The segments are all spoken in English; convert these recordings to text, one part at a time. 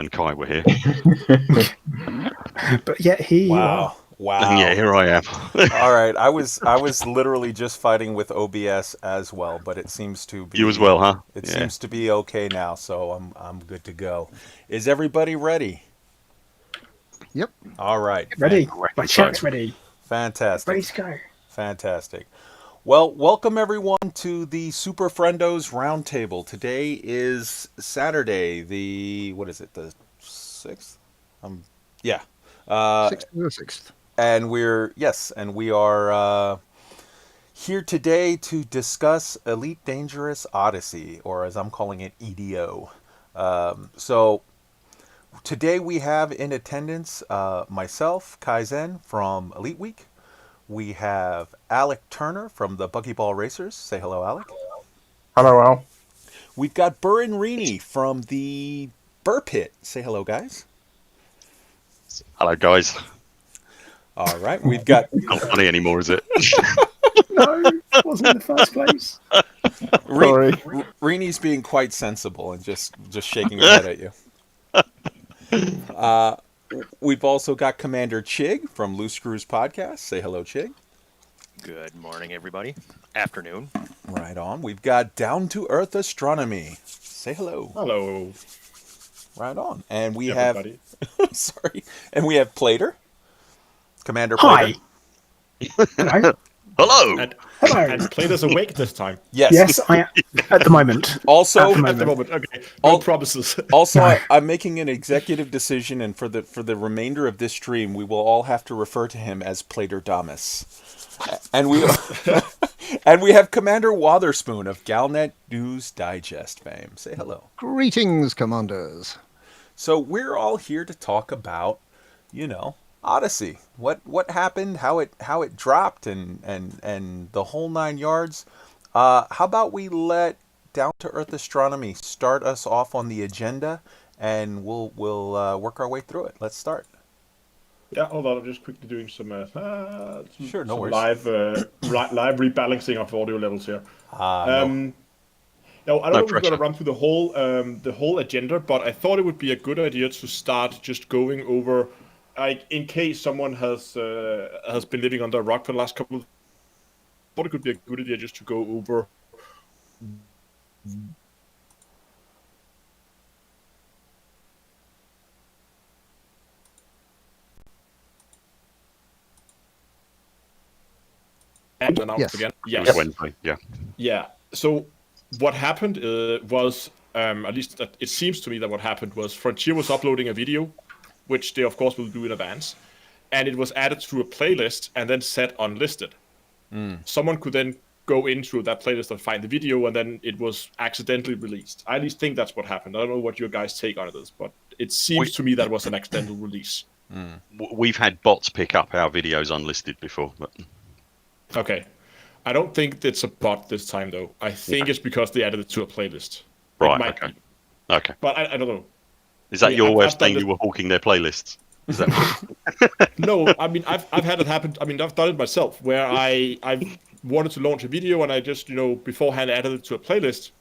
and Kai were here. But yet here you are. Wow. And yeah, here I am. All right. I was literally just fighting with OBS as well, but it seems to be You as well, huh? It Yeah. seems to be okay now, so I'm good to go. Is everybody ready? Yep. All right. Ready? Reckon My so. check's ready. Fantastic. Ready to go. Fantastic. Well, welcome everyone to the Super Friendos Roundtable. Today is Saturday, the 6th? Yeah. 6th to the 6th. And we are here today to discuss Elite Dangerous Odyssey, or as I'm calling it, EDO. So today we have in attendance myself, Kaizen from Elite Week. We have Alec Turner from the Buckyball Racers. Say hello, Alec. Hello, Al. We've got Burr and Reenie from the Burr Pit. Say hello, guys. Hello, guys. All right, we've got... Not funny anymore, is it? No, it wasn't in the first place. Sorry. Reenie's being quite sensible and just shaking her head at you. We've also got Commander Chig from Loose Screws Podcast. Say hello, Chig. Good morning, everybody. Afternoon. Right on. We've got Down to Earth Astronomy. Say hello. Hello. Right on. And we Everybody. have... Sorry. And we have Plater. Commander Hi. Plater. Hello. Hello. And, Hello. and Plato's awake this time. Yes. Yes, I am. At the moment. Also, At At the moment, okay. No All- promises. Also, No. I'm making an executive decision, and for the remainder of this stream, we will all have to refer to him as Plater Damas. And we and we have Commander Wotherspoon of Galnet News Digest fame. Say hello. Greetings, commanders. So we're all here to talk about, Odyssey. What happened? How it dropped, and the whole 9 yards. How about we let Down to Earth Astronomy start us off on the agenda, and we'll work our way through it. Let's start. Yeah, hold on. I'm just quickly doing some Sure, no some worries. live rebalancing of audio levels here. No. No, I don't No know if we're going pressure. to run through the whole agenda, but I thought it would be a good idea to start just going over, like, in case someone has been living under a rock for the last couple of. I thought it could be a good idea just to go over. And announce Yes. again. It Yes. was Wednesday, yeah. Yeah. So what happened was, at least it seems to me that what happened was Frontier was uploading a video, which they of course will do in advance, and it was added to a playlist and then set unlisted. Someone could then go in through that playlist and find the video, and then it was accidentally released. I at least think that's what happened. I don't know what your guys' take on it is, but it seems to me that was an accidental release. We've had bots pick up our videos unlisted before, but Okay. I don't think it's a bot this time, though. I think it's because they added it to a playlist. It right, might okay. be, Okay. but I don't know. Is that Yeah, your way I've of done saying this- you were hawking their playlists? Is that No, I mean I've had it happen. I mean I've done it myself where I wanted to launch a video and I just beforehand added it to a playlist.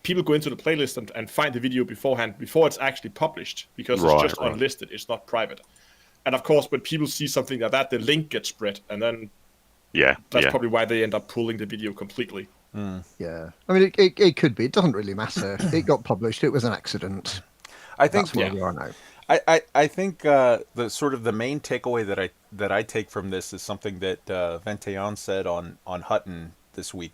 People go into the playlist and find the video beforehand before it's actually published because it's just Right. unlisted. It's not private. And of course, when people see something like that, the link gets spread, and then Yeah, that's yeah. probably why they end up pulling the video completely. Yeah. I mean, it could be. It doesn't really matter. It got published. It was an accident. I think That's where we are now. I think the sort of the main takeaway that I take from this is something that Venteon said on Hutton this week.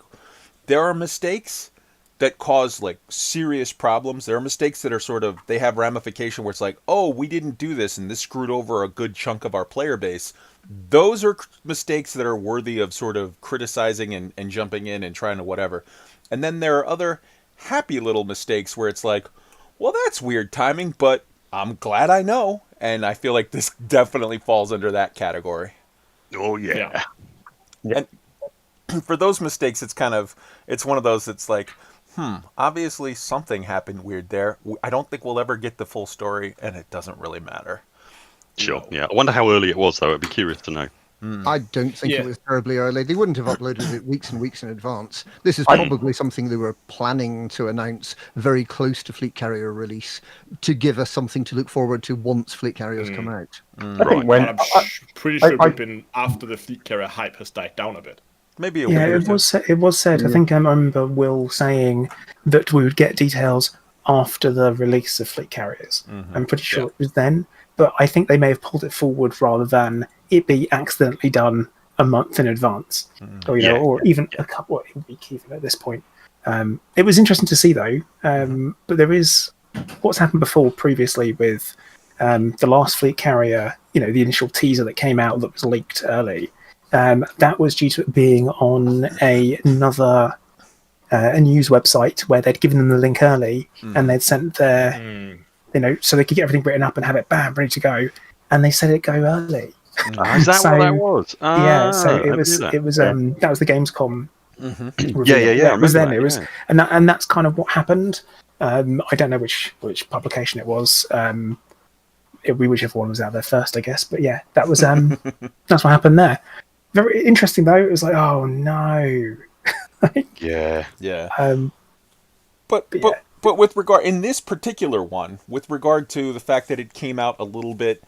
There are mistakes that cause like serious problems. There are mistakes that are sort of, they have ramification where it's like, oh, we didn't do this and this screwed over a good chunk of our player base. Those are mistakes that are worthy of sort of criticizing and jumping in and trying to whatever. And then there are other happy little mistakes where it's like, well, that's weird timing, but I'm glad I know. And I feel like this definitely falls under that category. Oh, yeah. And for those mistakes, it's one of those that's like, obviously something happened weird there. I don't think we'll ever get the full story, and it doesn't really matter. Sure, yeah. I wonder how early it was, though. I'd be curious to know. I don't think Yeah. it was terribly early. They wouldn't have uploaded it weeks and weeks in advance. This is probably something they were planning to announce very close to Fleet Carrier release to give us something to look forward to once Fleet Carriers come out. I think when But I'm pretty sure I- we've been after the Fleet Carrier hype has died down a bit. Maybe a Yeah, week or two. it was said. I think I remember Will saying that we would get details after the release of Fleet Carriers. I'm pretty sure it was then, but I think they may have pulled it forward rather than it be accidentally done a month in advance, or or even a week even at this point. It was interesting to see though, but there is what's happened previously with the last Fleet Carrier. The initial teaser that came out that was leaked early. That was due to it being on another a news website where they'd given them the link early and they'd sent their, so they could get everything written up and have it ready to go. And they said it'd go early. Is that what that was? Yeah, so it was that was the Gamescom. It was then. It was, and that's kind of what happened. I don't know which publication it was. It'd be whichever one was out there first, I guess. But yeah, that was that's what happened there. Very interesting though. It was like, oh no. Yeah. But with regard in this particular one, with regard to the fact that it came out a little bit,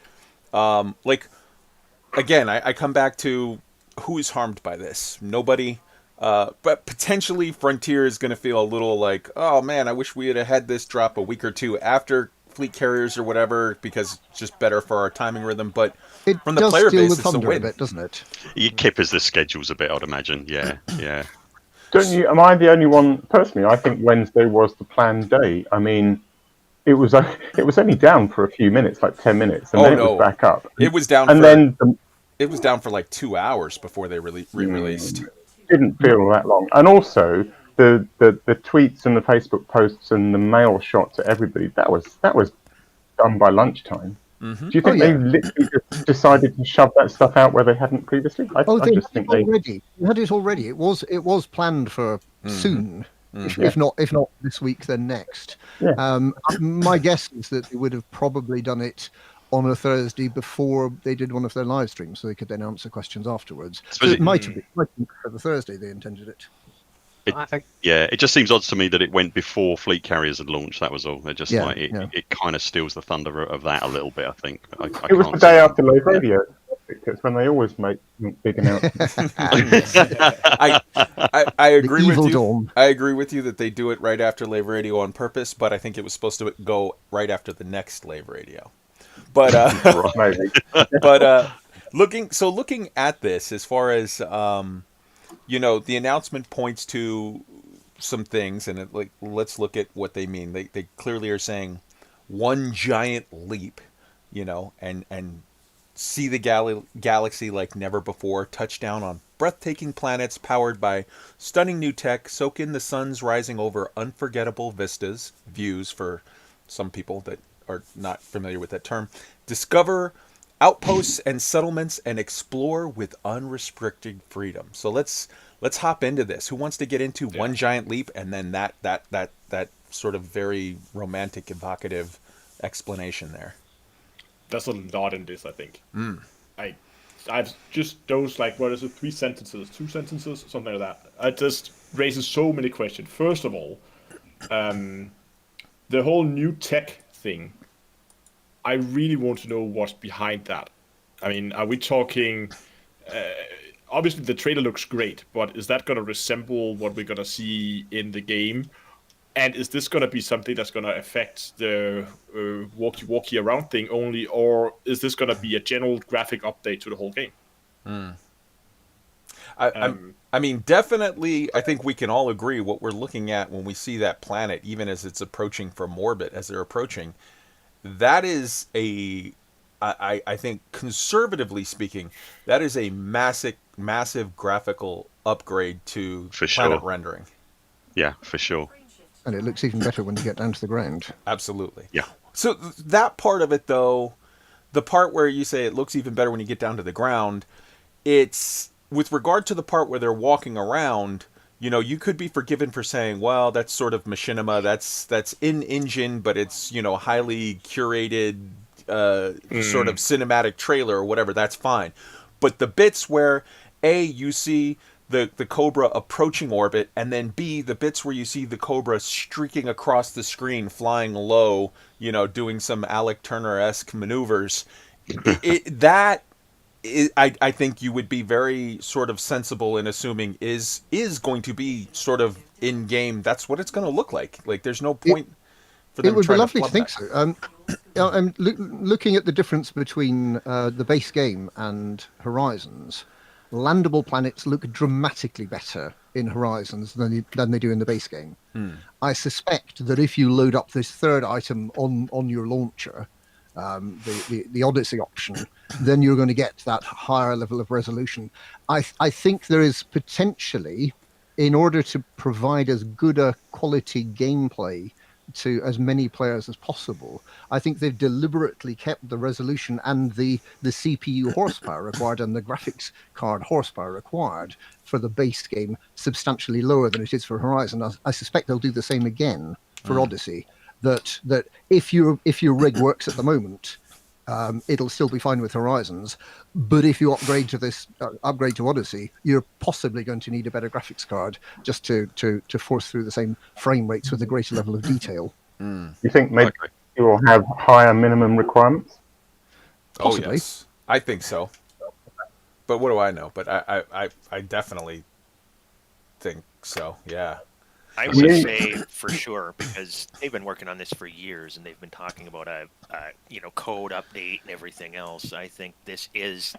again, I come back to who is harmed by this. Nobody. But potentially Frontier is going to feel a little like, oh man, I wish we had this drop a week or two after Fleet Carriers or whatever, because it's just better for our timing rhythm. But It from the does player steal base, the it's a thunder a win. bit, doesn't it? You kippers the schedules a bit, I'd imagine. Yeah. don't you? Am I the only one personally? I think Wednesday was the planned day. I mean, it was only down for a few minutes, like 10 minutes, and then it was back up. It was down. It was down for like 2 hours before they re-released. Didn't feel that long, and also the tweets and the Facebook posts and the mail shot to everybody that was done by lunchtime. Do you think they literally just decided to shove that stuff out where they hadn't previously? I just think they had it already. It was planned for soon, if not this week, then next. Yeah. My guess is that they would have probably done it on a Thursday before they did one of their live streams, so they could then answer questions afterwards. So it might have been for the Thursday they intended it. It just seems odd to me that it went before Fleet Carriers had launched. That was all. It just it kind of steals the thunder of that a little bit, I think. It was the day after Live Radio. It's when they always make big announcements. I agree with you. Dawn. I agree with you that they do it right after Live Radio on purpose, but I think it was supposed to go right after the next Live Radio. But looking at this, as far as the announcement points to some things, and let's look at what they mean. They clearly are saying one giant leap, and see the galaxy like never before. Touchdown on breathtaking planets powered by stunning new tech. Soak in the suns rising over unforgettable views for some people that are not familiar with that term. Discover outposts and settlements and explore with unrestricted freedom. So let's hop into this. Who wants to get into one giant leap and then that sort of very romantic, evocative explanation there? There's a lot in this, I think. I've just those, like, what is it, 3 sentences, 2 sentences, something like that. It just raises so many questions. First of all, the whole new tech thing, I really want to know what's behind that. I mean, are we talking... obviously, the trailer looks great, but is that going to resemble what we're going to see in the game? And is this going to be something that's going to affect the walkie around thing only, or is this going to be a general graphic update to the whole game? I mean, definitely, I think we can all agree what we're looking at when we see that planet, even as it's approaching from orbit, as they're approaching. That is I think, conservatively speaking, that is a massive graphical upgrade to planet rendering. Yeah, for sure. And it looks even better when you get down to the ground. Absolutely. Yeah. So that part of it, though, the part where you say it looks even better when you get down to the ground, it's with regard to the part where they're walking around, you could be forgiven for saying, well, that's sort of machinima, that's in-engine, but it's, highly curated sort of cinematic trailer or whatever, that's fine. But the bits where A, you see the Cobra approaching orbit, and then B, the bits where you see the Cobra streaking across the screen, flying low, doing some Alec Turner-esque maneuvers, I think you would be very sort of sensible in assuming is going to be sort of in game. That's what it's going to look like. Like, there's no point for them. It would be lovely to think so. I'm looking at the difference between the base game and Horizons. Landable planets look dramatically better in Horizons than they do in the base game. I suspect that if you load up this third item on your launcher, the Odyssey option, then you're going to get that higher level of resolution. I think there is potentially, in order to provide as good a quality gameplay to as many players as possible, I think they've deliberately kept the resolution and the CPU horsepower required and the graphics card horsepower required for the base game substantially lower than it is for Horizon. I suspect they'll do the same again for Odyssey. That if your rig works at the moment, it'll still be fine with Horizons. But if you upgrade to Odyssey, you're possibly going to need a better graphics card just to force through the same frame rates with a greater level of detail. You think maybe you will have higher minimum requirements? Possibly. Oh, yes. I think so. But what do I know? But I definitely think so, yeah. I would say for sure, because they've been working on this for years and they've been talking about a code update and everything else. I think this is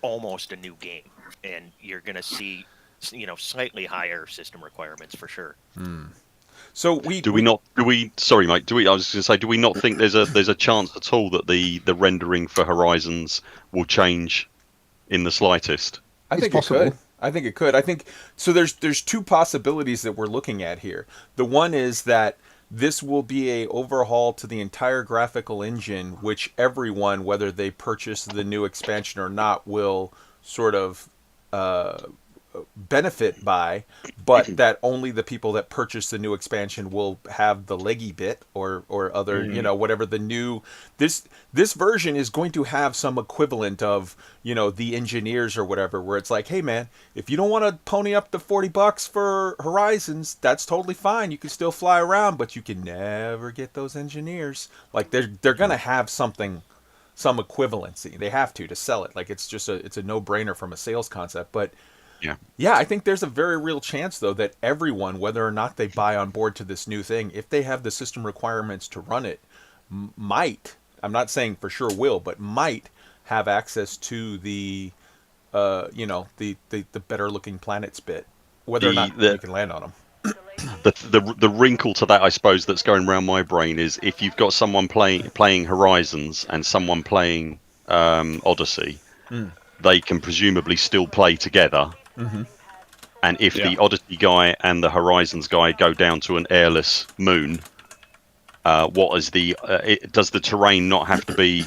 almost a new game, and you're going to see slightly higher system requirements for sure. So sorry mate, I was going to say, do we not think there's a chance at all that the rendering for Horizons will change in the slightest? I think it could. I think so. There's two possibilities that we're looking at here. The one is that this will be a overhaul to the entire graphical engine, which everyone, whether they purchase the new expansion or not, will sort of benefit by, but that only the people that purchase the new expansion will have the leggy bit or other, whatever the new, this version is going to have some equivalent of, the engineers or whatever, where it's like, hey man, if you don't want to pony up the $40 for Horizons, that's totally fine. You can still fly around, but you can never get those engineers. Like they're going to have some equivalency. They have to sell it. Like it's a no-brainer from a sales concept, but yeah, I think there's a very real chance, though, that everyone, whether or not they buy on board to this new thing, if they have the system requirements to run it, might, I'm not saying for sure will, but might have access to the better-looking planets bit, whether or not you can land on them. The wrinkle to that, I suppose, that's going around my brain is if you've got someone playing Horizons and someone playing Odyssey, they can presumably still play together. And if the Odyssey guy and the Horizons guy go down to an airless moon, does the terrain not have to be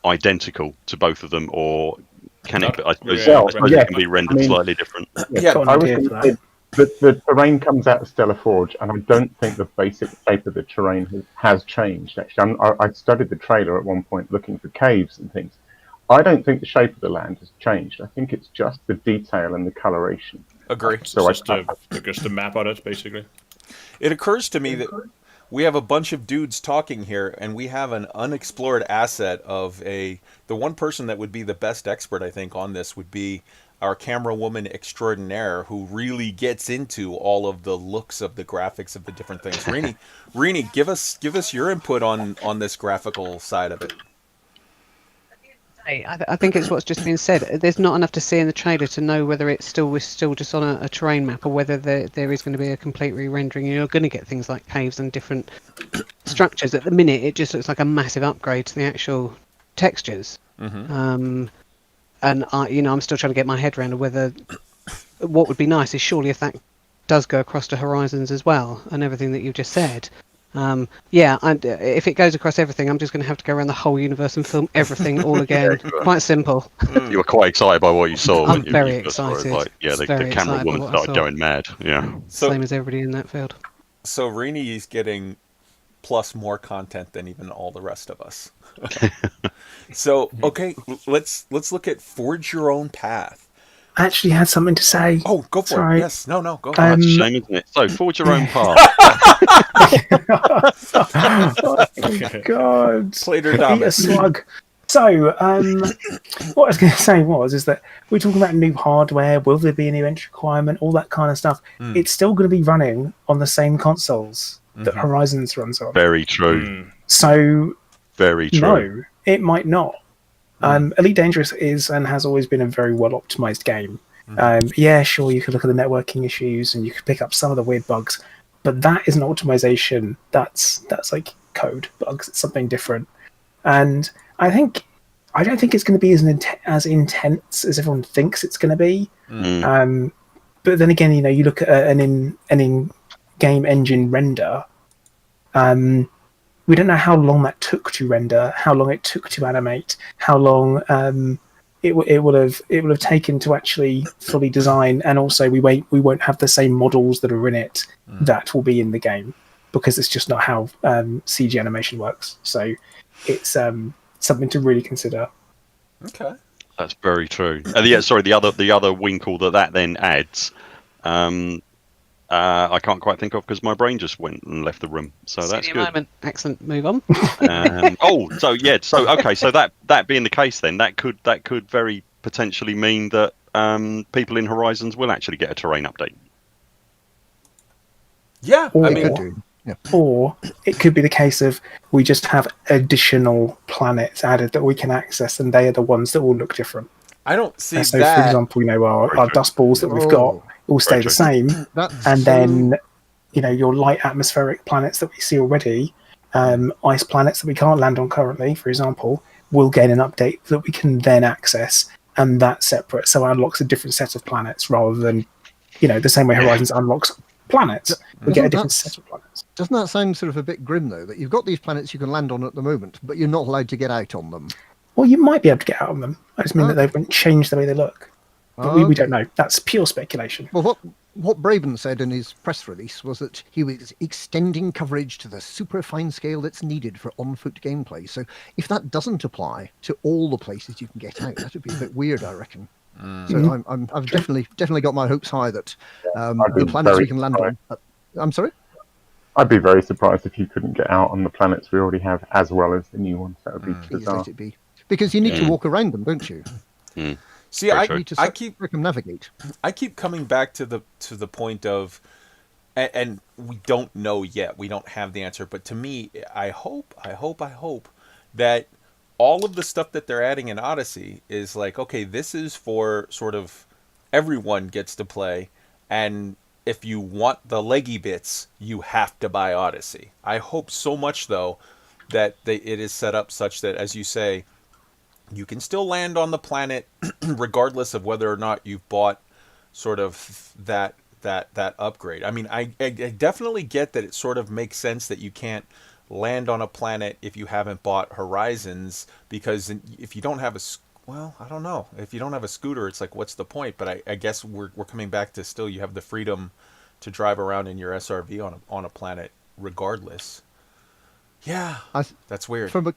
identical to both of them, or can it? I suppose it can be rendered slightly different. I was going to say the terrain comes out of Stellar Forge, and I don't think the basic shape of the terrain has changed. Actually, I studied the trailer at one point, looking for caves and things. I don't think the shape of the land has changed. I think it's just the detail and the coloration. Agree. So just the map on it, basically. It occurs to me that we have a bunch of dudes talking here, and we have an unexplored asset of the one person that would be the best expert, I think, on this would be our camera woman extraordinaire, who really gets into all of the looks of the graphics of the different things. Rini, give us your input on this graphical side of it. I think it's what's just been said. There's not enough to see in the trailer to know whether we're still just on a terrain map, or whether there is going to be a complete re-rendering. You're going to get things like caves and different structures. At the minute, it just looks like a massive upgrade to the actual textures. And I'm still trying to get my head around whether what would be nice is surely if that does go across to Horizons as well, and everything that you've just said. If it goes across everything, I'm just going to have to go around the whole universe and film everything all again. Quite simple. You were quite excited by what you saw. I'm very excited. The camera woman started going mad. Yeah. Same as everybody in that field. So Rini is getting plus more content than even all the rest of us. So, okay, let's look at Forge Your Own Path. I actually had something to say. Oh, go for Sorry. it. Yes. No, go Oh, ahead. that's a shame, isn't it? So, forge your own path. Oh, God. Played her Eat a Thomas. slug. So, what I was going to say is that we're talking about new hardware. Will there be a new entry requirement? All that kind of stuff. It's still going to be running on the same consoles that Horizons runs on. Very true. So, Very true. no, it might not. Elite Dangerous is and has always been a very well optimized game. Yeah, sure, you could look at the networking issues and you could pick up some of the weird bugs, but that is an optimization. That's like code bugs. It's something different. And I don't think it's going to be as intense as everyone thinks it's going to be. But then again, you look at an in-game engine render. We don't know how long that took to render, how long it took to animate, how long it will have taken to actually fully design, and also we won't have the same models that are in it that will be in the game, because it's just not how CG animation works. So it's something to really consider. Okay, that's very true. The other winkle that then adds, I can't quite think of because my brain just went and left the room. So that's good. Moment. Excellent. Move on. So that being the case, then that could very potentially mean that people in Horizons will actually get a terrain update. Yeah, Or it could be the case of we just have additional planets added that we can access, and they are the ones that will look different. I don't see so that. For example, our dust balls that we've got will stay the same, then your light atmospheric planets that we see already, ice planets that we can't land on currently, for example, will gain an update that we can then access, and that's separate. So it unlocks a different set of planets rather than the same way Horizons unlocks planets. We get a different set of planets. Doesn't that sound sort of a bit grim, though, that you've got these planets you can land on at the moment, but you're not allowed to get out on them? Well, you might be able to get out on them. I just mean that they won't change the way they look. But we don't know. That's pure speculation. Well, what Braben said in his press release was that he was extending coverage to the super fine scale that's needed for on-foot gameplay. So if that doesn't apply to all the places you can get out, that would be a bit weird, I reckon. So I've definitely got my hopes high that the planets we can land on. I'm sorry? I'd be very surprised if you couldn't get out on the planets we already have, as well as the new ones. That would be bizarre. Let it be. Because you need to walk around them, don't you? See, I keep circumnavigate. I keep coming back to the point of, and we don't know yet. We don't have the answer. But to me, I hope that all of the stuff that they're adding in Odyssey is like, okay, this is for sort of everyone gets to play, and if you want the leggy bits, you have to buy Odyssey. I hope so much, though, that it is set up such that, as you say, you can still land on the planet regardless of whether or not you've bought sort of that upgrade. I mean, I definitely get that it sort of makes sense that you can't land on a planet if you haven't bought Horizons, because if you don't have I don't know. If you don't have a scooter, it's like, what's the point? But I guess we're coming back to still you have the freedom to drive around in your SRV on a planet regardless. Yeah, that's weird. From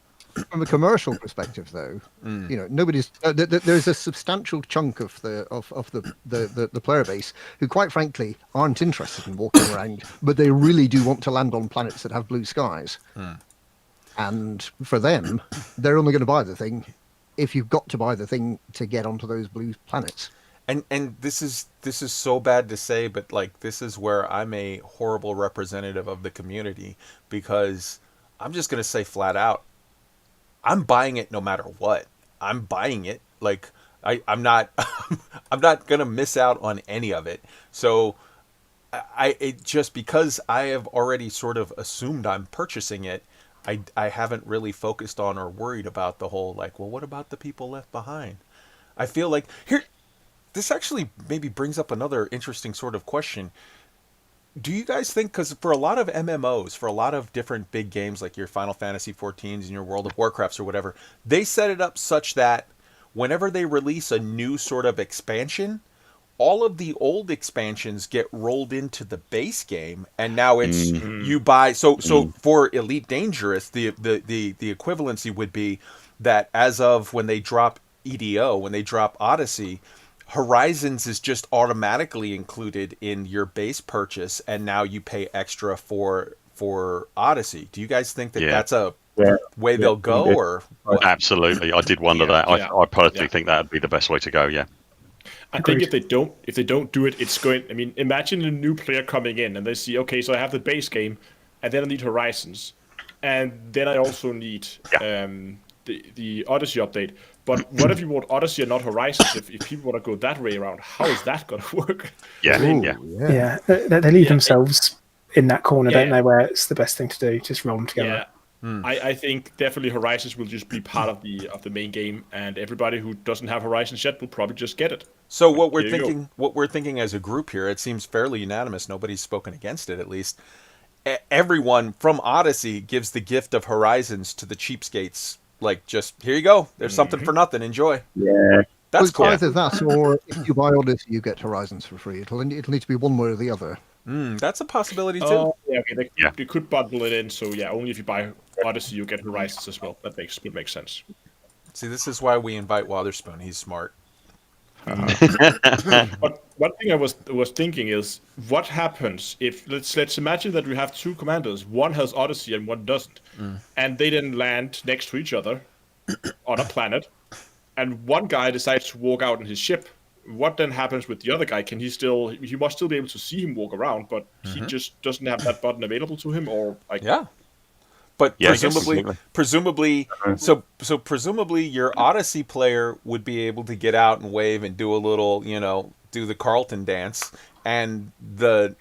a commercial perspective, though, nobody's. There's a substantial chunk of the player base who, quite frankly, aren't interested in walking around, but they really do want to land on planets that have blue skies. And for them, they're only going to buy the thing if you've got to buy the thing to get onto those blue planets. And this is so bad to say, but like, this is where I'm a horrible representative of the community, because I'm just going to say flat out, I'm buying it no matter what. I'm buying it. Like, I'm not I'm not going to miss out on any of it. So it just, because I have already sort of assumed I'm purchasing it, I haven't really focused on or worried about the whole, like, well, what about the people left behind? I feel like this actually maybe brings up another interesting sort of question. Do you guys think, because for a lot of MMOs, for a lot of different big games like your Final Fantasy 14s and your World of Warcrafts or whatever, they set it up such that whenever they release a new sort of expansion, all of the old expansions get rolled into the base game, and now it's you buy. So for Elite Dangerous, the equivalency would be that as of when they drop EDO, when they drop Odyssey, Horizons is just automatically included in your base purchase, and now you pay extra for Odyssey. Do you guys think that that's a way they'll go, or what? Absolutely? I did wonder that. I personally think that would be the best way to go. Yeah. I think if they don't do it, it's going. I mean, imagine a new player coming in and they see, okay, so I have the base game, and then I need Horizons, and then I also need the Odyssey update. But what if you want Odyssey and not Horizons? If people want to go that way around, how is that going to work? Yeah, they leave themselves in that corner, don't they? Where it's the best thing to do, just roll them together. Yeah. I think definitely Horizons will just be part of the main game, and everybody who doesn't have Horizons yet will probably just get it. So what we're thinking as a group here, it seems fairly unanimous. Nobody's spoken against it, at least. Everyone from Odyssey gives the gift of Horizons to the cheapskates. Like, just here you go. There's something for nothing. Enjoy. Yeah, that's cool. Either that, or if you buy Odyssey, you get Horizons for free. It'll need to be one way or the other. That's a possibility too. They could bundle it in. So only if you buy Odyssey, you get Horizons as well. That would make sense. See, this is why we invite Witherspoon. He's smart. But one thing I was thinking is, what happens if let's imagine that we have two commanders, one has Odyssey and one doesn't, and they then land next to each other on a planet, and one guy decides to walk out in his ship. What then happens with the other guy? Can he still? He must still be able to see him walk around, but he just doesn't have that button available to him, or like But presumably, so presumably your Odyssey player would be able to get out and wave and do a little, do the Carlton dance, and the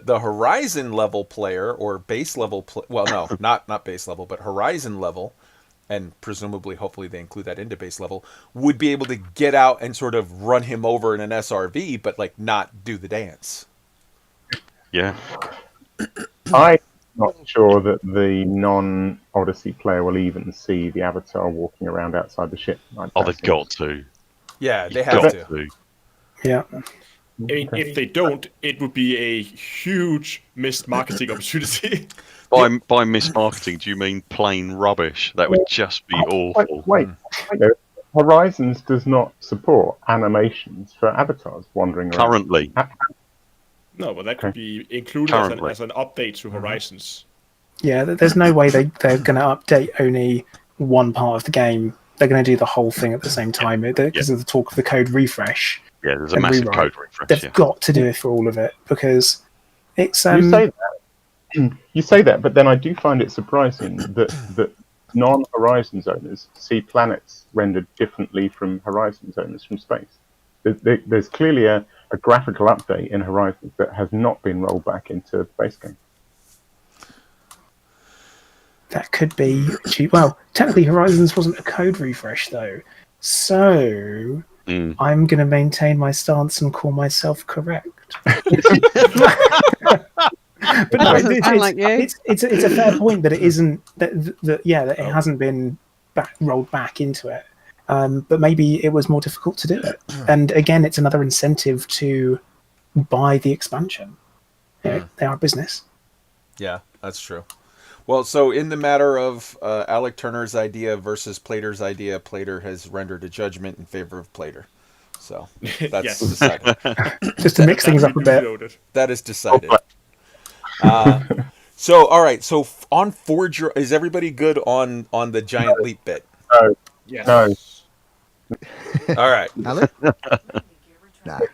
Horizon level player or base level, not base level, but Horizon level, and presumably, hopefully they include that into base level, would be able to get out and sort of run him over in an SRV, but like not do the dance. Yeah. I'm not sure that the non-Odyssey player will even see the avatar walking around outside the ship. They've got to. Yeah, they have to. Yeah. I mean, if they don't, it would be a huge missed marketing opportunity. By mismarketing, do you mean plain rubbish? That would just be awful. Wait. Horizons does not support animations for avatars wandering around. Currently. No, but that could be included as an update to Horizons. Yeah, there's no way they're going to update only one part of the game. They're going to do the whole thing at the same time because of the talk of the code refresh. Yeah, there's a massive code refresh. They've got to do it for all of it because it's. You say that, but then I do find it surprising that non-Horizons owners see planets rendered differently from Horizons owners from space. There's clearly a graphical update in Horizons that has not been rolled back into the base game. That could be cheap. Well, technically Horizons wasn't a code refresh though, so I'm going to maintain my stance and call myself correct. But no, it's a fair point that it isn't that it hasn't been rolled back into it. But maybe it was more difficult to do it. And again, it's another incentive to buy the expansion. They are a business. Yeah, that's true. Well, so in the matter of Alec Turner's idea versus Plater's idea, Plater has rendered a judgment in favor of Plater. So that's decided. Just to mix things up a bit. That is decided. So, all right. So on Forge, is everybody good on the giant leap bit? Yes. No. All right. Alec?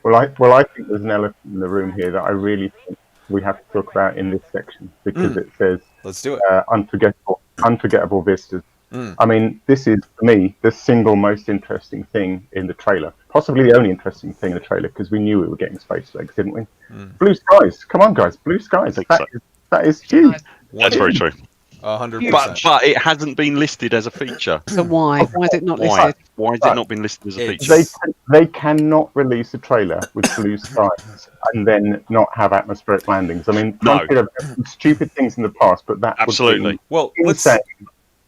Well, I think there's an elephant in the room here that I really think we have to talk about in this section because it says, "Let's do it." Unforgettable vistas. I mean, this is for me the single most interesting thing in the trailer, possibly the only interesting thing in the trailer because we knew we were getting space legs, didn't we? Blue skies, come on, guys, blue skies. That is huge. That's very true. 100%. But it hasn't been listed as a feature. So why? Why is it not listed? Why has it not been listed as a feature? They cannot release a trailer with blue skies and then not have atmospheric landings. I mean, I've done stupid things in the past, but that absolutely. Well, insane.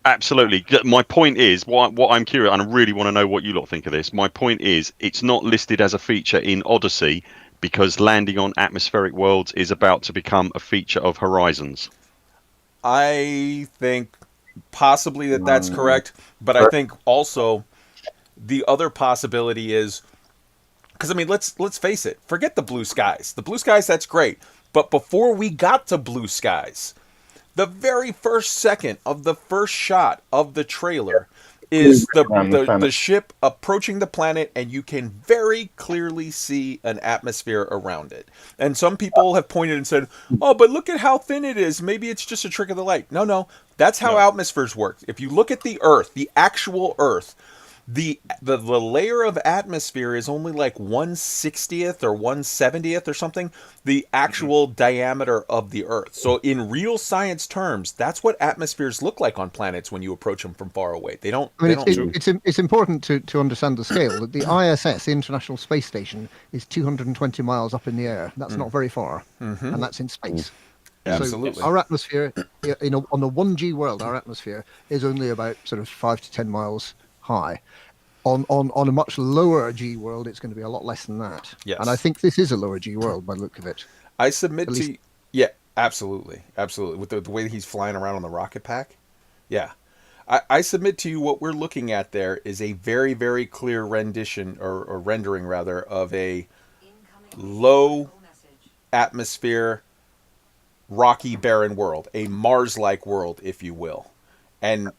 Absolutely. My point is, what I'm curious, and I really want to know what you lot think of this. My point is, it's not listed as a feature in Odyssey because landing on atmospheric worlds is about to become a feature of Horizons. I think possibly that's correct, but I think also the other possibility is, because I mean, let's face it. Forget the blue skies. The blue skies, that's great. But before we got to blue skies, the very first second of the first shot of the trailer is the ship approaching the planet, and you can very clearly see an atmosphere around it. And some people have pointed and said, "Oh, but look at how thin it is. Maybe it's just a trick of the light." No, that's how atmospheres work. If you look at the Earth, the actual Earth, the layer of atmosphere is only like 1/60th or 1/70th or something the actual diameter of the Earth. So in real science terms, that's what atmospheres look like on planets when you approach them from far away. They don't. It's important to understand the scale. That the ISS, the International Space Station, is 220 miles up in the air. That's not very far, and that's in space. Absolutely. So our atmosphere, on the 1G world, our atmosphere is only about sort of 5 to 10 miles high. On a much lower G world, it's going to be a lot less than that. Yes. And I think this is a lower G world by the look of it. I submit to you. Yeah, absolutely. With the way he's flying around on the rocket pack. Yeah. I submit to you what we're looking at there is a very, very clear rendition, or rendering rather, of a low atmosphere, rocky, barren world. A Mars-like world, if you will. And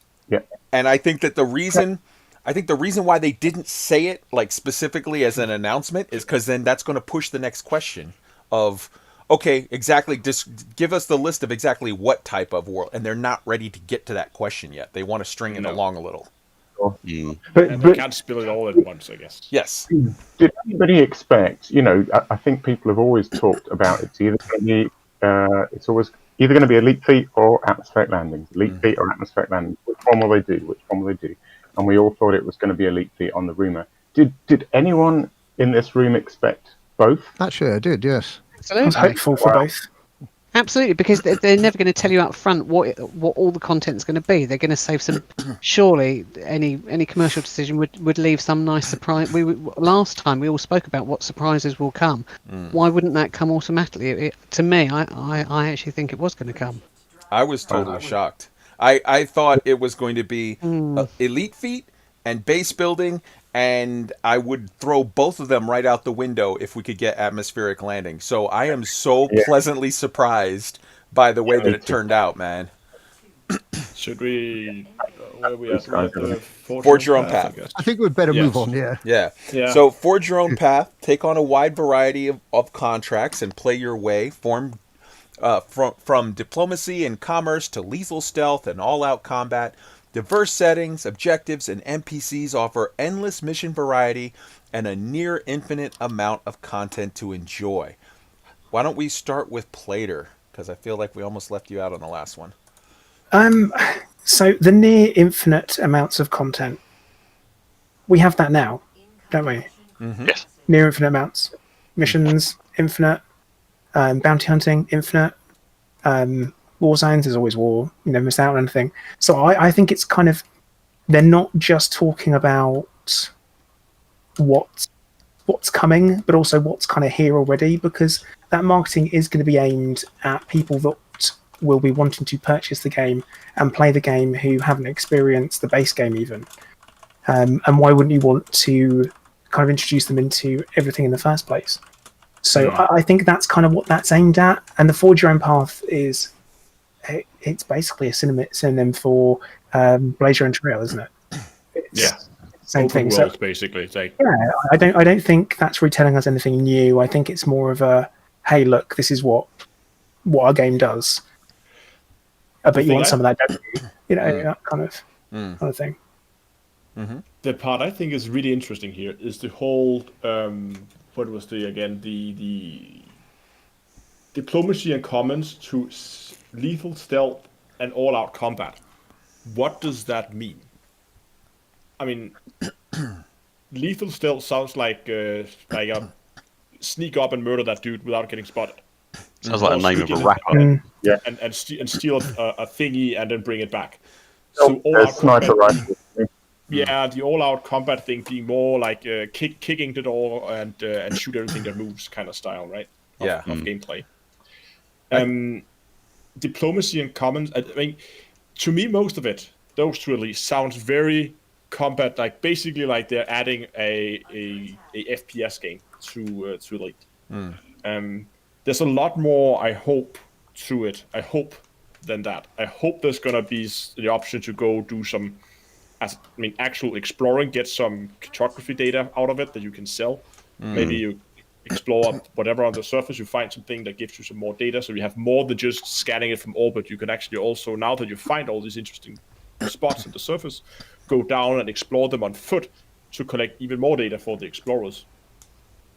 I think that the reason why they didn't say it like specifically as an announcement is because then that's going to push the next question of, okay, exactly, just give us the list of exactly what type of world, and they're not ready to get to that question yet. They want to string it along a little. But they can't spill it all at once, I guess. Yes. Did anybody expect? I think people have always talked about it's either going to be it's always either going to be elite feet or atmospheric landings. Elite feet or atmospheric landings. Which one will they do? And we all thought it was going to be elite feet on the rumor. Did anyone in this room expect both? Actually, I did, yes. I was hopeful for both. Absolutely, because they're never going to tell you up front what all the content's going to be. They're going to save some. Surely, any commercial decision would leave some nice surprise. Last time we all spoke about what surprises will come. Why wouldn't that come automatically? To me, I actually think it was going to come. I was totally shocked. I thought it was going to be elite feet and base building, and I would throw both of them right out the window if we could get atmospheric landing. So I am so pleasantly surprised by the way that it turned out, man. Should we? Where are we at? Forge your own path. I think we'd better move on. Yeah. So forge your own path. Take on a wide variety of contracts and play your way. From diplomacy and commerce to lethal stealth and all-out combat. Diverse settings, objectives, and NPCs offer endless mission variety and a near infinite amount of content to enjoy. Why don't we start with Plater? Because I feel like we almost left you out on the last one. So the near infinite amounts of content, we have that now, don't we? Yes. Near infinite amounts. Missions, infinite. Bounty hunting, infinite. War zones, there's always war. You never miss out on anything. So I think it's kind of, they're not just talking about what's coming, but also what's kind of here already, because that marketing is going to be aimed at people that will be wanting to purchase the game and play the game who haven't experienced the base game even. And why wouldn't you want to kind of introduce them into everything in the first place? So I think that's kind of what that's aimed at. And the Forge Your Own Path is, it's basically a synonym for Blaze Your Own Trail, isn't it? Same thing. World, so basically, it's like, I don't think that's retelling us anything new. I think it's more of a, hey, look, this is what our game does. But you want some of that, don't you? That kind of thing. The part I think is really interesting here is the whole what was the diplomacy and commons to lethal stealth and all-out combat. What does that mean? I mean, lethal stealth sounds like a sneak up and murder that dude without getting spotted. Sounds like the name of a rapper. And steal a thingy and then bring it back. So all-out sniper combat. rifle. Yeah, the all-out combat thing being more like kicking the door and shoot everything that moves kind of style, right? Of gameplay. Diplomacy and commons. I mean, to me, most of it, those two at least, sounds very combat like. Basically, like they're adding a FPS game to Elite. There's a lot more. I hope to it. I hope than that. I hope there's gonna be the option to go do some. Actual exploring, get some cartography data out of it that you can sell. Maybe you explore whatever on the surface, you find something that gives you some more data, so you have more than just scanning it from orbit. You can actually also, now that you find all these interesting spots on the surface, go down and explore them on foot to collect even more data for the explorers.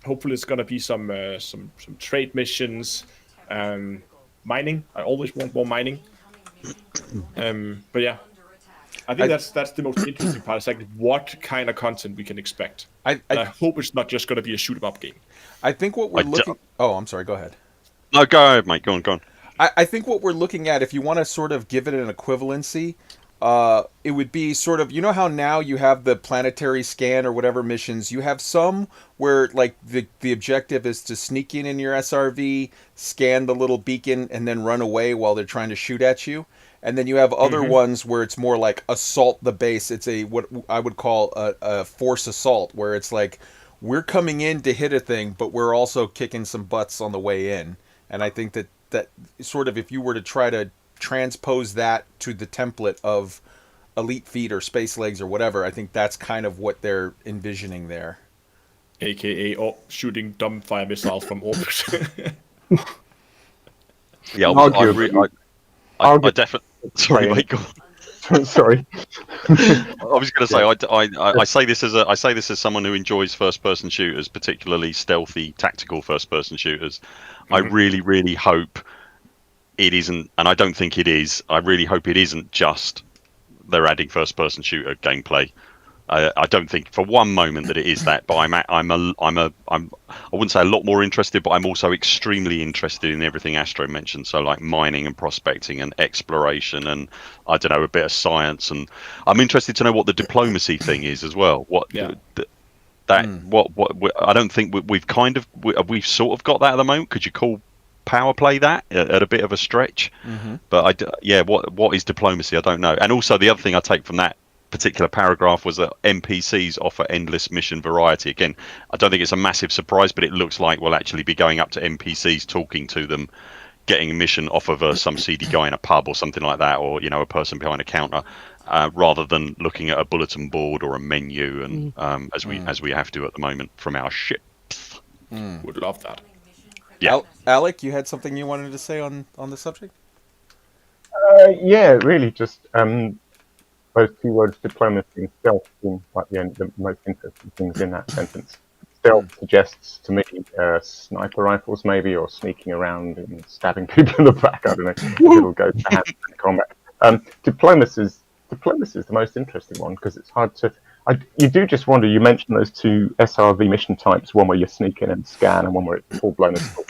Hopefully it's going to be some trade missions, mining. I always want more mining. But yeah, I think that's the most interesting part. It's like what kind of content we can expect. I hope it's not just going to be a shoot 'em up game. I think what we're looking. Oh, I'm sorry. Go ahead. No, go ahead, mate. Go on. I think what we're looking at, if you want to sort of give it an equivalency, it would be sort of, you know how now you have the planetary scan or whatever missions. You have some where like the objective is to sneak in your SRV, scan the little beacon, and then run away while they're trying to shoot at you. And then you have other ones where it's more like assault the base. It's what I would call a force assault, where it's like we're coming in to hit a thing, but we're also kicking some butts on the way in. And I think that sort of, if you were to try to transpose that to the template of Elite Feet or Space Legs or whatever, I think that's kind of what they're envisioning there. AKA shooting dumbfire missiles from orbit. Yeah, I definitely. Sorry, mate. Go on. Sorry. I was going to say I say this as someone who enjoys first-person shooters, particularly stealthy, tactical first-person shooters. I really, really hope it isn't, and I don't think it is. I really hope it isn't just they're adding first-person shooter gameplay. I don't think for one moment that it is that, but I wouldn't say a lot more interested, but I'm also extremely interested in everything Astro mentioned. So like mining and prospecting and exploration and I don't know, a bit of science, and I'm interested to know what the diplomacy thing is as well. I don't think we've sort of got that at the moment. Could you call power play that at a bit of a stretch? But what is diplomacy? I don't know. And also the other thing I take from that particular paragraph was that NPCs offer endless mission variety. Again, I don't think it's a massive surprise, but it looks like we'll actually be going up to NPCs, talking to them, getting a mission off of some seedy guy in a pub or something like that, or a person behind a counter, rather than looking at a bulletin board or a menu, and as we have to at the moment from our ships. Would love that. Yeah, Alec, you had something you wanted to say on the subject? Yeah, really, just those two words, diplomacy and stealth, seem like the most interesting things in that sentence. Stealth suggests to me sniper rifles, maybe, or sneaking around and stabbing people in the back. I don't know. It'll go to hand in combat. Diplomacy is the most interesting one because it's hard to. You do just wonder. You mentioned those two SRV mission types: one where you sneak in and scan, and one where it's full blown assault.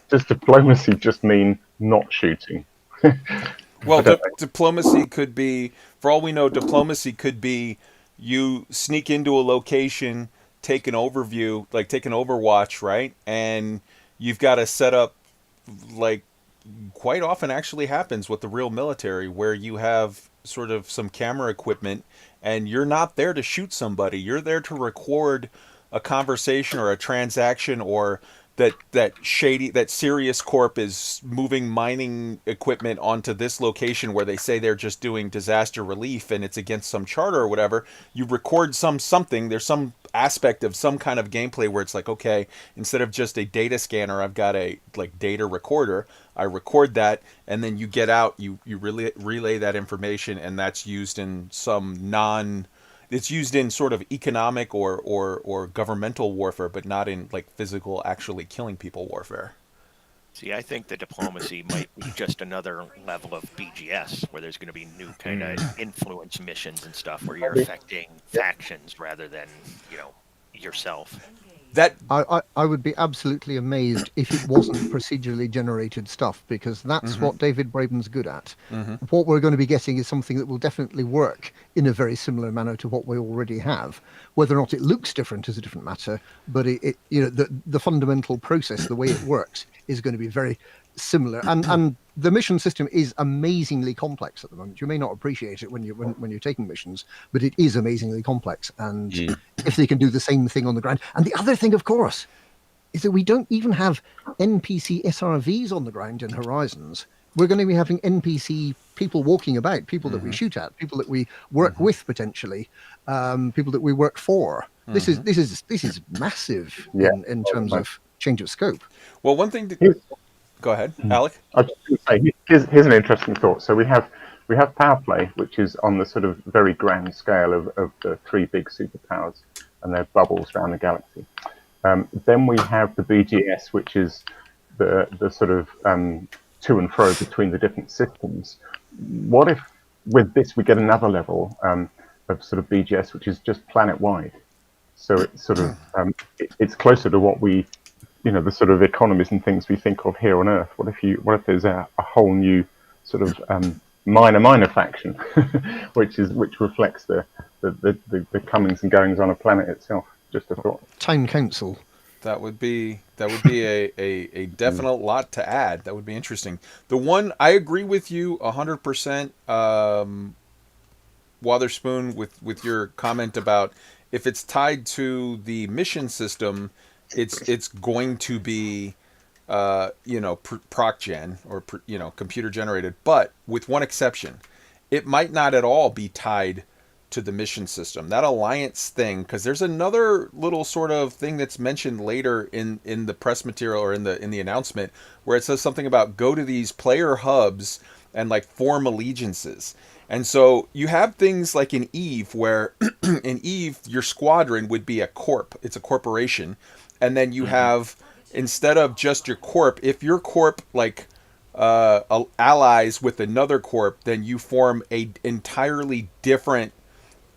Does diplomacy just mean not shooting? Well, diplomacy could be, for all we know, diplomacy could be you sneak into a location, take an overview, like take an Overwatch, right? And you've got to set up, like quite often actually happens with the real military, where you have sort of some camera equipment and you're not there to shoot somebody. You're there to record a conversation or a transaction, or that Sirius Corp is moving mining equipment onto this location where they say they're just doing disaster relief and it's against some charter or whatever. You record something. There's some aspect of some kind of gameplay where it's like, okay, instead of just a data scanner, I've got a data recorder. I record that, and then you get out, you relay that information, and that's used in it's used in sort of economic or governmental warfare, but not in like physical, actually killing people warfare. See, I think the diplomacy might be just another level of BGS, where there's going to be new kind of influence missions and stuff, where you're affecting factions rather than, yourself. That I would be absolutely amazed if it wasn't procedurally generated stuff, because that's what David Braben's good at. What we're going to be getting is something that will definitely work in a very similar manner to what we already have. Whether or not it looks different is a different matter, but it the fundamental process, the way it works, is going to be very similar. And the mission system is amazingly complex at the moment. You may not appreciate it when you're taking missions, but it is amazingly complex. And if they can do the same thing on the ground, and the other thing, of course, is that we don't even have NPC SRVs on the ground in Horizons. We're going to be having NPC people walking about, people that we shoot at, people that we work with potentially, people that we work for. This is massive in terms of change of scope. Well, one thing to go ahead, Alec. I was just going to say, here's an interesting thought. So we have power play, which is on the sort of very grand scale of the three big superpowers, and they're bubbles around the galaxy. Then we have the BGS, which is the sort of to and fro between the different systems. What if with this we get another level of sort of BGS, which is just planet wide? So it's sort of it's closer to what we, the sort of economies and things we think of here on Earth. What if there's a whole new sort of minor faction, which reflects the comings and goings on a planet itself? Just a thought. Time Council. That would be a definite lot to add. That would be interesting. The one I agree with you 100%, Wotherspoon, with your comment about if it's tied to the mission system, it's going to be proc gen or computer generated, but with one exception, it might not at all be tied to the mission system. That alliance thing, because there's another little sort of thing that's mentioned later in the press material or in the announcement, where it says something about go to these player hubs and like form allegiances. And so you have things like in Eve, where in Eve your squadron would be a corp. It's a corporation, and then you have, instead of just your corp, if your corp like allies with another corp, then you form a entirely different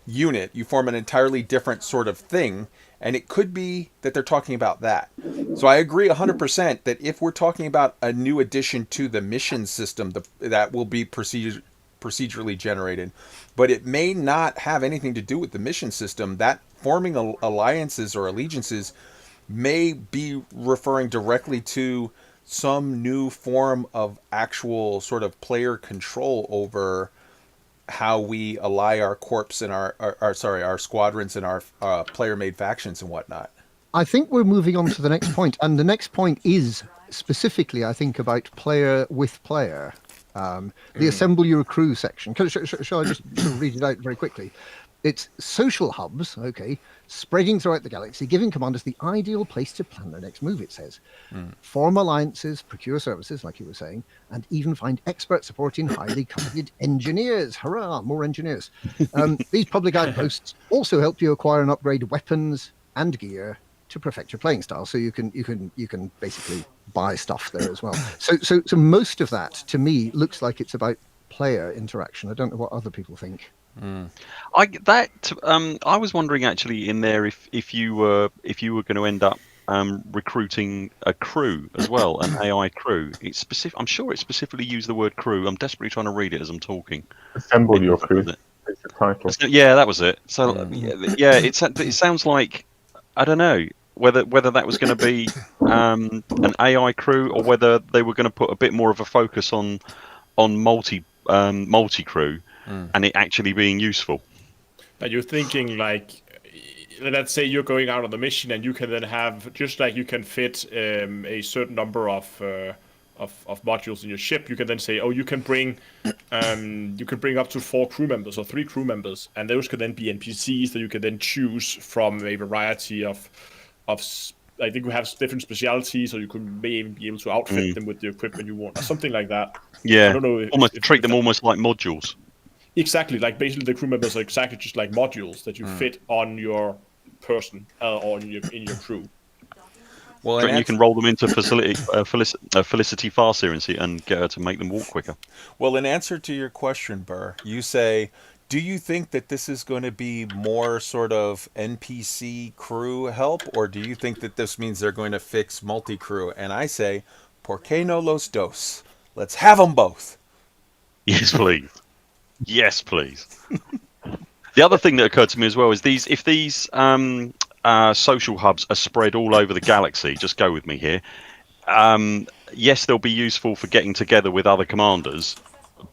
unit. You form an entirely different sort of thing, and it could be that they're talking about that. So I agree 100% that if we're talking about a new addition to the mission system, that will be procedurally generated, but it may not have anything to do with the mission system. That forming alliances or allegiances may be referring directly to some new form of actual sort of player control over how we ally our corps and our squadrons and our player-made factions and whatnot. I think we're moving on to the next point, and the next point is specifically, I think, about player with player. The assemble your crew section. Shall I just read it out very quickly? It's social hubs, spreading throughout the galaxy, giving commanders the ideal place to plan their next move, it says. Form alliances, procure services, like you were saying, and even find expert support in highly coveted engineers. Hurrah, more engineers. These public outposts also help you acquire and upgrade weapons and gear to perfect your playing style. So you can basically buy stuff there as well. So most of that, to me, looks like it's about player interaction. I don't know what other people think. I was wondering actually in there if you were going to end up recruiting a crew as well, an AI crew. It's specific. I'm sure it specifically used the word crew. I'm desperately trying to read it as I'm talking. Assemble your crew. It's the title. Yeah, that was it. So yeah, it sounds like, I don't know whether that was going to be an AI crew or whether they were going to put a bit more of a focus on multi crew. And it actually being useful. But you're thinking like, let's say you're going out on the mission, and you can then have, just like you can fit a certain number of modules in your ship. You can then say, oh, you can bring up to 4 crew members or 3 crew members, and those could then be NPCs that you can then choose from a variety of. I think we have different specialities, or you could maybe be able to outfit them with the equipment you want, or something like that. Yeah, I don't know treat them almost like modules. Exactly, like basically the crew members are exactly just like modules that you fit on your person or in your crew. Well, and you can roll them into Felicity Farseer and get her to make them walk quicker. Well, in answer to your question, Burr, you say Do you think that this is going to be more sort of NPC crew help, or do you think that this means they're going to fix multi-crew? And I say, ¿por qué no los dos? Let's have them both. Yes, please. Yes, please. The other thing that occurred to me as well is if these social hubs are spread all over the galaxy, just go with me here. Yes, they'll be useful for getting together with other commanders,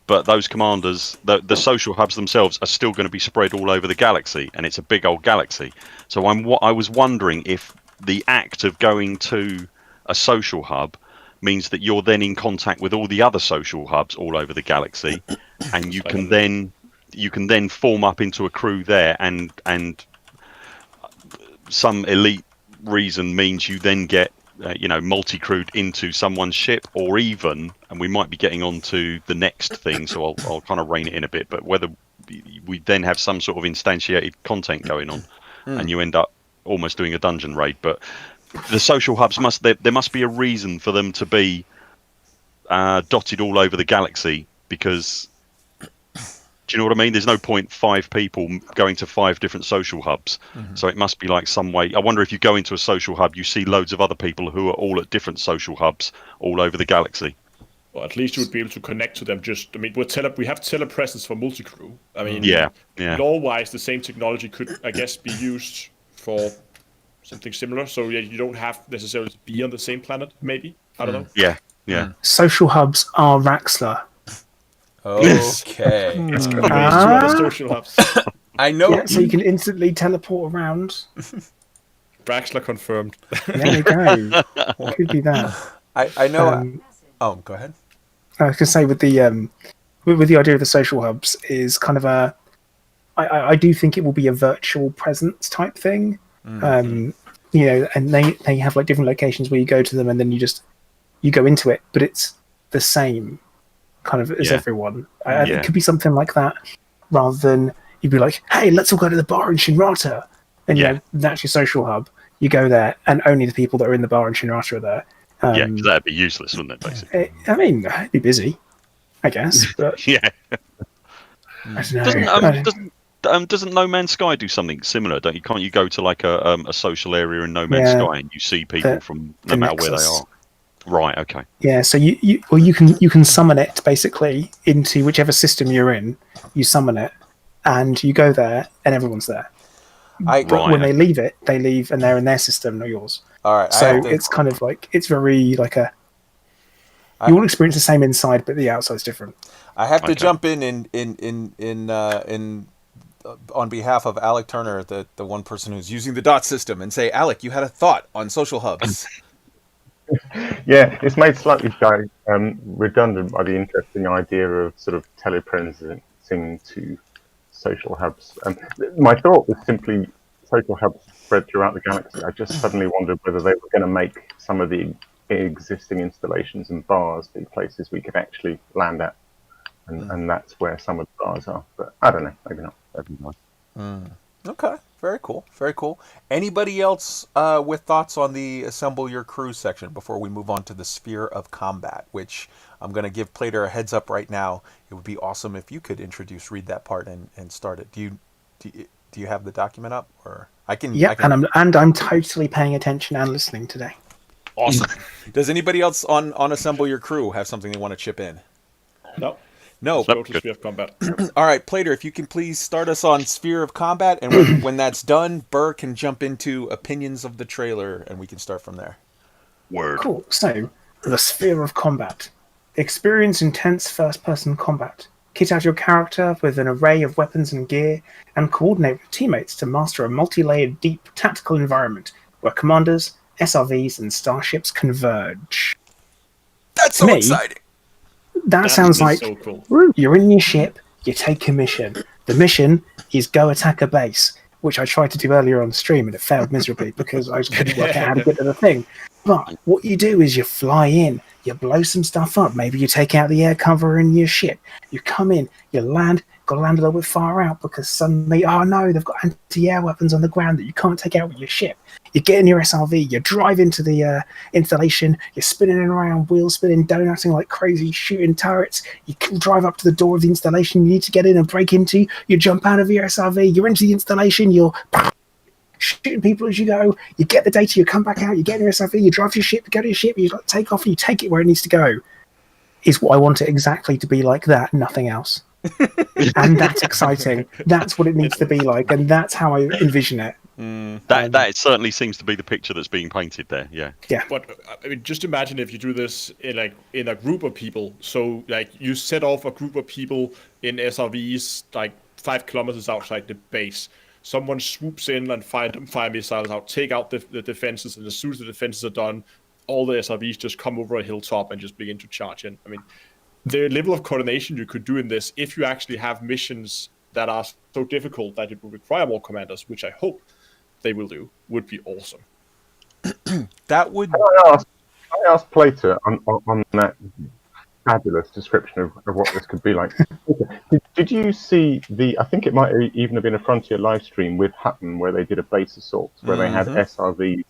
but those commanders, the social hubs themselves, are still going to be spread all over the galaxy, and it's a big old galaxy. So I was wondering if the act of going to a social hub means that you're then in contact with all the other social hubs all over the galaxy, and you can then form up into a crew there, and some elite reason means you then get multi-crewed into someone's ship, or even, and we might be getting on to the next thing, so I'll kind of rein it in a bit, but whether we then have some sort of instantiated content going on, and you end up almost doing a dungeon raid. But the social hubs there must be a reason for them to be dotted all over the galaxy, because do you know what I mean? There's no point 5 people going to 5 different social hubs. So it must be like some way. I wonder if you go into a social hub, you see loads of other people who are all at different social hubs all over the galaxy. Well, at least you would be able to connect to them. We have telepresence for multi-crew. I mean, yeah. Law-wise, the same technology could, I guess, be used for something similar. So you don't have necessarily to be on the same planet, maybe. I don't know. Yeah. Social hubs are Raxler. Okay. It's going to be social hubs. I know. Yeah, so you can instantly teleport around. Draxler confirmed. There you go. Could be that. I know. Go ahead. I was going to say with the idea of the social hubs is kind of I do think it will be a virtual presence type thing. And they have like different locations where you go to them, and then you go into it, but it's the same kind of as everyone. It could be something like that, rather than you'd be like, hey, let's all go to the bar in Shinrata, and that's your social hub. You go there, and only the people that are in the bar in Shinrata are there. Because that'd be useless, wouldn't it, basically? It'd be busy, I guess. But yeah. I don't know. Doesn't No Man's Sky do something similar? Can't you go to like a social area in No Man's Sky and you see people from no matter where they are? Right. Okay. Yeah. So you can summon it basically into whichever system you're in. You summon it, and you go there, and everyone's there. But when they leave it, they leave, and they're in their system, not yours. All right. So it's kind of like it's very like you will experience the same inside, but the outside's different. I have to jump in on behalf of Alec Turner, the one person who's using the DOT system, and say, Alec, you had a thought on social hubs. Yeah, it's made slightly redundant by the interesting idea of sort of telepresencing to social hubs. My thought was simply social hubs spread throughout the galaxy. I just suddenly wondered whether they were going to make some of the existing installations and bars the places we could actually land at. And that's where some of the bars are. But I don't know, maybe not. That'd be nice. Okay, very cool, very cool. Anybody else with thoughts on the Assemble Your Crew section before we move on to the Sphere of Combat, which I'm going to give Plater a heads up right now. It would be awesome if you could read that part and start it. Do you have the document up, or I can? Yeah, and I'm totally paying attention and listening today. Awesome. Does anybody else on Assemble Your Crew have something they want to chip in? No. Go to Sphere of Combat. All right, Plater, if you can please start us on Sphere of Combat, and when that's done, Burr can jump into opinions of the trailer, and we can start from there. Word. Cool. So, the Sphere of Combat. Experience intense first-person combat. Kit out your character with an array of weapons and gear, and coordinate with teammates to master a multi-layered, deep, tactical environment where commanders, SRVs, and starships converge. That's so exciting! That sounds like so cool. You're in your ship, you take a mission. The mission is go attack a base, which I tried to do earlier on the stream and it failed miserably because I couldn't work out how to get to the thing. But what you do is you fly in, you blow some stuff up, maybe you take out the air cover in your ship, you come in, you land, got to land a little bit far out because suddenly, oh no, they've got anti-air weapons on the ground that you can't take out with your ship. You get in your SRV, you drive into the installation, you're spinning around, wheels spinning, donutting like crazy, shooting turrets. You can drive up to the door of the installation you need to get in and break into. You jump out of your SRV, you're into the installation, you're shooting people as you go. You get the data, you come back out, you get in your SRV, you drive your ship, you go to your ship, you take off, and you take it where it needs to go. Is what I want it exactly to be like that, nothing else. And that's exciting. That's what it needs to be like, and that's how I envision it. That certainly seems to be the picture that's being painted there. Yeah. But I mean, just imagine if you do this in a group of people. So like you set off a group of people in SRVs like 5 kilometers outside the base. Someone swoops in and fire missiles out, take out the defenses, and as soon as the defenses are done, all the SRVs just come over a hilltop and just begin to charge in. I mean, the level of coordination you could do in this, if you actually have missions that are so difficult that it will require more commanders, which I hope they will do, would be awesome. That would. I asked Plato on that fabulous description of what this could be like. Did you see I think it might even have been a Frontier live stream with Hutton where they did a base assault where they had SRVs and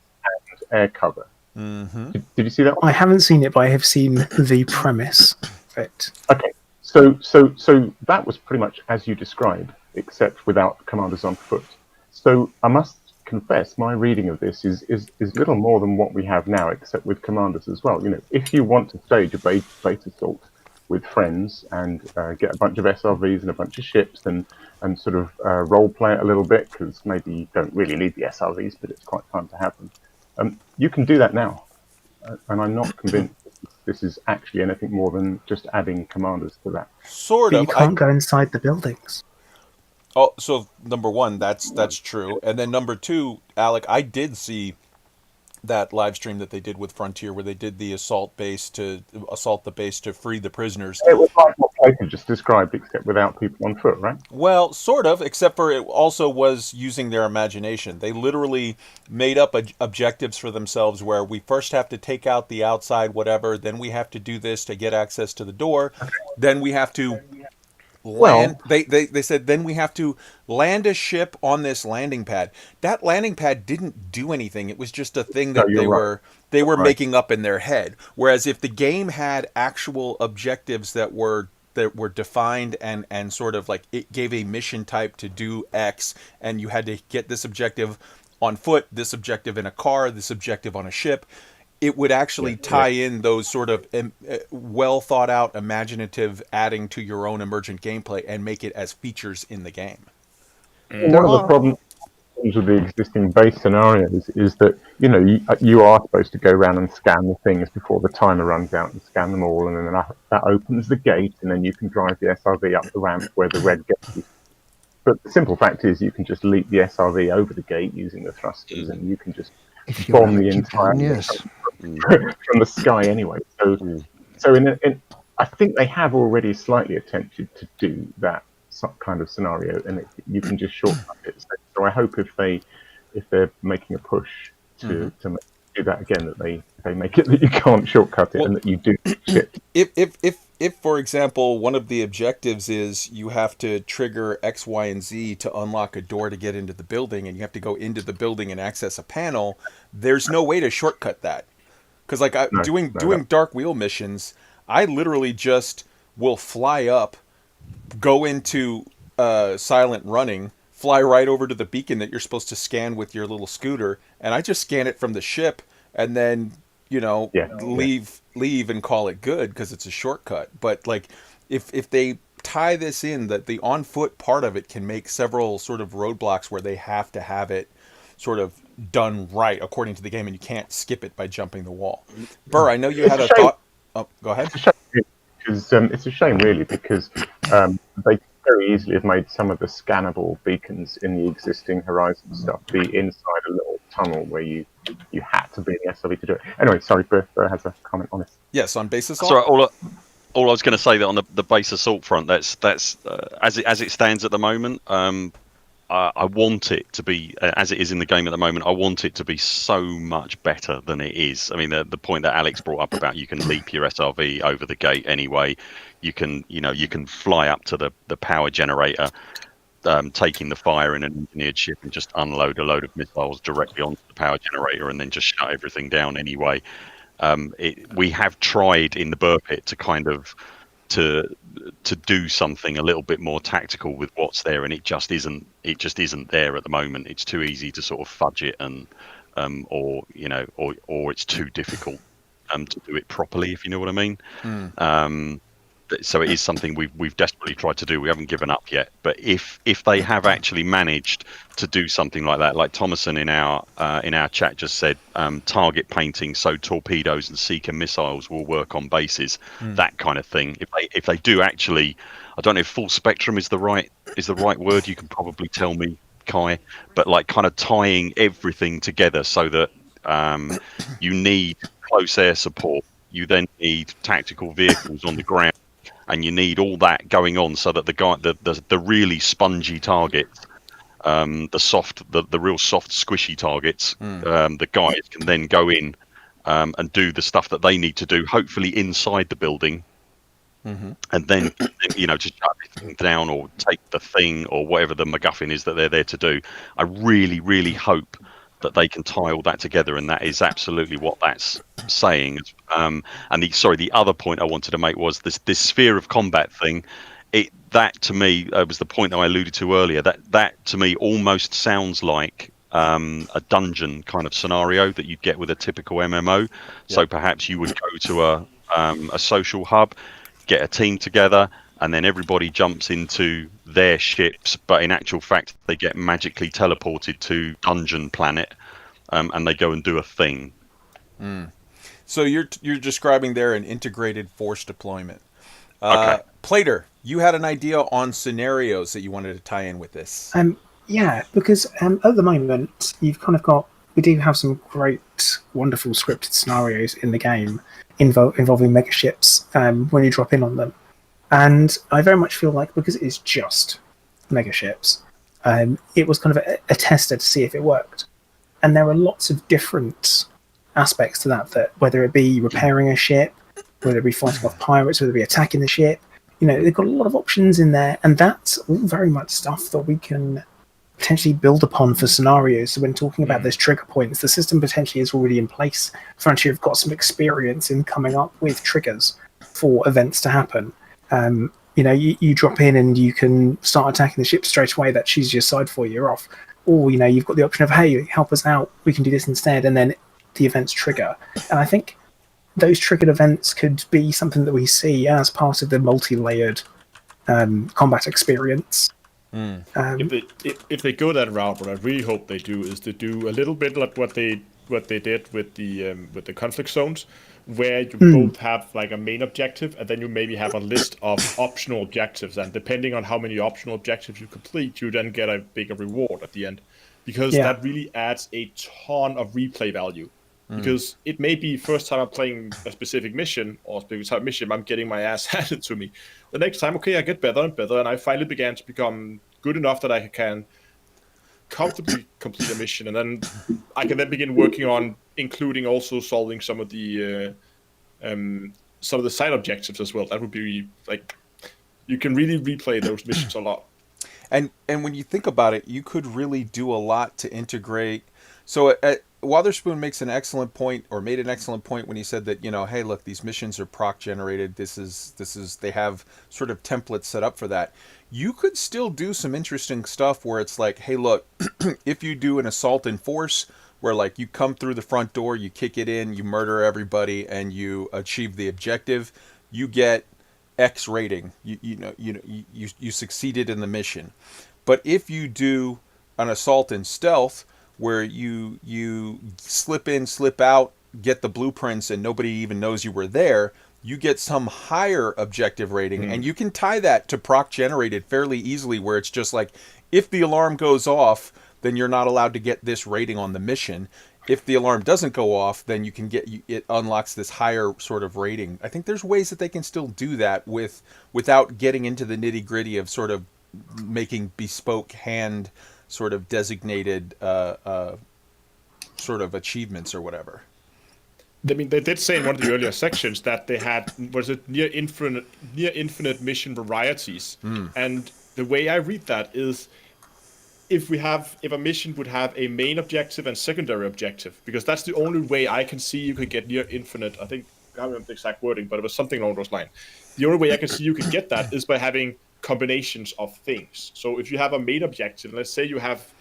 air cover. Did you see that one? I haven't seen it, but I have seen the premise of it. Okay, so that was pretty much as you described, except without commanders on foot. So I must confess, my reading of this is little more than what we have now, except with commanders as well. You know, if you want to stage a base assault with friends and get a bunch of SRVs and a bunch of ships and sort of role play it a little bit, because maybe you don't really need the SRVs, but it's quite fun to have them. You can do that now, and I'm not convinced this is actually anything more than just adding commanders to that. Sort But of. you can't go inside the buildings. Oh, so number one, that's true, and then number two, Alec, I did see that live stream that they did with Frontier, where they did the assault the base to free the prisoners. It was like what Plato just described, except without people on foot, right? Well, sort of, except for it also was using their imagination. They literally made up objectives for themselves where we first have to take out the outside whatever, then we have to do this to get access to the door, then we have to land. They said then we have to land a ship on this landing pad. That landing pad didn't do anything. It was just a thing that they were making up in their head. Whereas if the game had actual objectives that were defined and sort of like it gave a mission type to do X, and you had to get this objective on foot, this objective in a car, this objective on a ship, it would actually tie in those sort of well thought out, imaginative, adding to your own emergent gameplay and make it as features in the game. One of the problems with the existing base scenarios is that you are supposed to go around and scan the things before the timer runs out and scan them all, and then that opens the gate, and then you can drive the SRV up the ramp where the red gate is. But the simple fact is, you can just leap the SRV over the gate using the thrusters, and you can just bomb the entire from the sky anyway. So I think they have already slightly attempted to do that kind of scenario, and you can just shortcut it. So I hope if they're making a push to do that again, that they make it that you can't shortcut it, and that you do shit. If for example, one of the objectives is you have to trigger X, Y, and Z to unlock a door to get into the building, and you have to go into the building and access a panel, there's no way to shortcut that. Because doing Dark Wheel missions, I literally just will fly up, go into silent running, fly right over to the beacon that you're supposed to scan with your little scooter, and I just scan it from the ship, and then leave and call it good because it's a shortcut. But like, if they tie this in, that the on foot part of it can make several sort of roadblocks where they have to have it sort of done right according to the game, and you can't skip it by jumping the wall. Burr, I know you had a thought. Oh, go ahead. It's a shame, really, because they very easily have made some of the scannable beacons in the existing Horizon stuff be inside a little tunnel where you had to be in the SRV to do it. Anyway, sorry, Burr has a comment on this. Yes, on base assault. Sorry, all I was going to say that on the base assault front, that's as it stands at the moment. I want it to be, as it is in the game at the moment, I want it to be so much better than it is. I mean, the point that Alex brought up about you can leap your SRV over the gate anyway. You can fly up to the power generator, taking the fire in an engineered ship and just unload a load of missiles directly onto the power generator and then just shut everything down anyway. We have tried in the Burr Pit to kind of to do something a little bit more tactical with what's there, and it just isn't there at the moment. It's too easy to sort of fudge it, and or it's too difficult to do it properly, if you know what I mean. So it is something we've desperately tried to do. We haven't given up yet. But if they have actually managed to do something like that, like Thomason in our chat just said, target painting so torpedoes and seeker missiles will work on bases, that kind of thing. If they do actually, I don't know if full spectrum is the right word. You can probably tell me, Kai. But like kind of tying everything together so that you need close air support. You then need tactical vehicles on the ground. And you need all that going on so that the really spongy targets, the real soft, squishy targets, the guys can then go in and do the stuff that they need to do, hopefully inside the building, and then just shut everything down or take the thing or whatever the MacGuffin is that they're there to do. I really, really hope that they can tie all that together, and that is absolutely what that's saying. And the other point I wanted to make was this sphere of combat thing. That to me was the point I alluded to earlier. That to me almost sounds like a dungeon kind of scenario that you'd get with a typical MMO. Yep. So perhaps you would go to a social hub, get a team together, and then everybody jumps into their ships, but in actual fact, they get magically teleported to Dungeon Planet, and they go and do a thing. So you're describing there an integrated force deployment. Okay. Plater, you had an idea on scenarios that you wanted to tie in with this. Yeah, because at the moment, you've kind of we do have some great, wonderful scripted scenarios in the game involving megaships when you drop in on them. And I very much feel like, because it is just megaships, it was kind of a tester to see if it worked. And there are lots of different aspects to that whether it be repairing a ship, whether it be fighting off pirates, whether it be attacking the ship, they've got a lot of options in there. And that's all very much stuff that we can potentially build upon for scenarios. So when talking about those trigger points, the system potentially is already in place. Frontier have got some experience in coming up with triggers for events to happen. You drop in and you can start attacking the ship straight away. That chooses your side for you, you're off. Or, you've got the option of, hey, help us out, we can do this instead, and then the events trigger. And I think those triggered events could be something that we see as part of the multi-layered combat experience. If they go that route, what I really hope they do is to do a little bit like what they did with the conflict zones, where you both have like a main objective, and then you maybe have a list of optional objectives, and depending on how many optional objectives you complete, you then get a bigger reward at the end, because that really adds a ton of replay value. Because it may be first time I'm playing a specific mission or a specific type of mission, I'm getting my ass handed to me. The next time, okay, I get better and better, and I finally began to become good enough that I can comfortably complete a mission, and then I can then begin working on including also solving some of the side objectives as well. That would be like, you can really replay those missions a lot. And when you think about it, you could really do a lot to integrate. So Wotherspoon makes an excellent point, or made an excellent point when he said that, hey, look, these missions are proc generated. This is they have sort of templates set up for that. You could still do some interesting stuff where it's like, hey, look, if you do an assault in force, where like you come through the front door, you kick it in, you murder everybody, and you achieve the objective, you get X rating. You succeeded in the mission. But if you do an assault in stealth, where you slip in, slip out, get the blueprints, and nobody even knows you were there, you get some higher objective rating, and you can tie that to proc generated fairly easily, where it's just like, if the alarm goes off, then you're not allowed to get this rating on the mission. If the alarm doesn't go off, then you can it unlocks this higher sort of rating. I think there's ways that they can still do that without getting into the nitty gritty of sort of making bespoke hand sort of designated sort of achievements or whatever. I mean, they did say in one of the earlier sections that they had, was it near infinite mission varieties. And the way I read that is if a mission would have a main objective and secondary objective, because that's the only way I can see you could get near infinite. I think, I don't remember the exact wording, but it was something along those lines. The only way I can see you could get that is by having combinations of things. So if you have a main objective, let's say you have,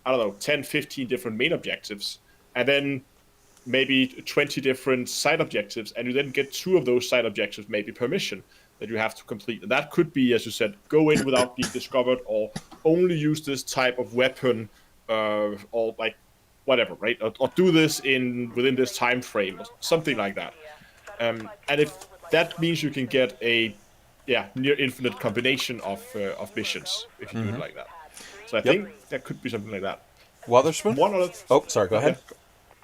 I don't know, 10, 15 different main objectives, and then maybe 20 different side objectives, and you then get 2 of those side objectives maybe per mission that you have to complete. And that could be, as you said, go in without being discovered, or only use this type of weapon, or like whatever, right? Or do this within this time frame, or something like that. And if that means you can get a near infinite combination of missions if you do it like that. So I think that could be something like that. Wotherspoon? Oh, sorry, go ahead.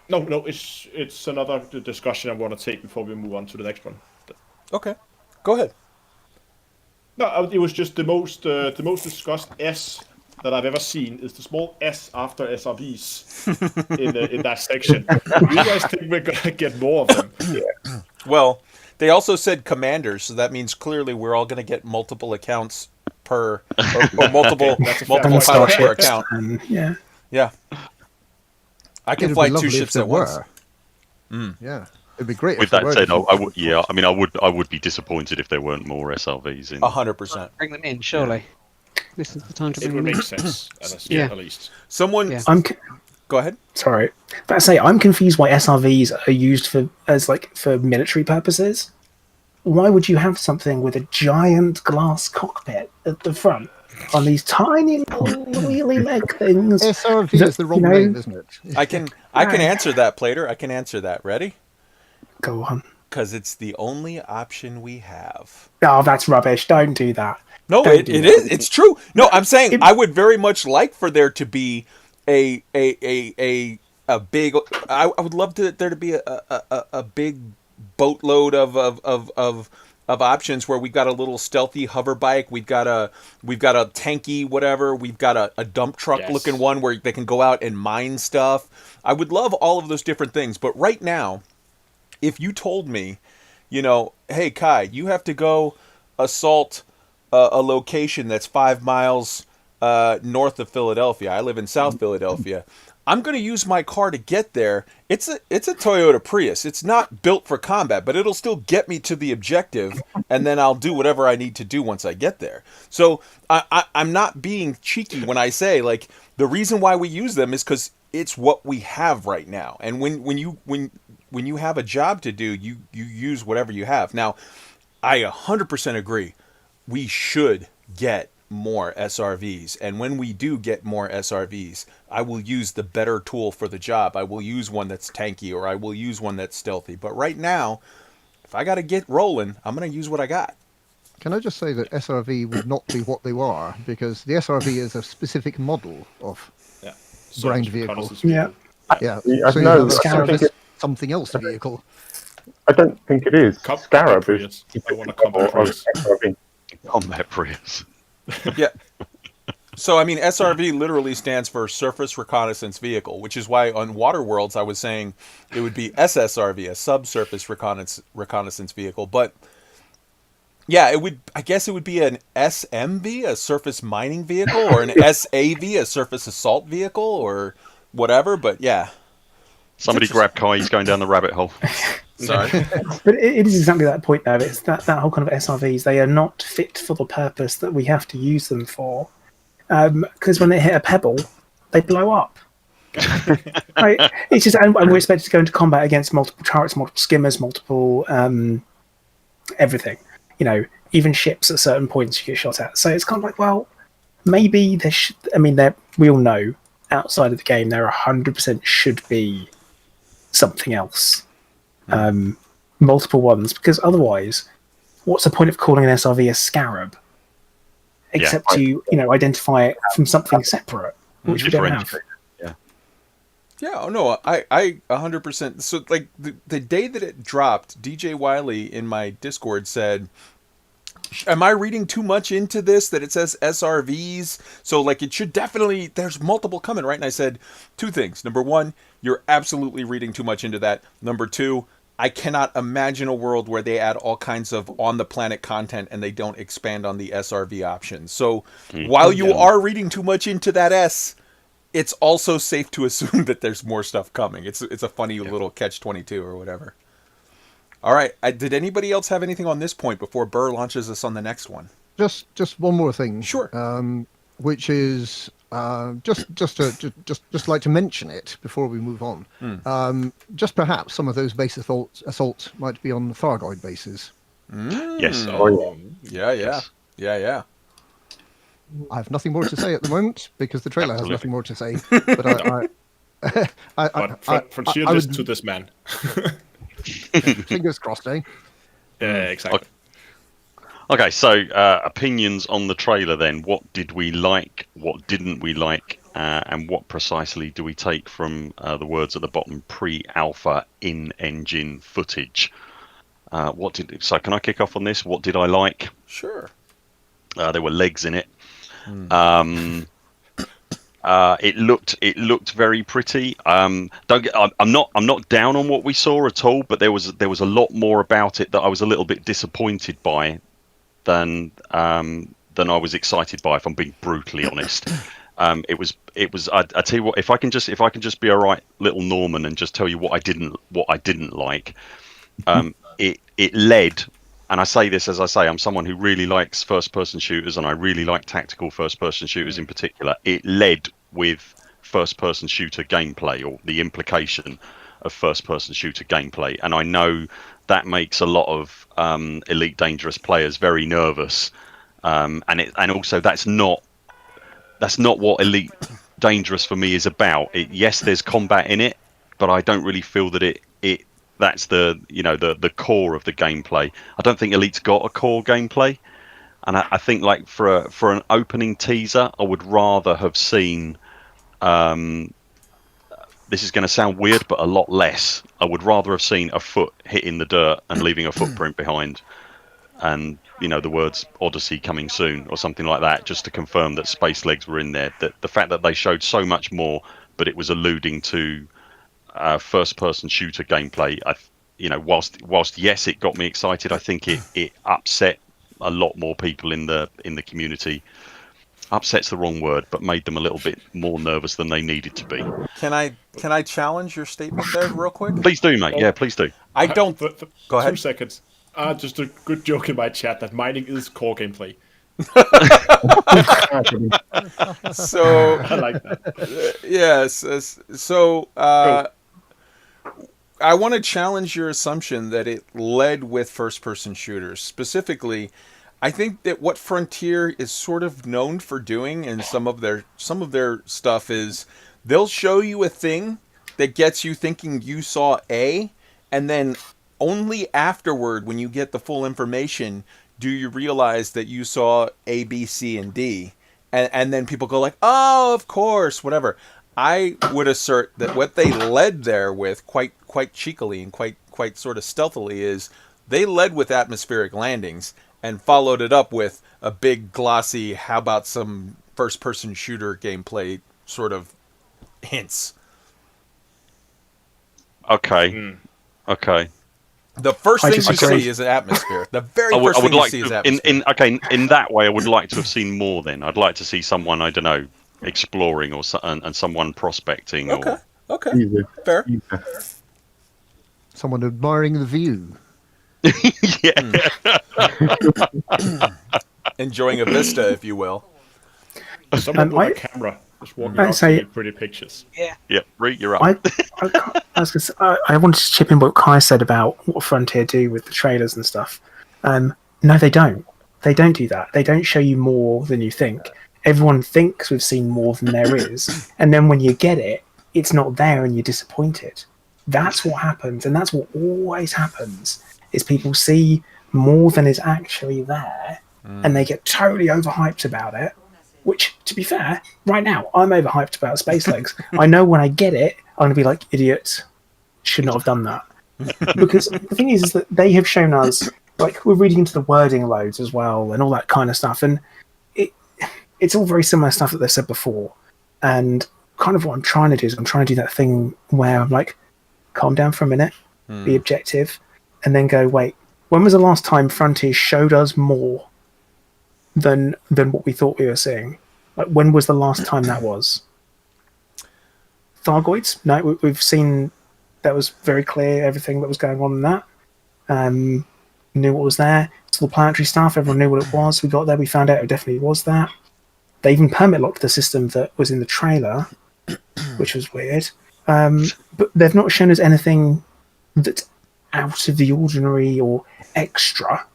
No, it's another discussion I want to take before we move on to the next one. Okay, go ahead. No, it was just the most discussed S that I've ever seen is the small S after SRVs in that section. Do you guys think we're gonna get more of them? Yeah. Well, they also said commanders, so that means clearly we're all gonna get multiple accounts per or multiple pilots per account. Yeah. I can fly 2 ships at once. Yeah, it'd be great. With that said, I would be disappointed if there weren't more SRVs in. 100%. Bring them in, surely. This is the time to bring them in. It would make sense, at least. Someone, go ahead. Sorry, but I say I'm confused why SRVs are used for military purposes. Why would you have something with a giant glass cockpit at the front? On these tiny little wheelie leg things. SRV is the wrong name, isn't it? I can answer that, Plater. I can answer that. Ready? Go on. Because it's the only option we have. Oh, that's rubbish. Don't do that. No, it is. It's true. No, I'm saying I would very much like for there to be a big. I would love there to be a big boatload of options where we've got a little stealthy hover bike, we've got a tanky whatever, we've got a dump truck looking one where they can go out and mine stuff. I would love all of those different things, but right now, if you told me, hey Kai, you have to go assault a location that's 5 miles north of Philadelphia. I live in South Philadelphia. I'm going to use my car to get there. It's a Toyota Prius. It's not built for combat, but it'll still get me to the objective, and then I'll do whatever I need to do once I get there. So I'm not being cheeky when I say, like, the reason why we use them is because it's what we have right now. And when you have a job to do, you use whatever you have. Now, I 100% agree. We should get more SRVs, and when we do get more SRVs, I will use the better tool for the job. I will use one that's tanky, or I will use one that's stealthy. But right now, if I got to get rolling, I'm going to use what I got. Can I just say that SRV would not be what they are, because the SRV is a specific model of ground vehicle. Yeah. Yeah. So no, something else vehicle. I don't think it is. Scarab is. I want a combat Prius. Combat Prius. Yeah. So, I mean, SRV literally stands for Surface Reconnaissance Vehicle, which is why on Waterworlds I was saying it would be SSRV, a Subsurface Reconnaissance Vehicle. But, yeah, I guess it would be an SMV, a Surface Mining Vehicle, or an SAV, a Surface Assault Vehicle, or whatever. But, yeah. Somebody grab Kai, he's going down the rabbit hole. Sorry. But it is exactly that point, though. It's that whole kind of SRVs, they are not fit for the purpose that we have to use them for. Because when they hit a pebble, they blow up. Right? It's just, and we're expected to go into combat against multiple turrets, multiple skimmers, multiple everything. Even ships at certain points you get shot at. So it's kind of like, well, maybe there should. I mean, we all know outside of the game there 100% should be something else. Multiple ones, because otherwise, what's the point of calling an SRV a scarab? Except to identify it from something separate, which we don't have. Yeah, oh no, I 100%. So, like, the day that it dropped, DJ Wiley in my Discord said, Am I reading too much into this that it says SRVs? So like it should definitely, there's multiple coming, right? And I said two things. Number one, you're absolutely reading too much into that. Number two, I cannot imagine a world where they add all kinds of on the planet content and they don't expand on the SRV options. So while you are reading too much into that S, it's also safe to assume that there's more stuff coming. It's a funny little catch-22 or whatever. All right. Did anybody else have anything on this point before Burr launches us on the next one? Just one more thing. Sure. Which is just like to mention it before we move on. Just perhaps some of those base assaults might be on Thargoid bases. Yes. Yeah. I have nothing more to say at the moment because the trailer has nothing more to say. But Frontier listen to this man. Fingers crossed, eh? Yeah, exactly. Okay, so opinions on the trailer then. What did we like? What didn't we like? And what precisely do we take from the words at the bottom, pre-alpha in-engine footage? So can I kick off on this? What did I like? Sure. There were legs in it. It looked very pretty. I'm not down on what we saw at all, but there was a lot more about it that I was a little bit disappointed by than I was excited by, if I'm being brutally honest. It was. I tell you what, if I can just be a right little Norman and just tell you what I didn't like. It led. And I say this, as I say, I'm someone who really likes first-person shooters, and I really like tactical first-person shooters in particular. It led with first-person shooter gameplay, or the implication of first-person shooter gameplay. And I know that makes a lot of Elite Dangerous players very nervous. And also that's not what Elite Dangerous for me is about. Yes, there's combat in it, but I don't really feel that that's the core of the gameplay. I don't think Elite's got a core gameplay, and I think like for an opening teaser, I would rather have seen. This is going to sound weird, but a lot less. I would rather have seen a foot hitting the dirt and leaving a footprint behind, and the words "Odyssey coming soon" or something like that, just to confirm that space legs were in there. That the fact that they showed so much more, but it was alluding to first-person shooter gameplay. Whilst yes, it got me excited. I think it upset a lot more people in the community. Upset's the wrong word, but made them a little bit more nervous than they needed to be. Can I challenge your statement there, real quick? Please do, mate. Yeah, please do. I don't. Go ahead. 2 seconds. Just a good joke in my chat that mining is core gameplay. So I like that. Yes. So I want to challenge your assumption that it led with first-person shooters. Specifically, I think that what Frontier is sort of known for doing in some of their stuff is they'll show you a thing that gets you thinking you saw A, and then only afterward, when you get the full information, do you realize that you saw A, B, C, and D. And then people go like, oh, of course, whatever. I would assert that what they led there with quite cheekily and quite sort of stealthily is they led with atmospheric landings and followed it up with a big glossy, how about some first-person shooter gameplay sort of hints. Okay. Okay. The first thing you see is an atmosphere. The very first thing you see is atmosphere. In that way, I would like to have seen more then. I'd like to see someone, I don't know, exploring and someone prospecting. Okay. Fair. Someone admiring the view. Yeah. Enjoying a vista, if you will. Someone with a camera just walking around taking pretty pictures. Yeah, Reed, you're up. I wanted to chip in what Kai said about what Frontier do with the trailers and stuff. No, they don't. They don't do that. They don't show you more than you think. Everyone thinks we've seen more than there is, and then when you get it, it's not there and you're disappointed. That's what happens, and that's what always happens, is people see more than is actually there, and they get totally overhyped about it, which, to be fair, right now, I'm overhyped about Space Legs. I know when I get it, I'm going to be like, idiot, should not have done that. Because the thing is that they have shown us like we're reading into the wording loads as well and all that kind of stuff, and it's all very similar stuff that they've said before. And kind of what I'm trying to do is I'm trying to do that thing where I'm like, calm down for a minute, be objective, and then go, wait, when was the last time Frontier showed us more than what we thought we were seeing? Like, when was the last time that was? Thargoids? No, we've seen that was very clear, everything that was going on in that. Knew what was there. It's all the planetary stuff, everyone knew what it was. We got there, we found out it definitely was that. They even permit locked the system that was in the trailer, which was weird. But they've not shown us anything that's out of the ordinary or extra.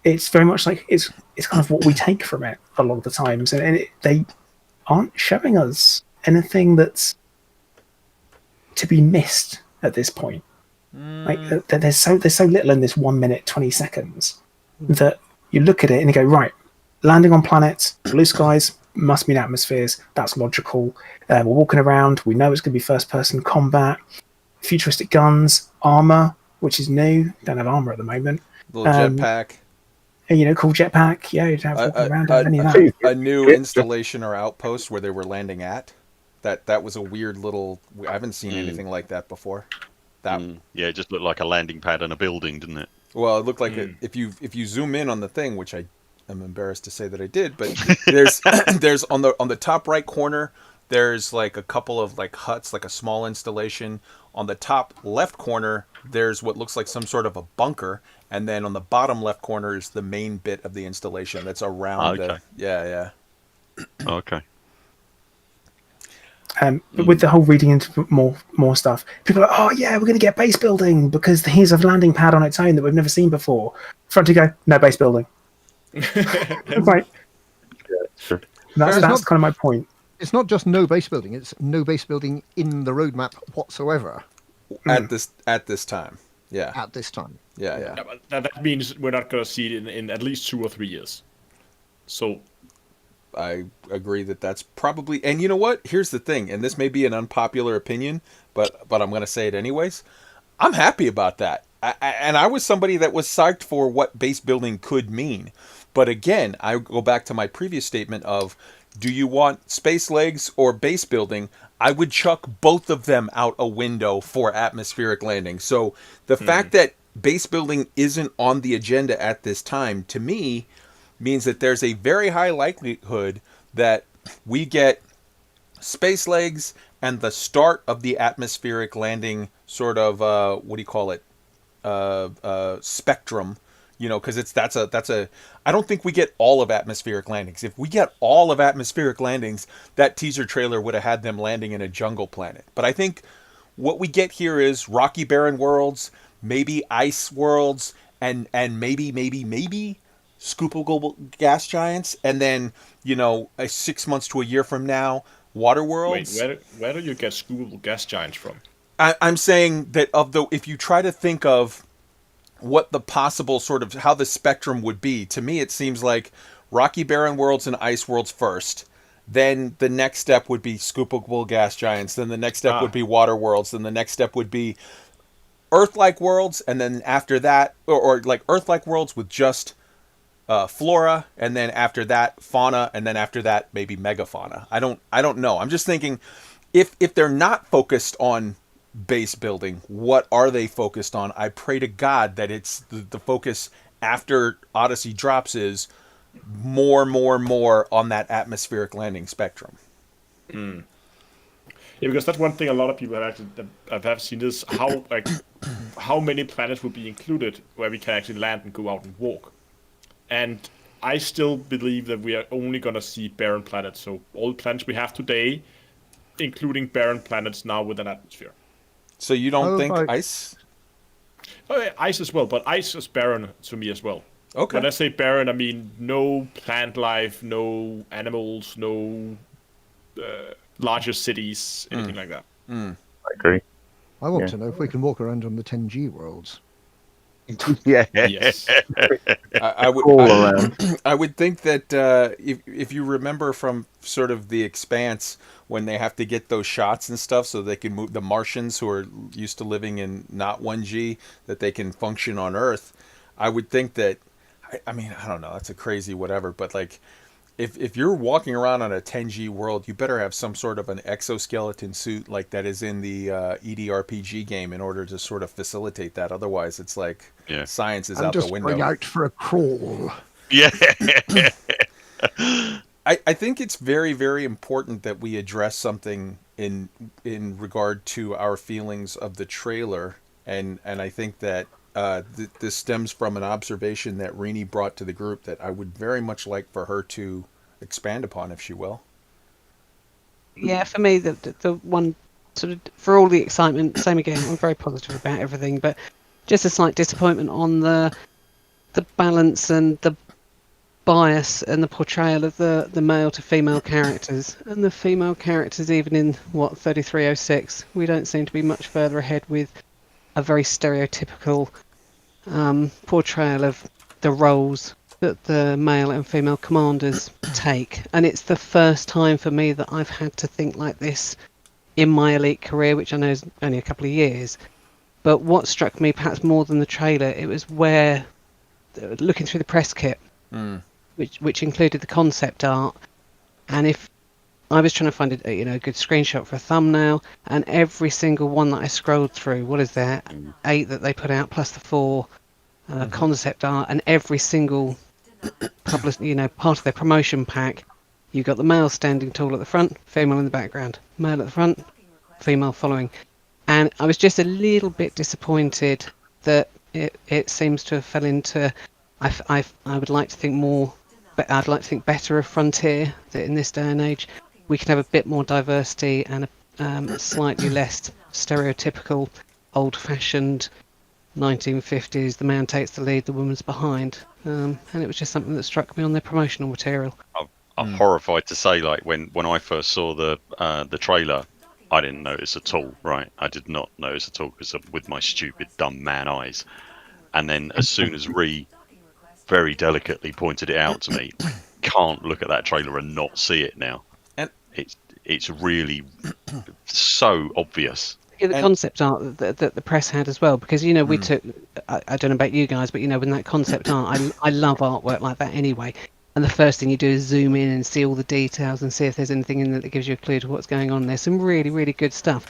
It's very much like it's kind of what we take from it a lot of the times, and they aren't showing us anything that's to be missed at this point. Like there's so little in this 1 minute 20 seconds that you look at it and you go, right, landing on planets, blue skies, must mean atmospheres. That's logical. We're walking around. We know it's going to be first-person combat. Futuristic guns, armor, which is new. Don't have armor at the moment. Little jetpack. Cool jetpack. Yeah, you'd have walking around. Don't have any of that. A new installation or outpost where they were landing at. That was a weird little. I haven't seen anything like that before. Yeah, it just looked like a landing pad and a building, didn't it? Well, it looked like if you zoom in on the thing, which I'm embarrassed to say that I did, but there's on the top right corner, there's like a couple of like huts, like a small installation. On the top left corner, there's what looks like some sort of a bunker, and then on the bottom left corner is the main bit of the installation that's around Okay. But with the whole reading into more stuff, people are like, oh yeah, we're going to get base building because here's a landing pad on its own that we've never seen before. Frontier go, no base building. Right. Yeah, sure. That's kind of my point. It's not just no base building; it's no base building in the roadmap whatsoever. At this time. Yeah. At this time. Yeah. But that means we're not going to see it in at least 2 or 3 years. So I agree that's probably, and you know what? Here's the thing, and this may be an unpopular opinion, but I'm going to say it anyways. I'm happy about that. I was somebody that was psyched for what base building could mean. But again, I go back to my previous statement of, do you want space legs or base building? I would chuck both of them out a window for atmospheric landing. So the fact that base building isn't on the agenda at this time, to me, means that there's a very high likelihood that we get space legs and the start of the atmospheric landing sort of spectrum, because that's a I don't think we get all of atmospheric landings. If we get all of atmospheric landings, that teaser trailer would have had them landing in a jungle planet. But I think what we get here is rocky barren worlds, maybe ice worlds, and maybe scoopable gas giants, and then 6 months to a year from now, water worlds. Wait, where do you get scoopable gas giants from? I'm saying that if you try to think of what the possible sort of how the spectrum would be, to me it seems like rocky barren worlds and ice worlds first. Then the next step would be scoopable gas giants. Then the next step would be water worlds. Then the next step would be Earth-like worlds, and then after that, or like Earth-like worlds with just flora, and then after that fauna, and then after that maybe megafauna. I don't know. I'm just thinking, if they're not focused on base building, what are they focused on? I pray to God that it's the focus after Odyssey drops is more on that atmospheric landing spectrum. Yeah, because that's one thing a lot of people have seen is how many planets would be included where we can actually land and go out and walk. And I still believe that we are only going to see barren planets. So all the planets we have today, including barren planets now with an atmosphere. So you don't think ice? Oh, yeah, ice as well, but ice is barren to me as well. Okay. When I say barren, I mean no plant life, no animals, no larger cities, anything like that. I agree. I want to know if we can walk around on the 10G worlds. Yeah. Yes. I would all around. I would think that if you remember from sort of The Expanse, when they have to get those shots and stuff so they can move the Martians who are used to living in not 1G, that they can function on Earth. I would think that, I mean, I don't know, it's a crazy whatever, but like, if you're walking around on a 10G world, you better have some sort of an exoskeleton suit like that is in the EDRPG game in order to sort of facilitate that. Otherwise, it's like science is out the window. I'm just going out for a crawl. Yeah. I think it's very, very important that we address something in regard to our feelings of the trailer, and I think that this stems from an observation that Rini brought to the group that I would very much like for her to expand upon, if she will. Yeah, for me, the one sort of, for all the excitement, same again, I'm very positive about everything, but just a slight disappointment on the balance and the bias and the portrayal of the male to female characters, and the female characters, even in 3306, we don't seem to be much further ahead with a very stereotypical portrayal of the roles that the male and female commanders take. And it's the first time for me that I've had to think like this in my elite career, which I know is only a couple of years. But what struck me perhaps more than the trailer, it was where, looking through the press kit, which included the concept art, and if I was trying to find a good screenshot for a thumbnail, and every single one that I scrolled through, what is there, 8 that they put out plus the 4 concept art, and every single part of their promotion pack, you got the male standing tall at the front, female in the background, male at the front, female following, and I was just a little bit disappointed that it seems to have fell into. I would like to think more, but I'd like to think better of Frontier, that in this day and age we can have a bit more diversity and a slightly less stereotypical, old-fashioned 1950s, the man takes the lead, the woman's behind. And it was just something that struck me on their promotional material. I'm horrified to say, like, when I first saw the trailer, I didn't notice at all, right? I did not notice at all because with my stupid, dumb man eyes. And then as soon as very delicately pointed it out to me, can't look at that trailer and not see it now. And it's really so obvious. The concept art that the press had as well, because we took, I don't know about you guys, but when that concept art, I love artwork like that anyway, and the first thing you do is zoom in and see all the details and see if there's anything in there that gives you a clue to what's going on. There's some really, really good stuff.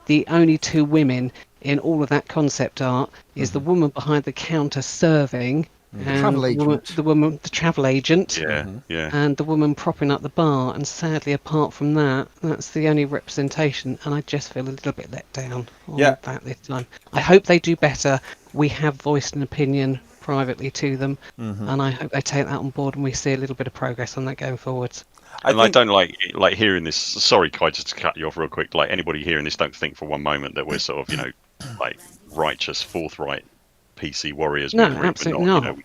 The only 2 women in all of that concept art is the woman behind the counter serving, the travel agent, the travel agent, yeah, and the woman propping up the bar. And sadly, apart from that, that's the only representation. And I just feel a little bit let down on that this time. I hope they do better. We have voiced an opinion privately to them, and I hope they take that on board and we see a little bit of progress on that going forwards. I don't like hearing this. Sorry, Kai, just to cut you off real quick. Like, anybody hearing this, don't think for one moment that we're sort of, like righteous, forthright PC warriors. No, absolutely not.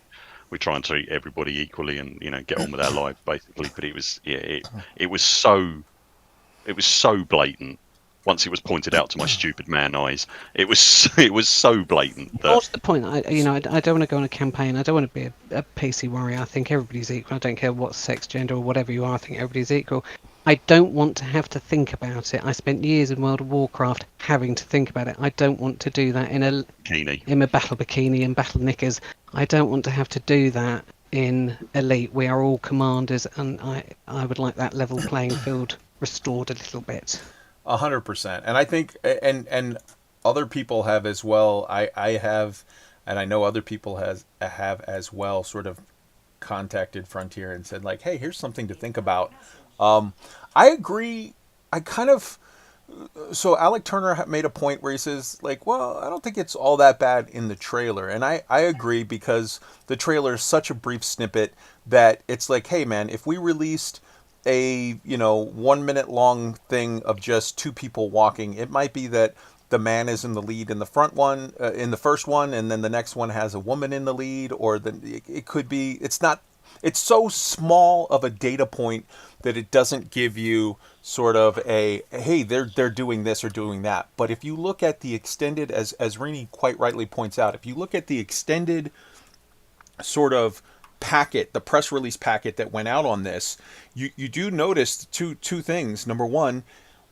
We try and treat everybody equally and get on with our life basically. But it was it was so blatant. Once it was pointed out to my stupid man eyes, it was so blatant. What's the point? I don't want to go on a campaign. I don't want to be a PC warrior. I think everybody's equal. I don't care what sex, gender, or whatever you are. I think everybody's equal. I don't want to have to think about it. I spent years in World of Warcraft having to think about it. I don't want to do that in a battle bikini and battle knickers. I don't want to have to do that in Elite. We are all commanders, and I would like that level playing field restored a little bit. 100%, and I think, and other people have as well. I have, and I know other people have as well. Sort of contacted Frontier and said, like, hey, here's something to think about. I agree. So Alec Turner made a point where he says, like, well, I don't think it's all that bad in the trailer, and I agree, because the trailer is such a brief snippet that it's like, hey man, if we released a 1 minute long thing of just 2 people walking, it might be that the man is in the lead in the front one, in the first one, and then the next one has a woman in the lead, or it could be, it's so small of a data point that it doesn't give you sort of a, hey, they're doing this or doing that. But if you look at the extended, as Rini quite rightly points out, if you look at the extended sort of packet, the press release packet that went out on this, you do notice two things. Number one,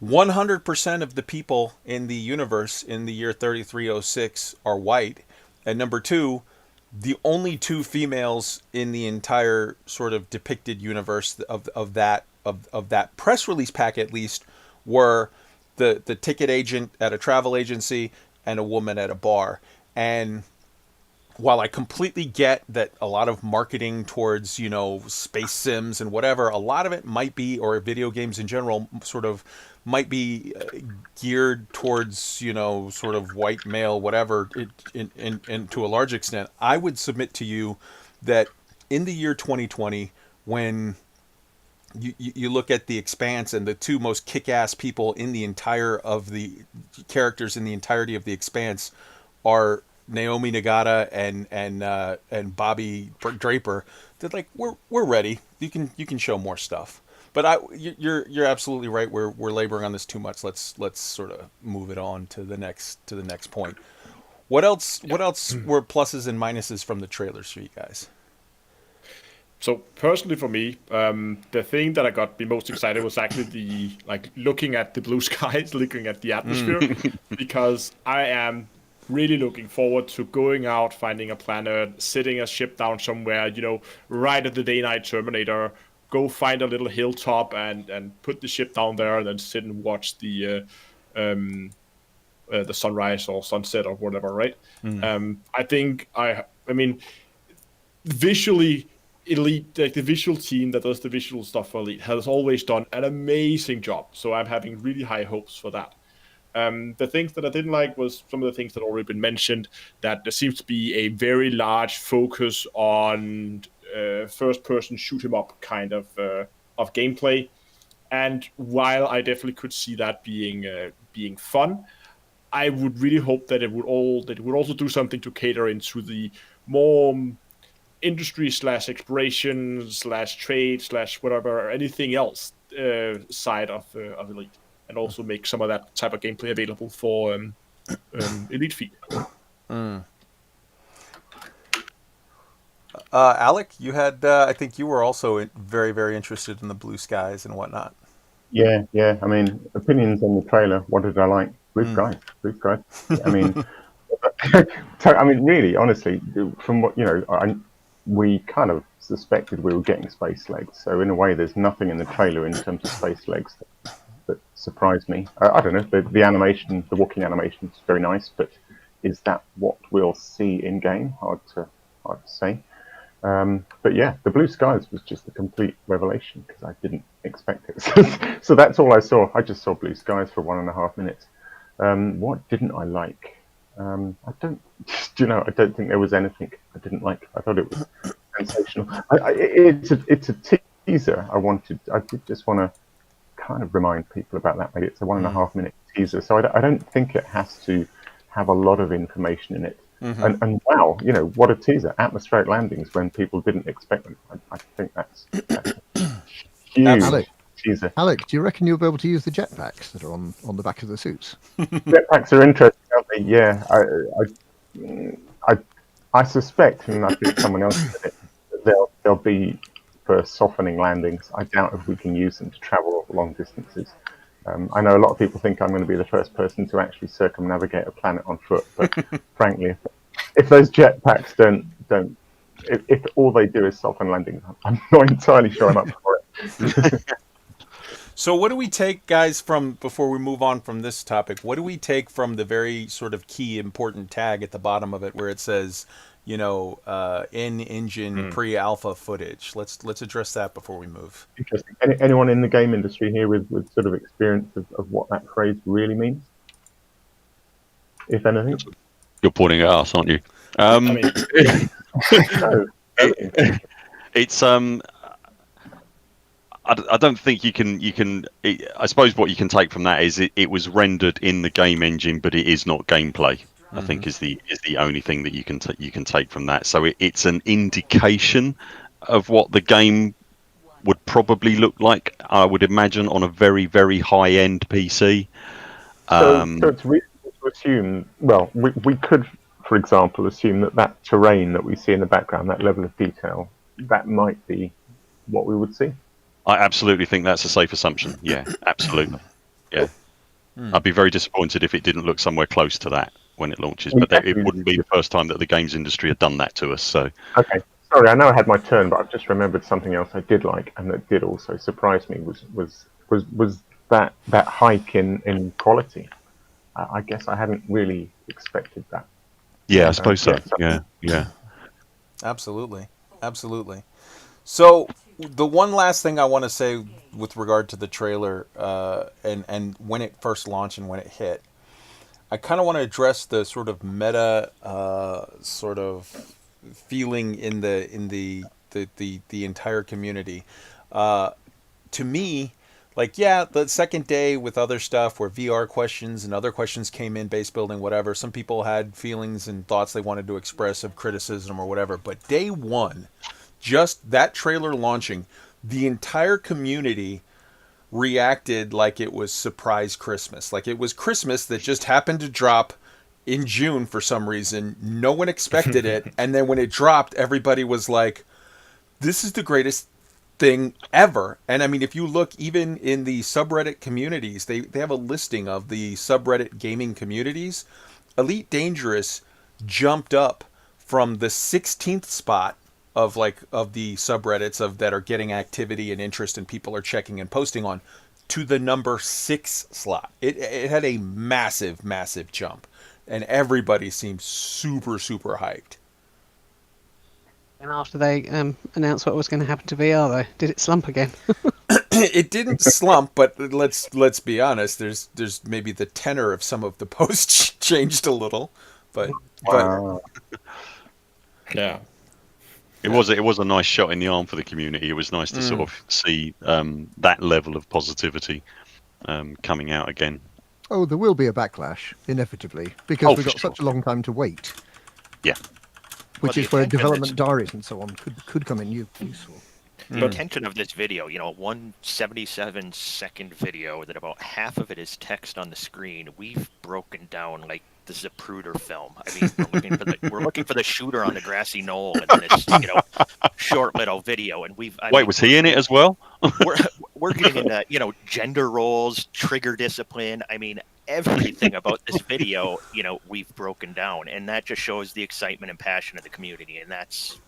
100% of the people in the universe in the year 3306 are white, and number two, the only two females in the entire sort of depicted universe of that press release pack, at least, were the ticket agent at a travel agency and a woman at a bar. And while I completely get that a lot of marketing towards, you know, space sims and whatever, a lot of it might be, or video games in general, sort of might be geared towards, you know, sort of white male, whatever, in to a large extent, I would submit to you that in the year 2020, when you look at The Expanse, and the two most kick-ass people in the entire of the characters in the entirety of The Expanse are Naomi Nagata and Bobby Draper, they're like, we're ready. You can show more stuff. But you're absolutely right. We're laboring on this too much. Let's sort of move it on to the next point. What else were pluses and minuses from the trailers for you guys? So personally for me, the thing that I got the most excited was actually looking at the blue skies, looking at the atmosphere, because I am really looking forward to going out, finding a planet, sitting a ship down somewhere, you know, right at the day-night Terminator, go find a little hilltop and put the ship down there, and then sit and watch the sunrise or sunset or whatever, right? I mean, visually, Elite, like the visual team that does the visual stuff for Elite, has always done an amazing job. So I'm having really high hopes for that. The things that I didn't like was some of the things that already been mentioned, that there seems to be a very large focus on first-person shoot-'em-up kind of gameplay. And while I definitely could see that being fun, I would really hope that it would also do something to cater into the more industry / exploration / trade / whatever, anything else side of Elite, and also make some of that type of gameplay available for Elite feed. Alec, you had I think you were also very, very interested in the blue skies and whatnot. Yeah. I mean, opinions on the trailer. What did I like? Blue skies. I mean, really, honestly, from what you know, we kind of suspected we were getting space legs. So in a way, there's nothing in the trailer in terms of space legs that surprised me. I don't know. The animation, the walking animation, is very nice, but is that what we'll see in game? Hard to say. But yeah, the blue skies was just a complete revelation because I didn't expect it. So that's all I saw. I just saw blue skies for 1.5 minutes. What didn't I like? I don't think there was anything I didn't like. I thought it was sensational. It's a teaser. I did just want to kind of remind people about that. Maybe it's a 1.5 minute teaser, so I don't think it has to have a lot of information in it. And wow, you know, what a teaser! Atmospheric landings when people didn't expect them. I think that's huge. Teaser. Alec, do you reckon you'll be able to use the jetpacks that are on the back of the suits? Jetpacks are interesting, aren't they? Yeah, I suspect, and I think someone else said it, they'll be for softening landings. I doubt if we can use them to travel long distances. I know a lot of people think I'm going to be the first person to actually circumnavigate a planet on foot, but frankly, if those jetpacks don't, if all they do is soften landings, I'm not entirely sure I'm up for it. So what do we take, guys, from, before we move on from this topic, what do we take from the very sort of key important tag at the bottom of it where it says, you know, in-engine pre-alpha footage? Let's address that before we move. Interesting. Anyone in the game industry here with sort of experience of what that phrase really means? If anything? You're pointing at us, aren't you? It's I don't think you can. I suppose what you can take from that is it was rendered in the game engine, but it is not gameplay. I think is the only thing that you can take from that. So it's an indication of what the game would probably look like. I would imagine on a very, very high end PC. So it's reasonable to assume. Well, we could, for example, assume that terrain that we see in the background, that level of detail, that might be what we would see. I absolutely think that's a safe assumption. Yeah, absolutely. Yeah, I'd be very disappointed if it didn't look somewhere close to that. when it launches. We But it definitely- wouldn't be the first time that the games industry had done that to us. So Okay, sorry, I know I had my turn, but I've just remembered something else I did like, and that did also surprise me was that hike in quality. I guess I hadn't really expected that. yeah, I suppose so. yeah, Yeah. Absolutely. Absolutely. So the one last thing I want to say with regard to the trailer and when it first launched and when it hit, I kind of want to address the sort of meta sort of feeling in the entire community. To me, like, yeah, the second day with other stuff where VR questions and other questions came in, base building, whatever, some people had feelings and thoughts they wanted to express of criticism or whatever. But day one, just that trailer launching, the entire community reacted like it was surprise Christmas. Like it was Christmas that just happened to drop in June for some reason. No one expected it. And then when it dropped, everybody was like, this is the greatest thing ever. And I mean, if you look even in the subreddit communities, they have a listing of the subreddit gaming communities. Elite Dangerous jumped up from the 16th spot of the subreddits that are getting activity and interest and people are checking and posting on, to the number 6 slot. It had a massive jump, and everybody seemed super hyped. And after they announced what was going to happen to VR, though, did it slump again? It didn't slump, but let's be honest. There's maybe the tenor of some of the posts changed a little, but Yeah. It was a nice shot in the arm for the community. It was nice to sort of see that level of positivity coming out again. Oh, there will be a backlash, inevitably, because we've got sure. such a long time to wait. Yeah. Which is where development diaries and so on could come in useful. The intention of this video, 177-second video that about half of it is text on the screen, we've broken down like the Zapruder film. I mean, we're looking for the shooter on the grassy knoll, and then it's short little video, and was he in it as well? we're getting into gender roles, trigger discipline. I mean, everything about this video, we've broken down, and that just shows the excitement and passion of the community, and that's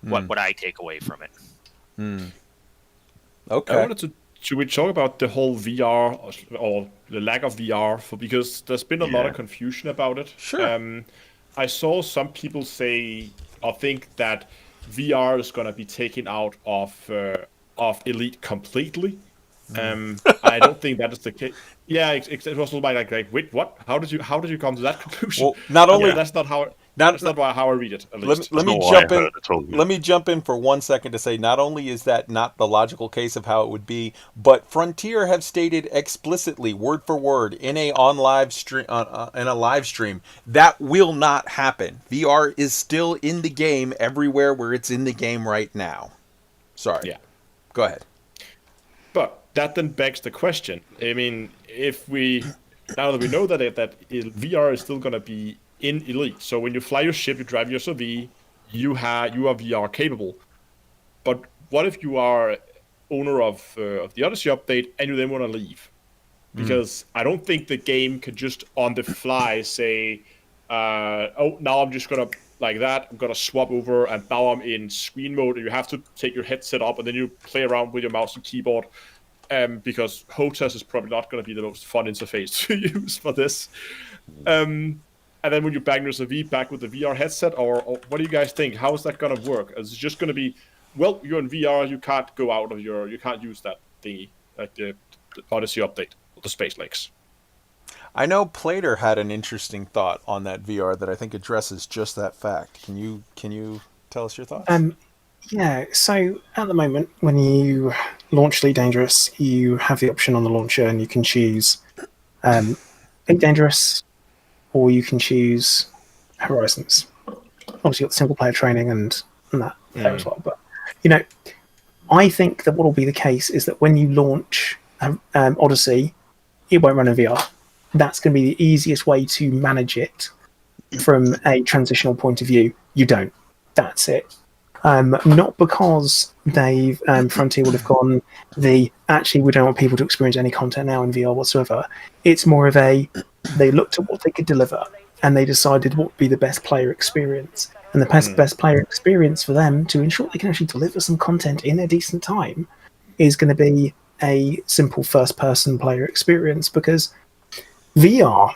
what I take away from it. Okay. Should we talk about the whole VR or the lack of VR because there's been a lot of confusion about it. Sure. I saw some people say or think that VR is going to be taken out of Elite completely. I don't think that is the case. Yeah, it was like wait, what? How did you come to that conclusion? Well, not only that's not how. That's not how I read it. At least. Let me jump in. Let me jump in for 1 second to say, not only is that not the logical case of how it would be, but Frontier have stated explicitly, word for word, in a live stream that will not happen. VR is still in the game everywhere where it's in the game right now. Sorry. Yeah. Go ahead. But that then begs the question. I mean, now that we know that VR is still going to be in Elite, so when you fly your ship, you drive your SUV, you are VR capable. But what if you are owner of the Odyssey update and you then want to leave? Because I don't think the game can just on the fly say, now I'm just gonna like that. I'm gonna swap over, and now I'm in screen mode. You have to take your headset up, and then you play around with your mouse and keyboard. Because HOTAS is probably not going to be the most fun interface to use for this. And then when you bang your SUV back with the VR headset, or what do you guys think? How is that going to work? Is it just going to be, well, you're in VR, you can't go out of you can't use that thingy, like the Odyssey update, the Space Lakes. I know Plater had an interesting thought on that VR that I think addresses just that fact. Can you tell us your thoughts? Yeah, so at the moment, when you launch Elite Dangerous, you have the option on the launcher, and you can choose Elite Dangerous, or you can choose Horizons. Obviously, you've got single player training and that there as well. But I think that what will be the case is that when you launch Odyssey, it won't run in VR. That's going to be the easiest way to manage it from a transitional point of view. You don't. That's it. Not because they've Frontier would have gone actually we don't want people to experience any content now in VR whatsoever. It's more of they looked at what they could deliver and they decided what would be the best player experience. And the best player experience for them to ensure they can actually deliver some content in a decent time is going to be a simple first-person player experience, because VR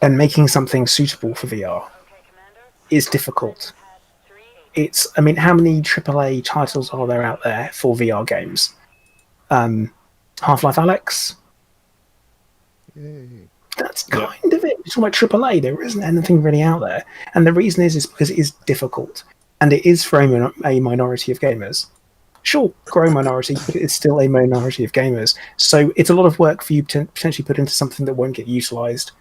and making something suitable for VR is difficult. I mean, how many AAA titles are there out there for VR games? Half-Life Alyx? Yay. That's kind of it. It's all like AAA. There isn't anything really out there. And the reason is because it is difficult. And it is for a minority of gamers. Sure, growing minority, but it's still a minority of gamers. So it's a lot of work for you to potentially put into something that won't get utilised.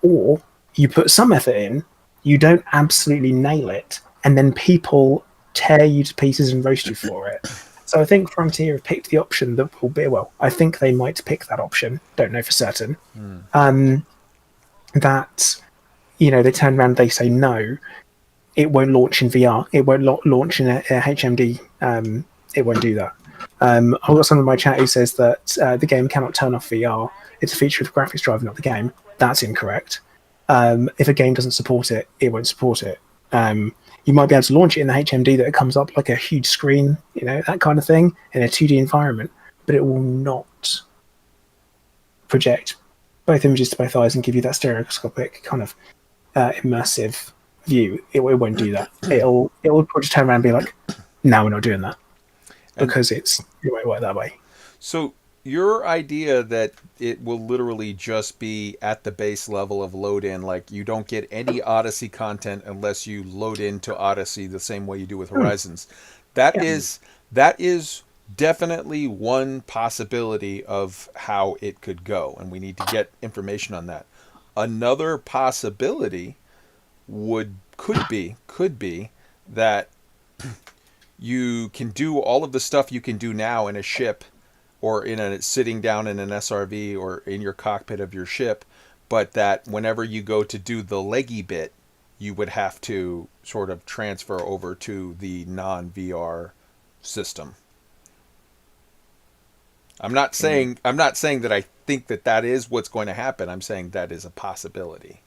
Or you put some effort in, you don't absolutely nail it, and then people tear you to pieces and roast you for it. So I think Frontier have picked the option that will be, well, I think they might pick that option, don't know for certain, that, they turn around, they say no, it won't launch in VR, it won't launch in a HMD, it won't do that. I've got someone in my chat who says that the game cannot turn off VR, it's a feature of the graphics driver, not the game. That's incorrect. If a game doesn't support it, it won't support it. You might be able to launch it in the HMD that it comes up like a huge screen, that kind of thing, in a 2D environment, but it will not project both images to both eyes and give you that stereoscopic kind of immersive view. It won't do that. It'll just turn around and be like, no, we're not doing that, because it won't work that way. So your idea that it will literally just be at the base level of load in, like you don't get any Odyssey content unless you load into Odyssey the same way you do with Horizons. That is definitely one possibility of how it could go, and we need to get information on that. Another possibility could be that you can do all of the stuff you can do now in a ship, or sitting down in an SRV or in your cockpit of your ship, but that whenever you go to do the leggy bit, you would have to sort of transfer over to the non-VR system. I'm not saying that I think that is what's going to happen. I'm saying that is a possibility.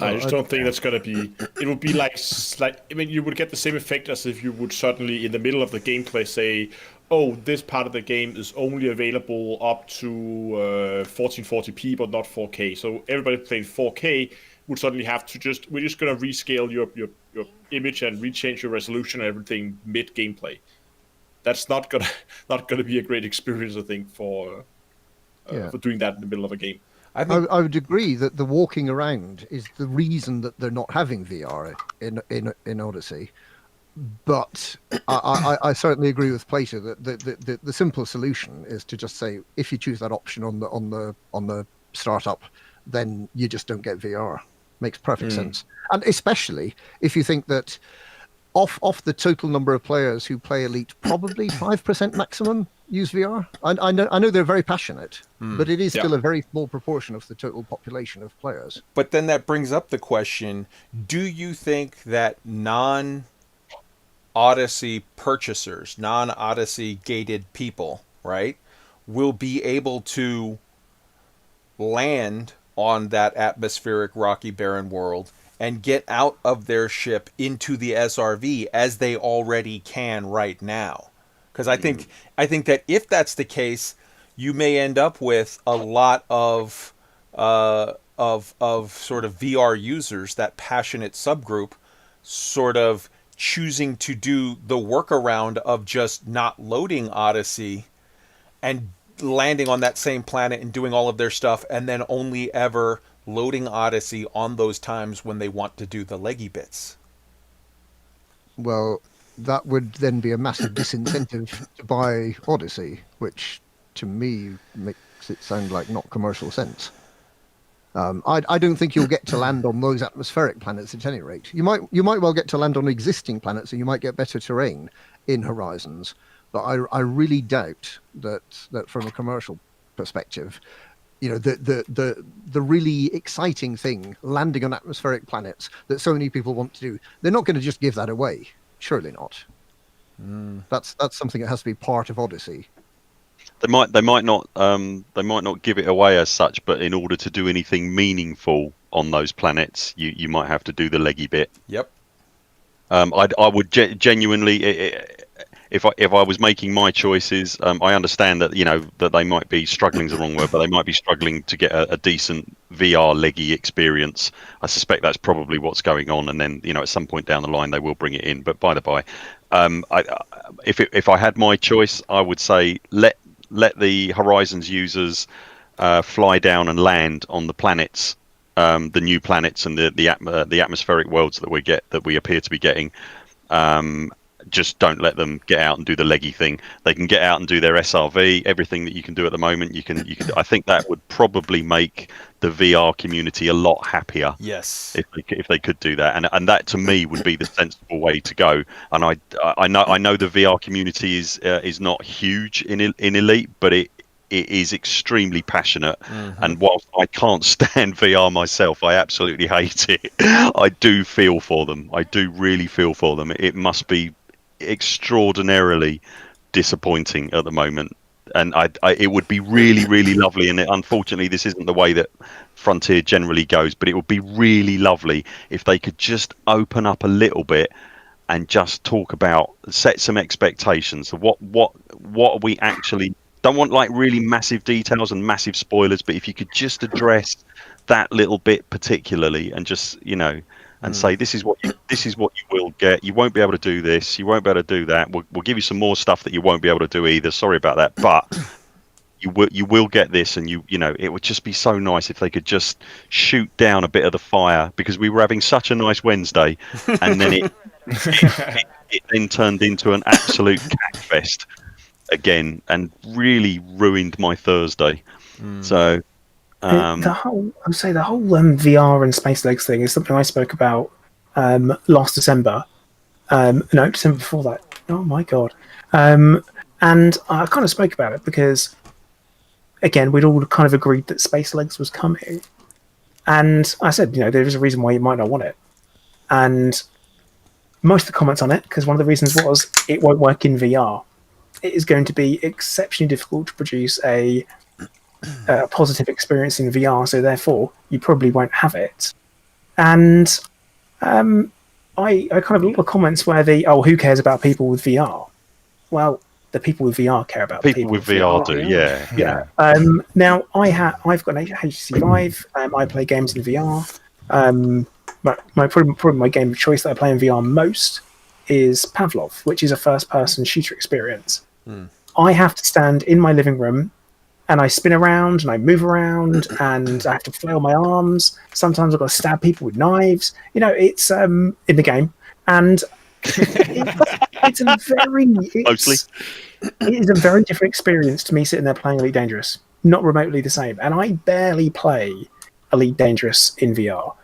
I just don't think that's going to be... It would be like... I mean, you would get the same effect as if you would suddenly, in the middle of the gameplay, say, oh, this part of the game is only available up to 1440p, but not 4K. So everybody playing 4K would suddenly have to we're just going to rescale your image and rechange your resolution and everything mid-gameplay. That's not gonna be a great experience, I think, for doing that in the middle of a game. I would agree that the walking around is the reason that they're not having VR in Odyssey. But I certainly agree with Plato that the simple solution is to just say, if you choose that option on the startup, then you just don't get VR. Makes perfect sense. And especially if you think that off the total number of players who play Elite, probably 5% maximum use VR. I know they're very passionate, but it is still a very small proportion of the total population of players. But then that brings up the question, do you think that non-Odyssey purchasers, non-Odyssey gated people, right, will be able to land on that atmospheric rocky barren world and get out of their ship into the SRV as they already can right now? Because I think that if that's the case, you may end up with a lot of sort of VR users, that passionate subgroup, sort of choosing to do the workaround of just not loading Odyssey and landing on that same planet and doing all of their stuff, and then only ever loading Odyssey on those times when they want to do the leggy bits. Well, that would then be a massive disincentive to buy Odyssey, which to me makes it sound like not commercial sense. I don't think you'll get to land on those atmospheric planets at any rate. You might well get to land on existing planets, and you might get better terrain in Horizons. But I really doubt that from a commercial perspective, the really exciting thing, landing on atmospheric planets that so many people want to do, they're not going to just give that away. Surely not. That's something that has to be part of Odyssey. They might not give it away as such, but in order to do anything meaningful on those planets, you might have to do the leggy bit. Yep. I would genuinely, if I was making my choices, I understand that that they might be struggling is the wrong word, but they might be struggling to get a decent VR leggy experience. I suspect that's probably what's going on, and then at some point down the line they will bring it in. But by the by, if I had my choice, I would say let the Horizons users fly down and land on the planets. The new planets and the atmospheric worlds that we appear to be getting. Just don't let them get out and do the leggy thing. They can get out and do their SRV, everything that you can do at the moment. You can. I think that would probably make the VR community a lot happier. Yes. If they could do that, and that to me would be the sensible way to go. And I know the VR community is not huge in Elite, but it is extremely passionate, and whilst I can't stand VR myself, I absolutely hate it. I do feel for them. I do really feel for them. It must be extraordinarily disappointing at the moment, and it would be really, really lovely. And unfortunately, this isn't the way that Frontier generally goes, but it would be really lovely if they could just open up a little bit and just talk about, set some expectations of what are we actually. Don't want like really massive details and massive spoilers, but if you could just address that little bit particularly, and just and say this is what you will get. You won't be able to do this. You won't be able to do that. We'll give you some more stuff that you won't be able to do either. Sorry about that, but you will get this, and it would just be so nice if they could just shoot down a bit of the fire, because we were having such a nice Wednesday, and then it then turned into an absolute catfest again, and really ruined my Thursday. So the whole VR and Space Legs thing is something I spoke about last December. No, December before that. Oh my god! And I kind of spoke about it because, again, we'd all kind of agreed that Space Legs was coming, and I said, there is a reason why you might not want it, and most of the comments on it, because one of the reasons was it won't work in VR. It is going to be exceptionally difficult to produce a positive experience in VR, so therefore you probably won't have it. And I kind of look at comments where who cares about people with VR? Well, the people with VR care about people with VR do, yeah. Now I've got an HTC Vive. I play games in VR. Probably my game of choice that I play in VR most is Pavlov, which is a first-person shooter experience. I have to stand in my living room, and I spin around and I move around, and I have to flail my arms. Sometimes I've got to stab people with knives. It's in the game, and it is a very different experience to me sitting there playing Elite Dangerous. Not remotely the same, and I barely play Elite Dangerous in VR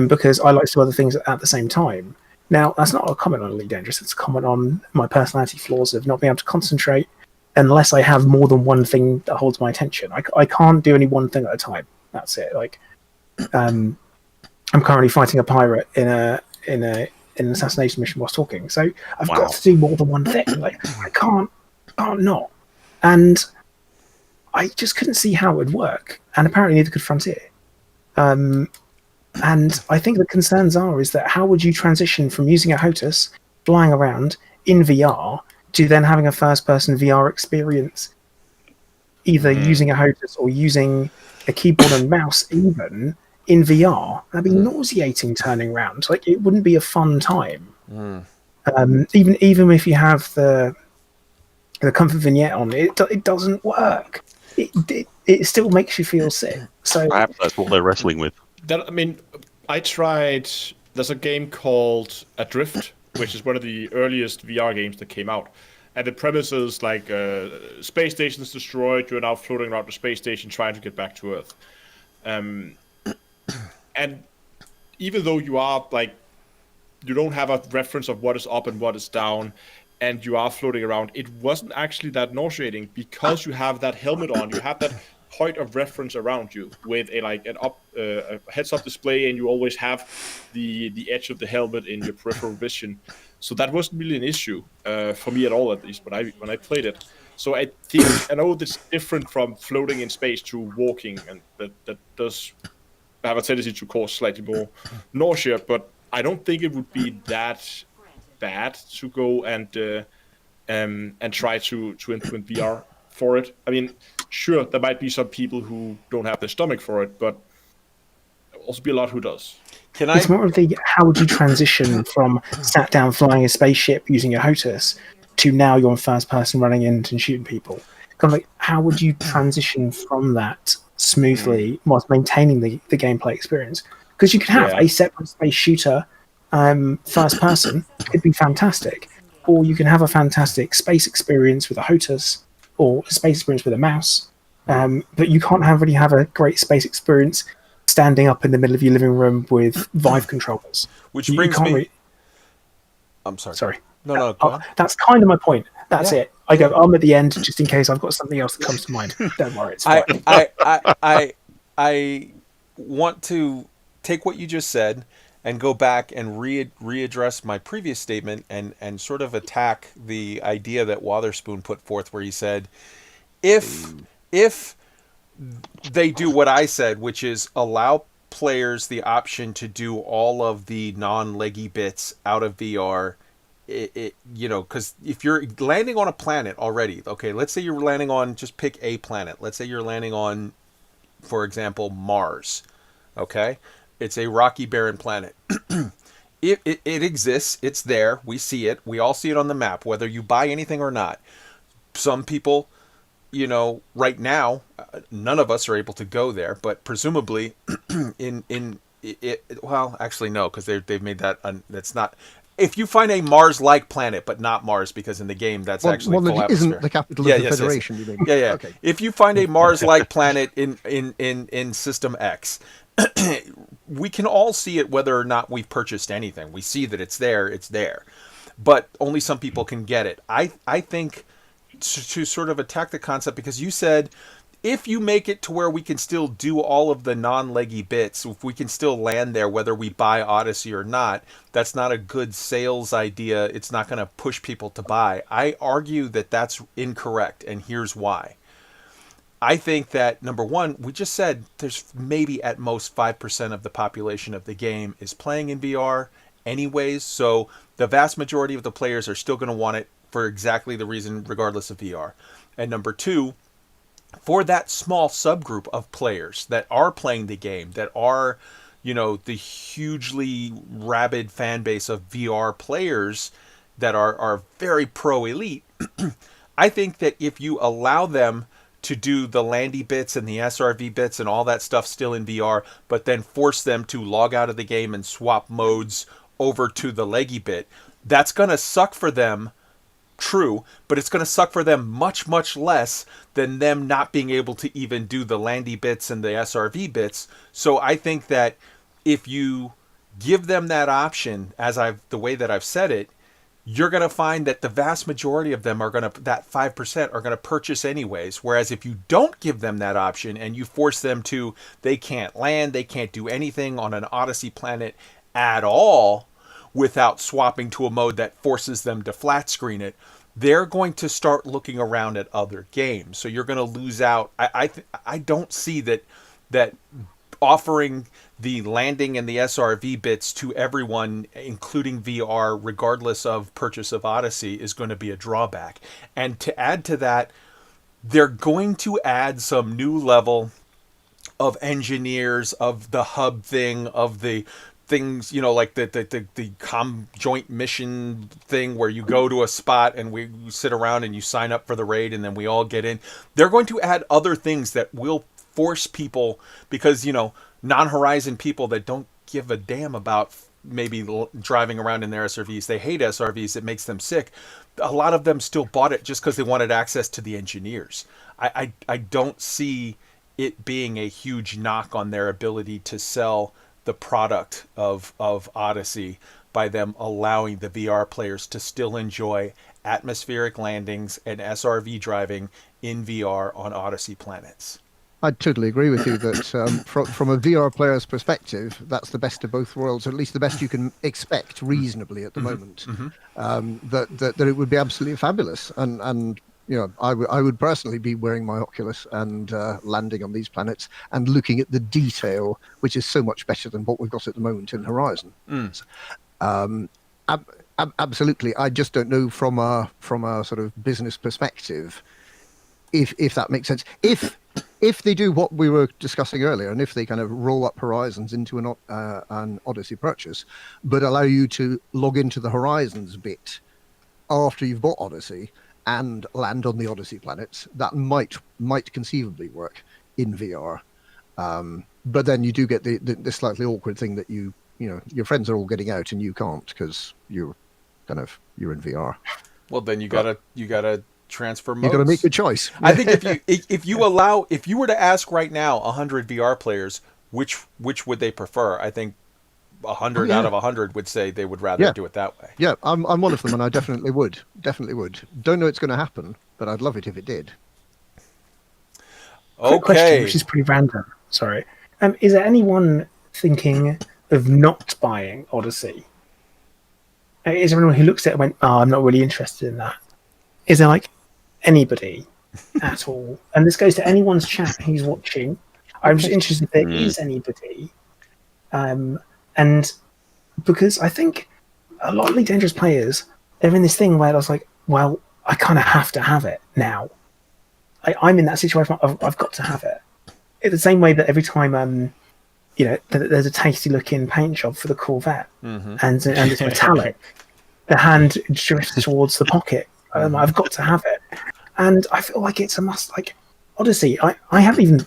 because I like to do other things at the same time. Now, that's not a comment on Elite Dangerous, it's a comment on my personality flaws of not being able to concentrate unless I have more than one thing that holds my attention. I can't do any one thing at a time. That's it. I'm currently fighting a pirate in an assassination mission whilst talking, so I've got to do more than one thing. I can't not. And I just couldn't see how it would work, and apparently neither could Frontier. And I think the concerns is that how would you transition from using a HOTAS, flying around in VR, to then having a first-person VR experience, either using a HOTAS or using a keyboard and mouse even in VR? That'd be nauseating turning around. It wouldn't be a fun time. Even if you have the comfort vignette on, it doesn't work. It still makes you feel sick. So perhaps that's what they're wrestling with. I tried. There's a game called Adrift, which is one of the earliest VR games that came out. And the premise is space station's destroyed. You're now floating around the space station trying to get back to Earth. And even though you are you don't have a reference of what is up and what is down, and you are floating around, it wasn't actually that nauseating because you have that helmet on. You have that point of reference around you with a heads-up display, and you always have the edge of the helmet in your peripheral vision. So that wasn't really an issue for me at all, at least when I played it. So I think, I know this is different from floating in space to walking, and that does have a tendency to cause slightly more nausea, but I don't think it would be that bad to go and try to implement VR for it. I mean, sure, there might be some people who don't have the stomach for it, but there'll also be a lot who does. It's more of the how would you transition from sat down flying a spaceship using your HOTUS to now you're in first person running into and shooting people. Kind of like, how would you transition from that smoothly whilst maintaining the gameplay experience? Because you could have a separate space shooter first person, it'd be fantastic. Or you can have a fantastic space experience with a HOTUS or a space experience with a mouse. But you can't really have a great space experience standing up in the middle of your living room with Vive controllers. Which brings me... I'm sorry. Sorry. No, go ahead. That's kind of my point. That's it. I'm at the end just in case I've got something else that comes to mind. Don't worry, it's fine. I want to take what you just said and go back and readdress my previous statement and sort of attack the idea that Wotherspoon put forth, where he said, if they do what I said, which is allow players the option to do all of the non-leggy bits out of VR, because if you're landing on a planet already, okay, let's say you're landing on, just pick a planet. Let's say you're landing on, for example, Mars, okay? It's a rocky, barren planet. It exists. It's there. We see it. We all see it on the map, whether you buy anything or not. Some people, right now, none of us are able to go there, but presumably well, actually no, because they've made that, that's not... If you find a Mars-like planet, but not Mars, because in the game that's actually full atmosphere. Isn't the capital of the Federation, you mean? Yeah. Okay. If you find a Mars-like planet in System X, we can all see it whether or not we've purchased anything. We see that it's there. But only some people can get it. I think to sort of attack the concept, because you said, if you make it to where we can still do all of the non-leggy bits, if we can still land there, whether we buy Odyssey or not, that's not a good sales idea. It's not going to push people to buy. I argue that that's incorrect, and here's why. I think that, number one, we just said there's maybe at most 5% of the population of the game is playing in VR anyways, so the vast majority of the players are still going to want it for exactly the reason, regardless of VR. And number two, for that small subgroup of players that are playing the game, that are, the hugely rabid fan base of VR players that are very pro-elite, I think that if you allow them to do the landy bits and the SRV bits and all that stuff still in VR, but then force them to log out of the game and swap modes over to the leggy bit, that's going to suck for them. True, but it's going to suck for them much, much less than them not being able to even do the landy bits and the SRV bits. So I think that if you give them that option, the way that I've said it, you're going to find that the vast majority of them that 5% are going to purchase anyways. Whereas if you don't give them that option and you force them to, they can't land, they can't do anything on an Odyssey planet at all, without swapping to a mode that forces them to flat screen it, they're going to start looking around at other games. So you're going to lose out. I don't see that offering the landing and the SRV bits to everyone, including VR, regardless of purchase of Odyssey, is going to be a drawback. And to add to that, they're going to add some new level of engineers, of the hub thing, of the things, like the joint mission thing where you go to a spot and we sit around and you sign up for the raid and then we all get in. They're going to add other things that will force people, because, non-Horizon people that don't give a damn about maybe driving around in their SRVs, they hate SRVs, it makes them sick. A lot of them still bought it just because they wanted access to the engineers. I don't see it being a huge knock on their ability to sell the product of Odyssey by them allowing the VR players to still enjoy atmospheric landings and SRV driving in VR on Odyssey planets. I totally agree with you that from a VR player's perspective, that's the best of both worlds, or at least the best you can expect reasonably at the moment. That it would be absolutely fabulous. And I would personally be wearing my Oculus and landing on these planets and looking at the detail, which is so much better than what we've got at the moment in Horizon. Absolutely. I just don't know from a sort of business perspective if that makes sense. If they do what we were discussing earlier, and if they kind of roll up Horizons into an Odyssey purchase, but allow you to log into the Horizons bit after you've bought Odyssey and land on the Odyssey planets, that might conceivably work in VR. But then you do get the slightly awkward thing that your friends are all getting out and you can't because you're in VR. Well, then you gotta transfer modes. You got to make a choice. I think if you were to ask right now 100 VR players which would they prefer, I think 100 out of 100 would say they would rather do it that way. Yeah, I'm one of them, and I definitely would. Don't know it's going to happen, but I'd love it if it did. Quick question, which is pretty random. Sorry. Is there anyone thinking of not buying Odyssey? Is there anyone who looks at it and went, "Oh, I'm not really interested in that"? Is there like anybody at all? And this goes to anyone's chat who's watching. I'm just interested if there is anybody. And because I think a lot of Elite Dangerous players, they're in this thing where I was like, well, I kind of have to have it now. I'm in that situation. I've got to have it. It's the same way that every time, there's a tasty-looking paint job for the Corvette, and it's metallic, the hand drifts towards the pocket. I've got to have it, and I feel like it's a must. Like Odyssey, I haven't even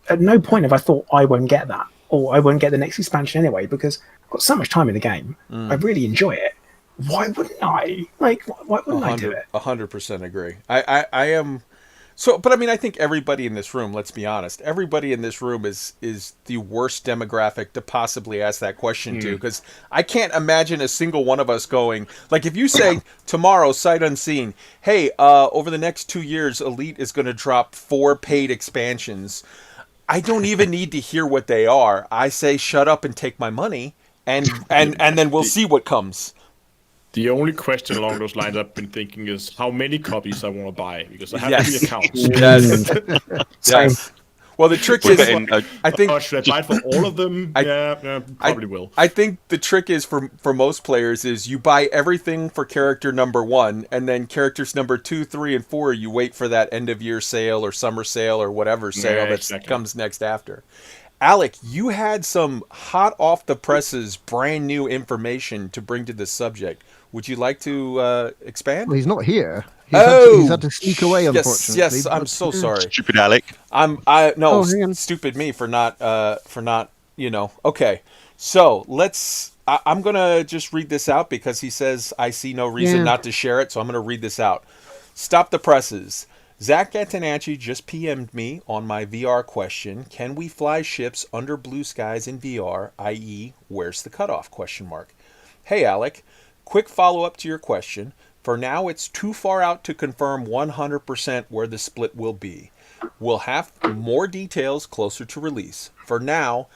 at no point have I thought I won't get that, or I won't get the next expansion anyway, because I've got so much time in the game. I really enjoy it. Why wouldn't I? Like, why wouldn't I do it? 100% agree. I am. So, but I mean, I think everybody in this room, let's be honest, everybody in this room is the worst demographic to possibly ask that question to, because I can't imagine a single one of us going, like, if you say tomorrow, sight unseen, hey, over the next 2 years, Elite is going to drop 4 paid expansions. I don't even need to hear what they are. I say, shut up and take my money, and then we'll see what comes. The only question along those lines I've been thinking is how many copies I want to buy, because I have 3 accounts. Yes. Well, the trick is, I think, should I buy it for all of them? Probably will. I think the trick is for most players is you buy everything for character number 1, and then characters number 2, 3, and 4 you wait for that end of year sale or summer sale or whatever sale that comes next after. Alec, you had some hot off the presses, brand new information to bring to this subject. Would you like to expand? Well, he's not here. He's had to sneak away, unfortunately. Yes, I'm so sorry. Stupid Alec. Stupid me for not. Okay, so I'm gonna just read this out because he says I see no reason not to share it, so I'm gonna read this out. Stop the presses. Zach Antonacci just PM'd me on my VR question. Can we fly ships under blue skies in VR, i.e., where's the cutoff? ? Hey, Alec. Quick follow-up to your question. For now, it's too far out to confirm 100% where the split will be. We'll have more details closer to release. For now,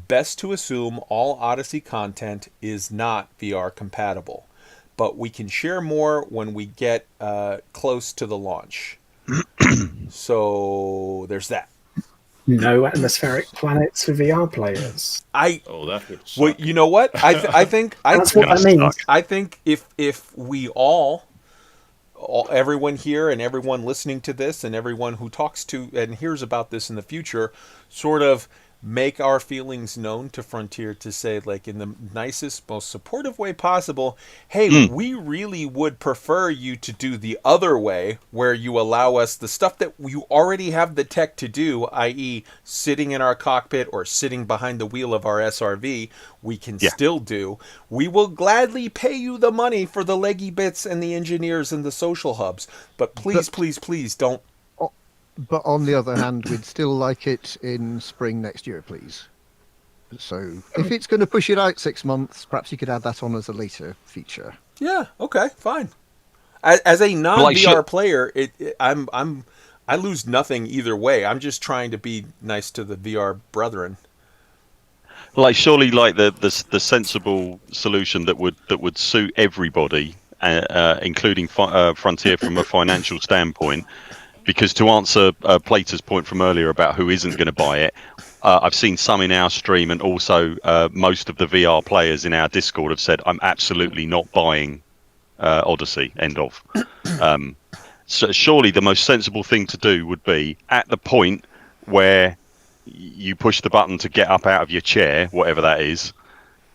best to assume all Odyssey content is not VR compatible. But we can share more when we get close to the launch. So there's that. No atmospheric planets for VR players. That would suck. Well, you know what? I think That's what I mean. I think if we all, everyone here and everyone listening to this and everyone who talks to and hears about this in the future, sort of make our feelings known to Frontier to say, like, in the nicest, most supportive way possible, hey, we really would prefer you to do the other way, where you allow us the stuff that you already have the tech to do, i.e. sitting in our cockpit or sitting behind the wheel of our SRV, we can still do. We will gladly pay you the money for the leggy bits and the engineers and the social hubs, but please don't. But on the other hand, we'd still like it in spring next year, please. So if it's going to push it out 6 months, perhaps you could add that on as a later feature. Yeah. Okay. Fine. As a non-VR player, I lose nothing either way. I'm just trying to be nice to the VR brethren. Like, surely, like the sensible solution that would suit everybody including Frontier from a financial standpoint. Because to answer Plater's point from earlier about who isn't going to buy it, I've seen some in our stream, and also most of the VR players in our Discord have said, I'm absolutely not buying Odyssey, end of. So surely the most sensible thing to do would be, at the point where you push the button to get up out of your chair, whatever that is,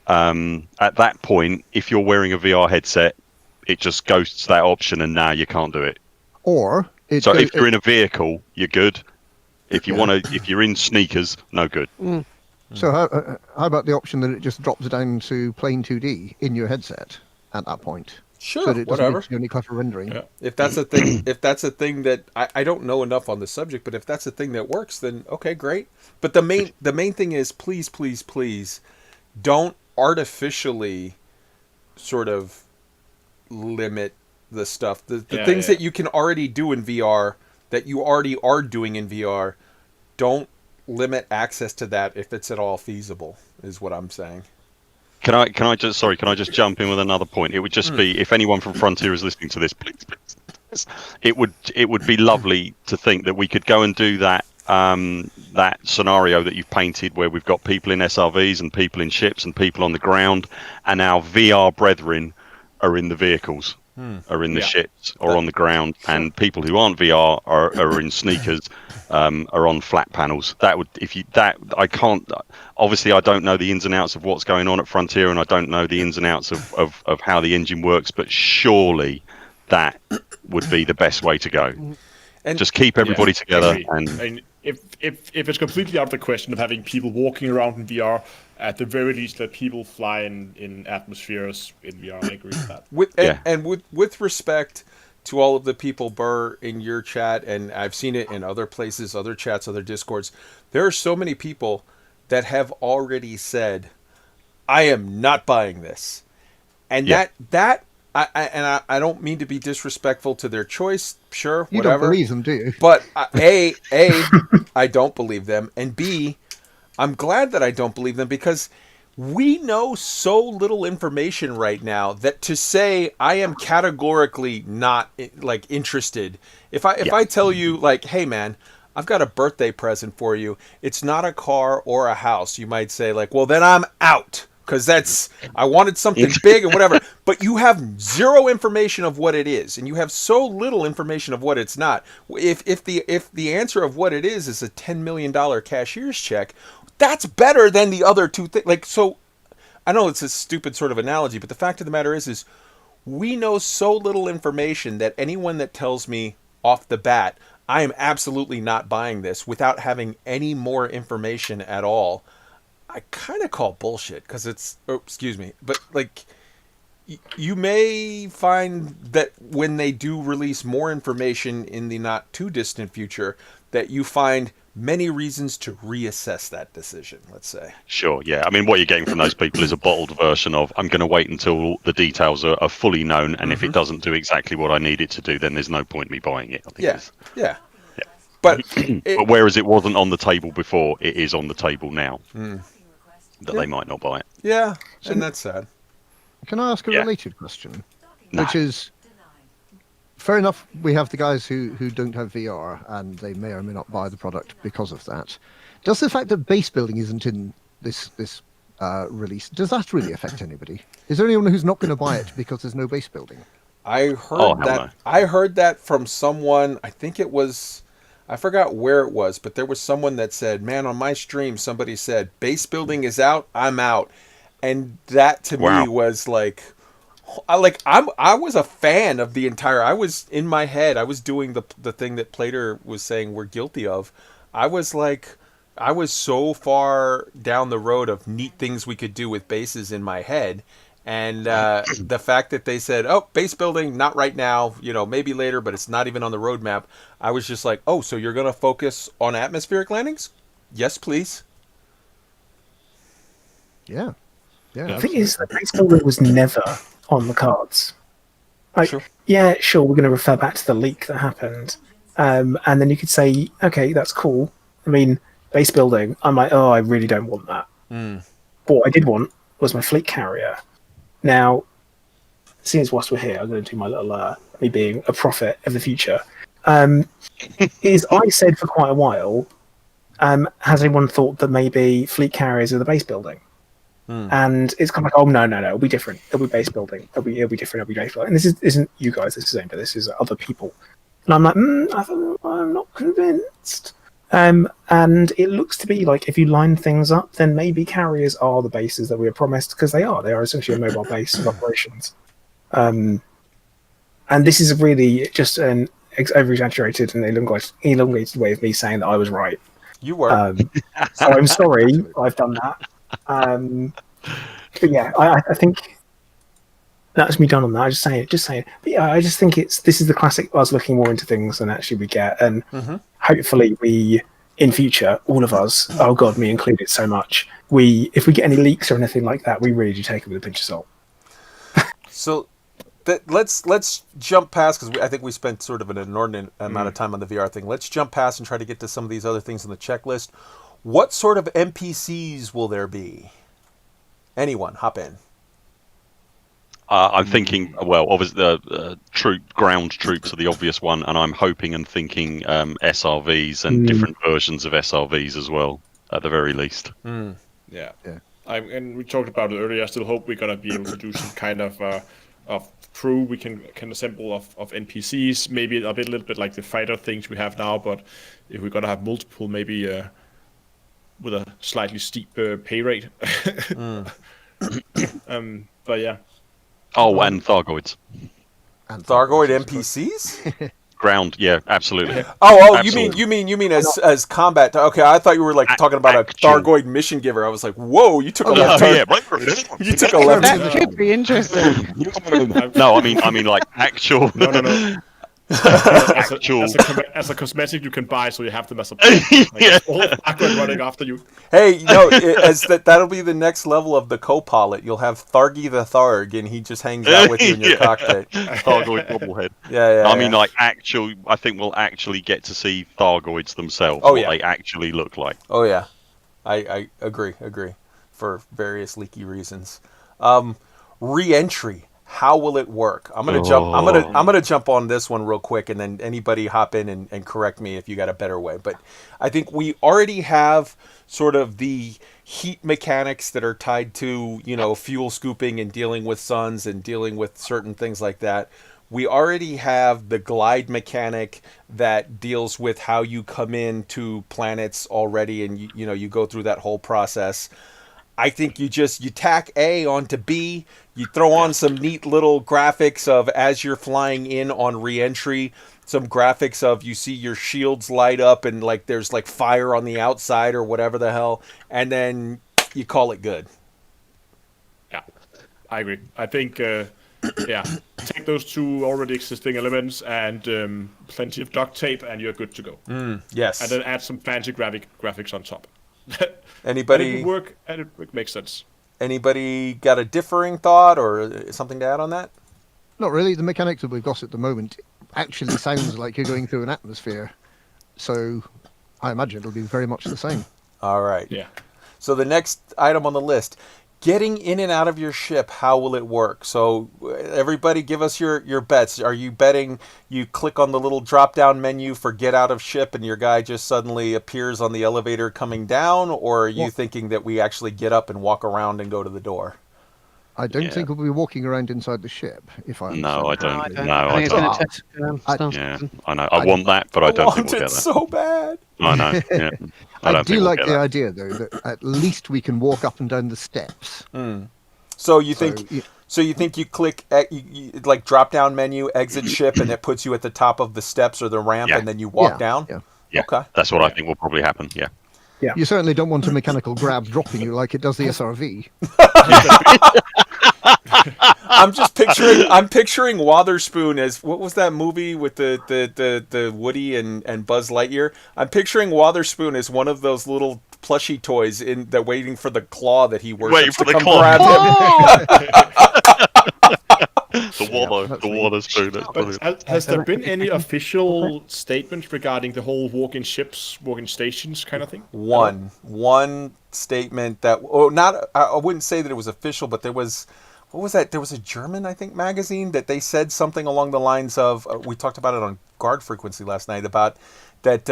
at that point, if you're wearing a VR headset, it just goes to that option, and now you can't do it. Or... if you're in a vehicle, you're good. If you if you're in sneakers, no good. So how about the option that it just drops down to plain 2D in your headset at that point? Sure, so that it whatever. doesn't need any clever rendering. Yeah. If that's a thing, that I don't know enough on the subject, but if that's a thing that works, then okay, great. But the main thing is, please, please, please, don't artificially sort of limit the stuff, the things that you can already do in VR, that you already are doing in VR. Don't limit access to that if it's at all feasible, is what I'm saying. Can I just jump in with another point? It would just be, if anyone from Frontier is listening to this, please, it would be lovely to think that we could go and do that that scenario that you've painted, where we've got people in SRVs and people in ships and people on the ground, and our VR brethren are in the vehicles, are in the ships or on the ground, and people who aren't VR are in sneakers, are on flat panels. That would, I can't, obviously I don't know the ins and outs of what's going on at Frontier, and I don't know the ins and outs of how the engine works, but surely that would be the best way to go. And just keep everybody together. And if it's completely out of the question of having people walking around in VR, at the very least let people fly in atmospheres in VR. I agree with that. With respect to all of the people, Burr, in your chat, and I've seen it in other places, other chats, other Discords, there are so many people that have already said, I am not buying this. And that I don't mean to be disrespectful to their choice. Sure, whatever. You don't believe them, do you? But A, I don't believe them, and B, I'm glad that I don't believe them, because we know so little information right now that to say I am categorically not interested. If I tell you hey man, I've got a birthday present for you, it's not a car or a house, you might say well then I'm out. Because I wanted something big and whatever. But you have zero information of what it is, and you have so little information of what it's not. If the answer of what it is a $10 million cashier's check, that's better than the other two things. So I know it's a stupid sort of analogy, but the fact of the matter is we know so little information that anyone that tells me off the bat, I am absolutely not buying this without having any more information at all, I kind of call bullshit, because it's, excuse me, but you may find that when they do release more information in the not too distant future, that you find many reasons to reassess that decision, let's say. Sure, yeah. I mean, what you're getting from those people is a bottled version of, I'm going to wait until the details are fully known, and if it doesn't do exactly what I need it to do, then there's no point in me buying it. I think yeah. But, but whereas it wasn't on the table before, it is on the table now. That they might not buy it. Yeah, and that's sad. Can I ask a related question? Which is, fair enough, we have the guys who don't have VR, and they may or may not buy the product because of that. Does the fact that base building isn't in this release, does that really affect anybody? Is there anyone who's not going to buy it because there's no base building? I heard I heard that from someone, I think it was, I forgot where it was, but there was someone that said, man, on my stream, somebody said, base building is out, I'm out. And that to me was I was a fan of the entire, I was in my head, I was doing the thing that Plater was saying we're guilty of. I was so far down the road of neat things we could do with bases in my head. And the fact that they said, oh, base building, not right now, maybe later, but it's not even on the roadmap. I was just like, oh, so you're going to focus on atmospheric landings? Yes, please. Yeah. The thing is, the base building was never on the cards. Sure. Yeah, sure, we're going to refer back to the leak that happened. And then you could say, okay, that's cool. I mean, base building, I'm like, oh, I really don't want that. What I did want was my fleet carrier. Now, since whilst we're here, I'm going to do my little me being a prophet of the future. Is I said for quite a while, has anyone thought that maybe fleet carriers are the base building? And it's kind of like, oh no, it'll be different. It'll be base building. It'll be different. It'll be base building. And this isn't you guys. This is Aim, but this is other people. And I'm like, I'm not convinced. And it looks to be like if you line things up, then maybe carriers are the bases that we were promised, because they are. They are essentially a mobile base of operations. And this is really just an over-exaggerated and elongated way of me saying that I was right. You were. So I'm sorry I've done that. But yeah, I think that's me done on that. Just saying. But yeah, I just think this is the classic us looking more into things than actually we get, and hopefully we, in future, all of us, oh god, me included so much, if we get any leaks or anything like that, we really do take it with a pinch of salt. So let's jump past, because I think we spent sort of an inordinate amount of time on the VR thing. Let's jump past and try to get to some of these other things on the checklist. What sort of NPCs will there be? Anyone, hop in. I'm thinking, well, obviously the ground troops are the obvious one, and I'm hoping and thinking SRVs and different versions of SRVs as well, at the very least. Yeah. And we talked about it earlier. I still hope we're gonna be able to do some kind of crew we can assemble of NPCs. Maybe a little bit like the fighter things we have now, but if we're gonna have multiple, maybe with a slightly steep pay rate. But yeah. Oh, and Thargoids. Thargoid NPCs? Ground, yeah, absolutely. Absolutely. You mean as combat? Okay, I thought you were like talking about a Thargoid mission giver. I was like, whoa, you took a left turn. You took a left turn. That could be interesting. No, I mean like actual. No. As a cosmetic you can buy, so you have them as a all Thargoid running after you. Hey, that'll be the next level of the co-pilot. You'll have Thargy the Tharg, and he just hangs out with you in your cockpit. Thargoid bobblehead. Yeah. I mean, like I think we'll actually get to see Thargoids themselves. Oh, what they actually look like. Oh yeah, I agree. For various leaky reasons. Re-entry. How will it work? I'm gonna jump on this one real quick, and then anybody hop in and correct me if you got a better way. But I think we already have sort of the heat mechanics that are tied to, fuel scooping and dealing with suns and dealing with certain things like that. We already have the glide mechanic that deals with how you come into planets already, and you go through that whole process. I think you tack A onto B, you throw on some neat little graphics of as you're flying in on re-entry, some graphics of you see your shields light up and like there's like fire on the outside or whatever the hell, and then you call it good. Yeah, I agree. I think, take those two already existing elements and plenty of duct tape and you're good to go. Yes. And then add some fancy graphics on top. Anybody? And it will work, and it makes sense. Anybody got a differing thought or something to add on that? Not really. The mechanics that we've got at the moment actually sounds like you're going through an atmosphere. So I imagine it'll be very much the same. All right. Yeah. So the next item on the list, getting in and out of your ship, how will it work? So everybody give us your bets. Are you betting you click on the little drop-down menu for get out of ship and your guy just suddenly appears on the elevator coming down? Or are you thinking that we actually get up and walk around and go to the door? I don't think we'll be walking around inside the ship, if I understand. No, I don't. I think it's going to take Yeah, I know. I want that, but I don't think we'll get that. so bad. I know. Yeah. I do like the idea, though, that at least we can walk up and down the steps. So you think you click like drop down menu, exit ship, and it puts you at the top of the steps or the ramp, and then you walk down? Yeah. Okay. That's what I think will probably happen. Yeah. Yeah. You certainly don't want a mechanical grab dropping you like it does the SRV. I'm picturing Wotherspoon as, what was that movie with the Woody and Buzz Lightyear? I'm picturing Wotherspoon as one of those little plushy toys that waiting for the claw that he worships to come grab him. The Wotherspoon. That's brilliant. Has there been any official statements regarding the whole walk-in ships, walk-in stations kind of thing? One statement that, I wouldn't say that it was official, but there was, what was that? There was a German, I think, magazine that they said something along the lines of, we talked about it on Guard Frequency last night, about that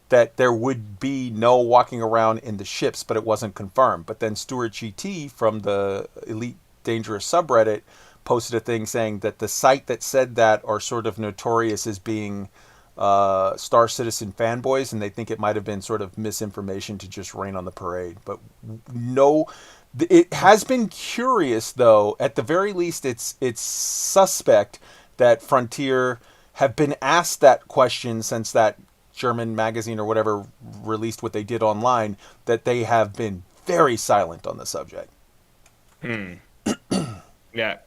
that there would be no walking around in the ships, but it wasn't confirmed. But then Stuart GT from the Elite Dangerous subreddit posted a thing saying that the site that said that are sort of notorious as being Star Citizen fanboys, and they think it might have been sort of misinformation to just rain on the parade. But no, it has been curious, though. At the very least, it's suspect that Frontier have been asked that question since that German magazine or whatever released what they did online, that they have been very silent on the subject. Yeah.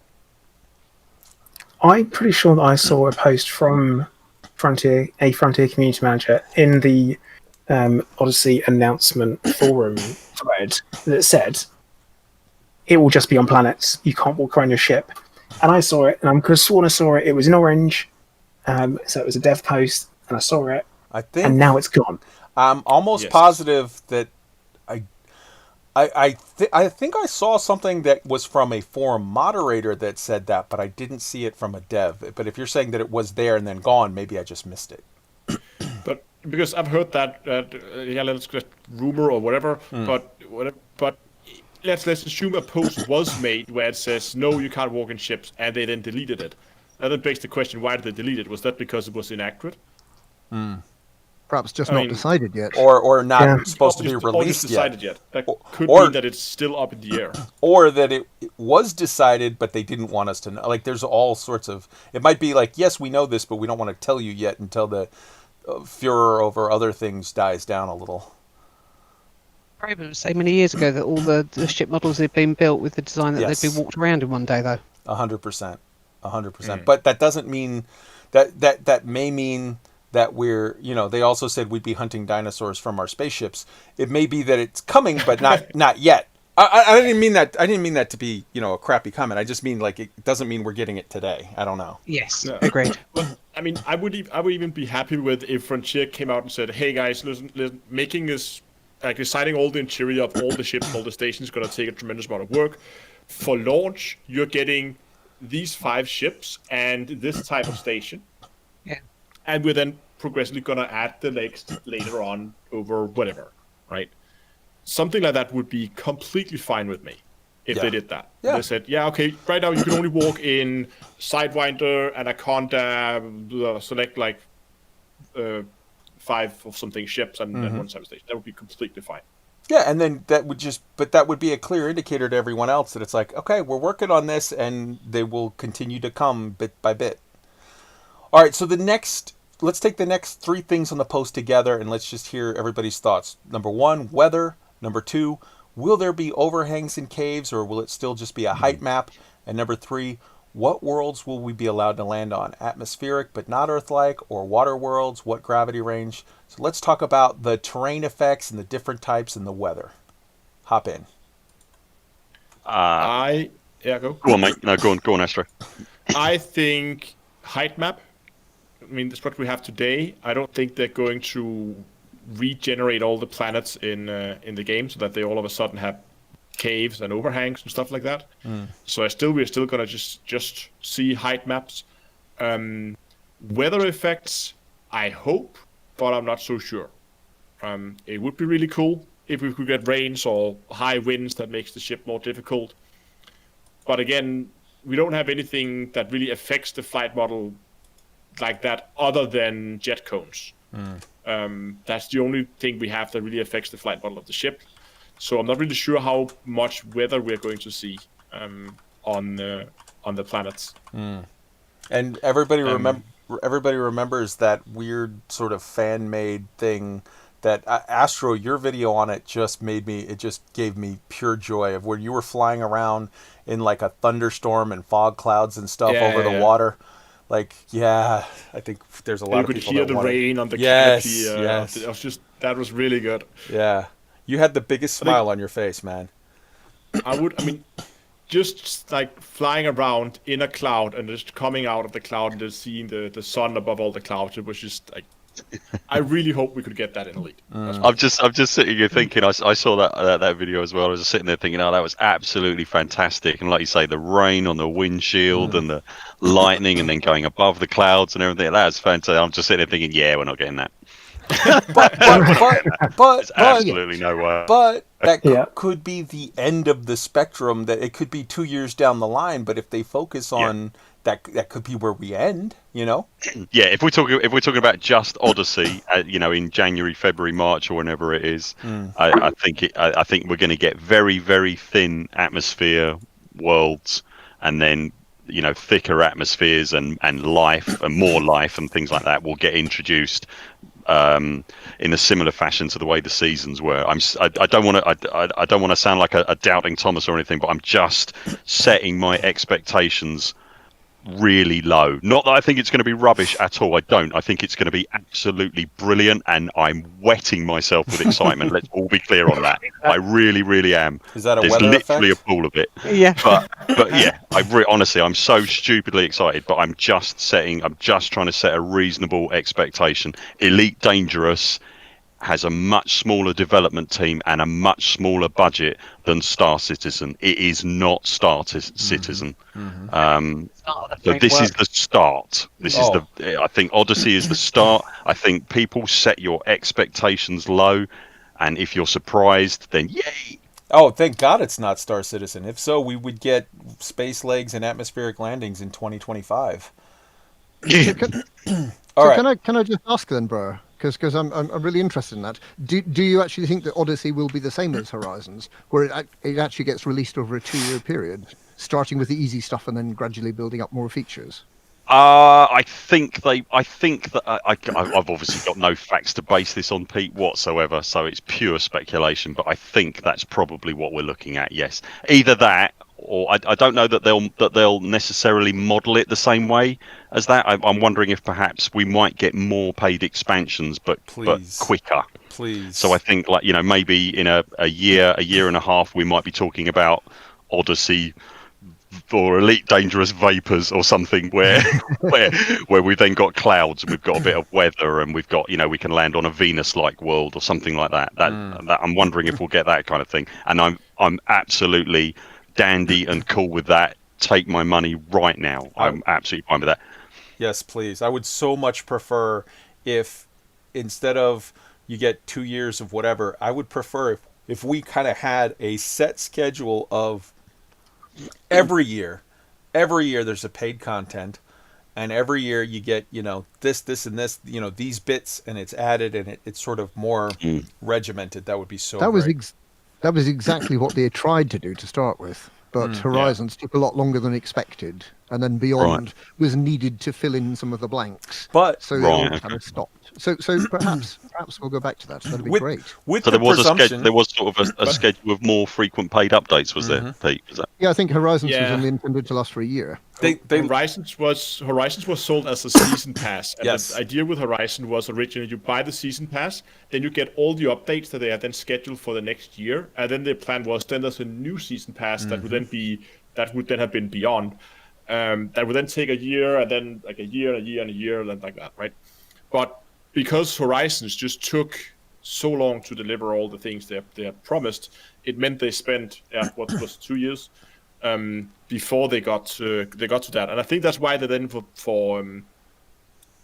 I'm pretty sure that I saw a post from Frontier community manager in the Odyssey announcement forum thread that said it will just be on planets. You can't walk around your ship. And I saw it, and I'm could have sworn I saw it. It was in orange, so it was a dev post, and I saw it. And now it's gone. I'm almost positive that I think I saw something that was from a forum moderator that said that, but I didn't see it from a dev. But if you're saying that it was there and then gone, maybe I just missed it. But because I've heard that, let's get rumor or whatever. But let's assume a post was made where it says no, you can't walk in ships, and they then deleted it. And that begs the question: why did they delete it? Was that because it was inaccurate? Perhaps just not decided yet, or not supposed to be released yet. That could mean that it's still up in the air, or that it was decided but they didn't want us to know. Like, there's all sorts of. It might be like, yes, we know this, but we don't want to tell you yet until the furor over other things dies down a little. Raven say many years ago that all the ship models had been built with the design that they'd be walked around in one day, though. 100%. But that doesn't mean that may mean that we're, they also said we'd be hunting dinosaurs from our spaceships. It may be that it's coming, but not yet. I didn't mean that. I didn't mean that to be, a crappy comment. I just mean like it doesn't mean we're getting it today. I don't know. Yes, agreed. But I mean, I would even be happy with if Frontier came out and said, "Hey guys, listen, making this, like designing all the interior of all the ships, all the stations, is going to take a tremendous amount of work. For launch, you're getting these 5 ships and this type of station." Yeah. And we're then progressively going to add the next later on over whatever, right? Something like that would be completely fine with me if they did that. Yeah. They said, okay, right now you can only walk in Sidewinder, Anaconda, select like 5 of something ships and one type of station. That would be completely fine. Yeah, and then that would be a clear indicator to everyone else that it's like, okay, we're working on this and they will continue to come bit by bit. All right, so let's take the next 3 things on the post together and let's just hear everybody's thoughts. Number 1, weather. Number 2, will there be overhangs in caves or will it still just be a height map? And number 3, what worlds will we be allowed to land on? Atmospheric but not Earth-like, or water worlds? What gravity range? So let's talk about the terrain effects and the different types and the weather. Hop in. Go. Go on, mate. No, go on, Astro. I think height map. I mean, that's what we have today. I don't think they're going to regenerate all the planets in the game so that they all of a sudden have caves and overhangs and stuff like that. So we're still gonna just see height maps. Weather effects, I hope, but I'm not so sure. It would be really cool if we could get rains or high winds that makes the ship more difficult. But again, we don't have anything that really affects the flight model like that other than jet cones. That's the only thing we have that really affects the flight model of the ship. So I'm not really sure how much weather we're going to see on the planets. And everybody remembers that weird sort of fan-made thing that Astro, your video on it just gave me pure joy of where you were flying around in like a thunderstorm and fog clouds and stuff over the water. Like, I think there's a lot of people that you could hear the rain on the canopy. Yes. That was really good. Yeah. You had the biggest smile on your face, man. Just like flying around in a cloud and just coming out of the cloud and just seeing the sun above all the clouds, it was just like I really hope we could get that in Elite. I'm just sitting here thinking. I saw that video as well. I was just sitting there thinking, oh, that was absolutely fantastic. And like you say, the rain on the windshield and the lightning, and then going above the clouds and everything. That was fantastic. I'm just sitting there thinking, yeah, we're not getting that. but absolutely no way. But that could be the end of the spectrum. That it could be 2 years down the line. But if they focus on that could be where we end. You know. Yeah, if we're talking about just Odyssey, in January, February, March, or whenever it is, I think we're going to get very, very thin atmosphere worlds, and then thicker atmospheres and life and more life and things like that will get introduced in a similar fashion to the way the seasons were. I don't want to sound like a doubting Thomas or anything, but I'm just setting my expectations really low. Not that I think it's going to be rubbish at all. I don't. I think it's going to be absolutely brilliant, and I'm wetting myself with excitement. Let's all be clear on that. I really, really am. Is that a There's weather literally effect? a pool of it. Yeah. But yeah, honestly, I'm so stupidly excited. But I'm just trying to set a reasonable expectation. Elite Dangerous has a much smaller development team and a much smaller budget than Star Citizen. It is not Star Citizen. So this is the start. I think Odyssey is the start. I think people set your expectations low, and if you're surprised, then yay. Oh, thank God it's not Star Citizen. If so, we would get space legs and atmospheric landings in 2025. All right. Can I just ask then, bro? Because I'm really interested in that. Do you actually think that Odyssey will be the same as Horizons, where it actually gets released over a 2-year period, starting with the easy stuff and then gradually building up more features? I think that I've obviously got no facts to base this on, Pete, whatsoever, so it's pure speculation. But I think that's probably what we're looking at. Yes, either that, or I don't know that they'll necessarily model it the same way as that. I'm wondering if perhaps we might get more paid expansions, but quicker. Please. So I think maybe in a year and a half, we might be talking about Odyssey or Elite Dangerous Vapors or something where we've then got clouds and we've got a bit of weather and we've got we can land on a Venus-like world or something like that. That I'm wondering if we'll get that kind of thing. And I'm absolutely dandy and cool with that. Take my money right now. I'm absolutely fine with that. Yes, please. I would so much prefer if instead of you get 2 years of whatever, I would prefer if we kind of had a set schedule of every year there's a paid content, and every year you get this and this, these bits, and it's added, and it's sort of more regimented. That would be so great. That was exactly what they tried to do to start with, but Horizons took a lot longer than expected, and then Beyond was needed to fill in some of the blanks. So they all kind of stopped. So perhaps we'll go back to that. That'd be great. With so there was sort of a schedule of more frequent paid updates, was there, Pete? Yeah, I think Horizons was only intended to last for a year. Horizons was sold as a season pass. And the idea with Horizon was originally you buy the season pass, then you get all the updates that they are then scheduled for the next year, and then the plan was then there's a new season pass that would then have been Beyond. That would then take a year, and then like a year, and a year, and then like that, right? But because Horizons just took so long to deliver all the things they had promised, it meant they spent 2 years before they got to that. And I think that's why they then for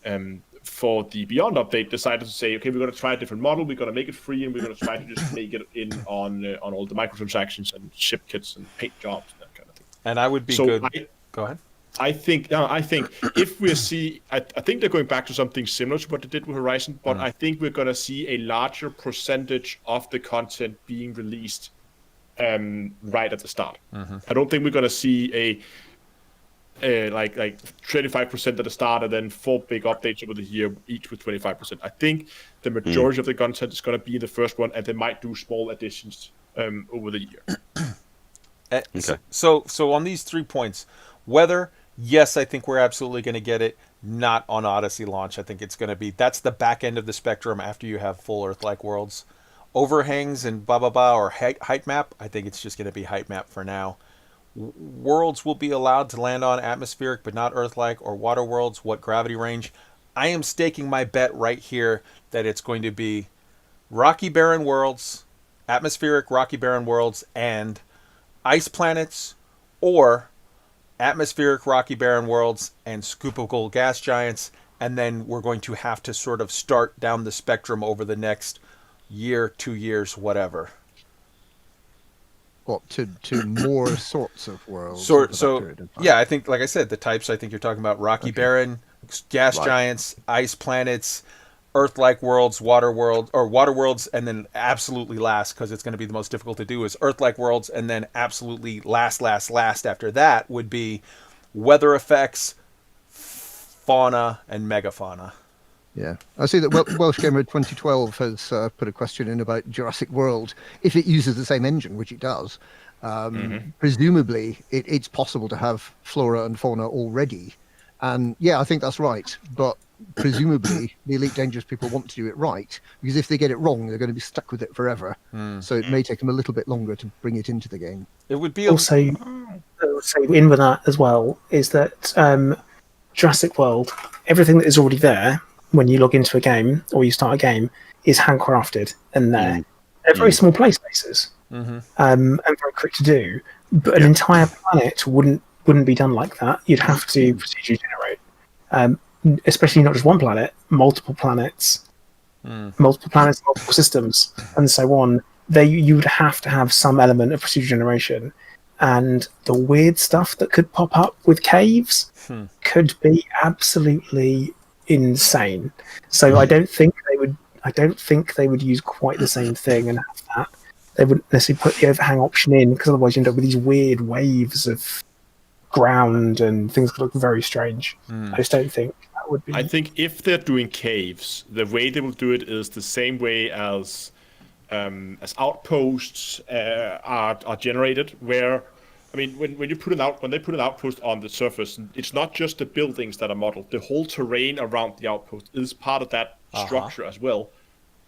the Beyond update decided to say, okay, we're going to try a different model. We're going to make it free, and we're going to try to just make it in on all the microtransactions and ship kits and paint jobs and that kind of thing. And I would be good. Go ahead. I think if we see, I think they're going back to something similar to what they did with Horizon, but I think we're going to see a larger percentage of the content being released right at the start. I don't think we're going to see a like 25% at the start and then 4 big updates over the year, each with 25%. I think the majority of the content is going to be in the first one, and they might do small additions over the year. Okay. So on these 3 points, weather, yes, I think we're absolutely going to get it. Not on Odyssey launch. I think it's going to be, that's the back end of the spectrum after you have full Earth-like worlds. Overhangs and blah, blah, blah, or height map, I think it's just going to be height map for now. Worlds will be allowed to land on atmospheric but not Earth-like, or water worlds. What gravity range? I am staking my bet right here that it's going to be rocky barren worlds, atmospheric rocky barren worlds, and ice planets, or atmospheric rocky barren worlds and scoopable gas giants, and then we're going to have to sort of start down the spectrum over the next year, 2 years, whatever. What, to more sorts of worlds? So yeah, I think, like I said, the types, I think you're talking about rocky barren, gas giants, ice planets, Earth-like worlds, water worlds, and then absolutely last, because it's going to be the most difficult to do, is Earth-like worlds, and then absolutely last after that would be weather effects, fauna, and megafauna. Yeah, I see that Welsh Gamer 2012 has put a question in about Jurassic World. If it uses the same engine, which it does, presumably it's possible to have flora and fauna already. And yeah, I think that's right. But presumably the Elite Dangerous people want to do it right, because if they get it wrong, they're going to be stuck with it forever. So it may take them a little bit longer to bring it into the game. It would be also in with that as well is that Jurassic World, everything that is already there when you log into a game or you start a game is handcrafted and there. They're very small play spaces and very quick to do. But an entire planet wouldn't be done like that. You'd have to procedure generate, especially not just one planet, multiple planets, multiple systems, and so on. You would have to have some element of procedure generation, and the weird stuff that could pop up with caves could be absolutely insane. So I don't think they would use quite the same thing and have that. They wouldn't necessarily put the overhang option in, because otherwise you end up with these weird waves of ground and things that look very strange. I just don't think that would be. I think if they're doing caves, the way they will do it is the same way as outposts are generated. Where, I mean, when they put an outpost on the surface, it's not just the buildings that are modeled. The whole terrain around the outpost is part of that structure as well.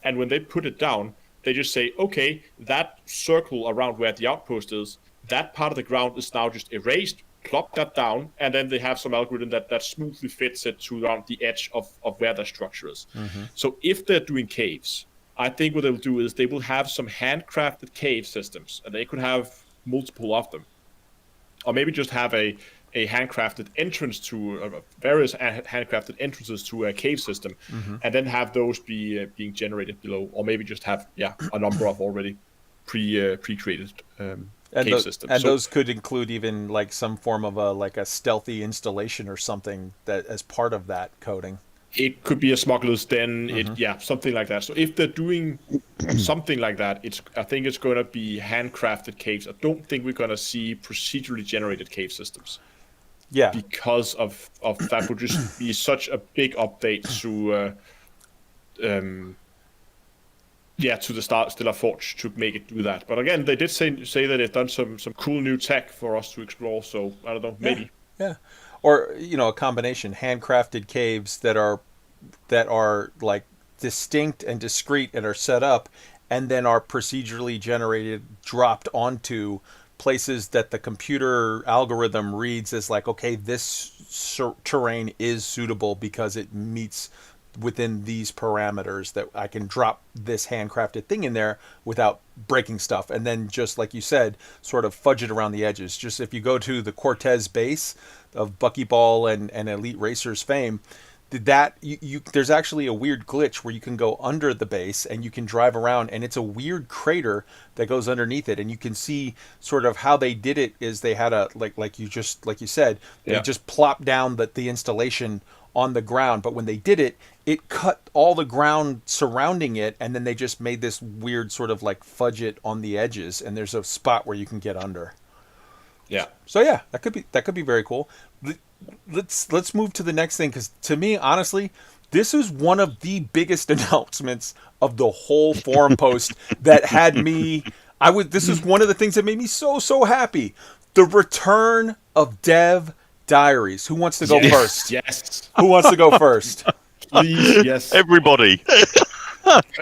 And when they put it down, they just say, okay, that circle around where the outpost is, that part of the ground is now just erased, plop that down, and then they have some algorithm that smoothly fits it to around the edge of where the structure is. So if they're doing caves, I think what they'll do is they will have some handcrafted cave systems, and they could have multiple of them. Or maybe just have a handcrafted entrance to various handcrafted entrances to a cave system, and then have those being generated below, or maybe just have a number of already pre-created cave systems. And those could include even like some form of a stealthy installation or something that as part of that coding. It could be a smuggler's den, something like that. So if they're doing something like that, I think it's going to be handcrafted caves. I don't think we're going to see procedurally generated cave systems. Yeah, because of that would just be such a big update to to the Stellar Forge to make it do that. But again, they did say that they've done some cool new tech for us to explore. So I don't know, maybe. Yeah. Or a combination, handcrafted caves that are like distinct and discrete and are set up, and then are procedurally generated, dropped onto places that the computer algorithm reads as like, okay, this terrain is suitable because it meets within these parameters, that I can drop this handcrafted thing in there without breaking stuff. And then just like you said, sort of fudge it around the edges. Just if you go to the Cortez base of Buckyball and Elite Racers fame, there's actually a weird glitch where you can go under the base and you can drive around, and it's a weird crater that goes underneath it, and you can see sort of how they did it is they had like you said, they just plopped down the installation on the ground, but when they did it, it cut all the ground surrounding it, and then they just made this weird sort of like fudge it on the edges, and there's a spot where you can get under. Yeah. So yeah, that could be very cool. Let's move to the next thing, because to me, honestly, this is one of the biggest announcements of the whole forum post that had me. This is one of the things that made me so happy. The return of Dev Diaries. Who wants to go first? Yes. Who wants to go first? Please, yes. Everybody.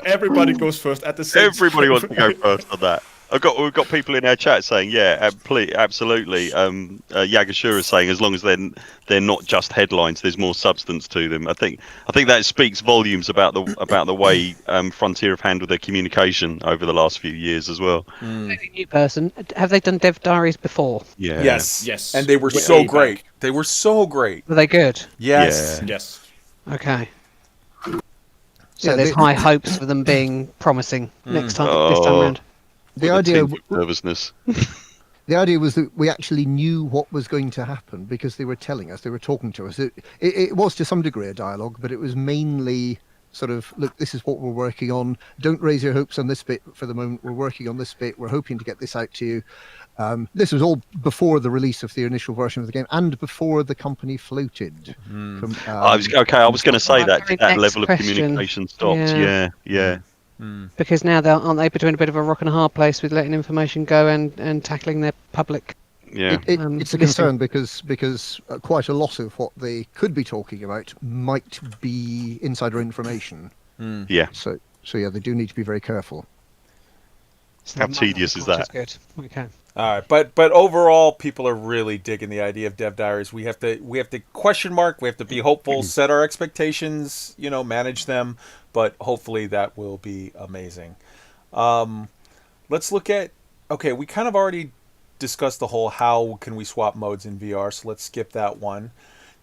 Everybody goes first at the same time. Everybody wants to go first on that. We've got people in our chat saying, yeah, absolutely. Yagashura is saying, as long as they're not just headlines, there's more substance to them. I think that speaks volumes about the way Frontier have handled their communication over the last few years as well. New person. Have they done Dev Diaries before? Yeah. Yes. And they were so great. They were so great. Were they good? Yes. Yeah. Yes. Okay. So there's high hopes for them being promising next time. This time around. The idea, nervousness. the idea was that we actually knew what was going to happen because they were telling us, they were talking to us. It was to some degree a dialogue, but it was mainly sort of, look, this is what we're working on. Don't raise your hopes on this bit for the moment. We're working on this bit. We're hoping to get this out to you. This was all before the release of the initial version of the game and before the company floated. I was going to say that level of communication stopped. Yeah. Because now aren't they between a bit of a rock and a hard place with letting information go and tackling their public? Yeah, it's a concern because quite a lot of what they could be talking about might be insider information. Yeah. So yeah, they do need to be very careful. How tedious is that? Good. Okay. All right, but overall, people are really digging the idea of Dev Diaries. We have to question mark. We have to be hopeful, set our expectations, manage them. But hopefully that will be amazing. Let's look at. Okay, we kind of already discussed the whole how can we swap modes in VR. So let's skip that one.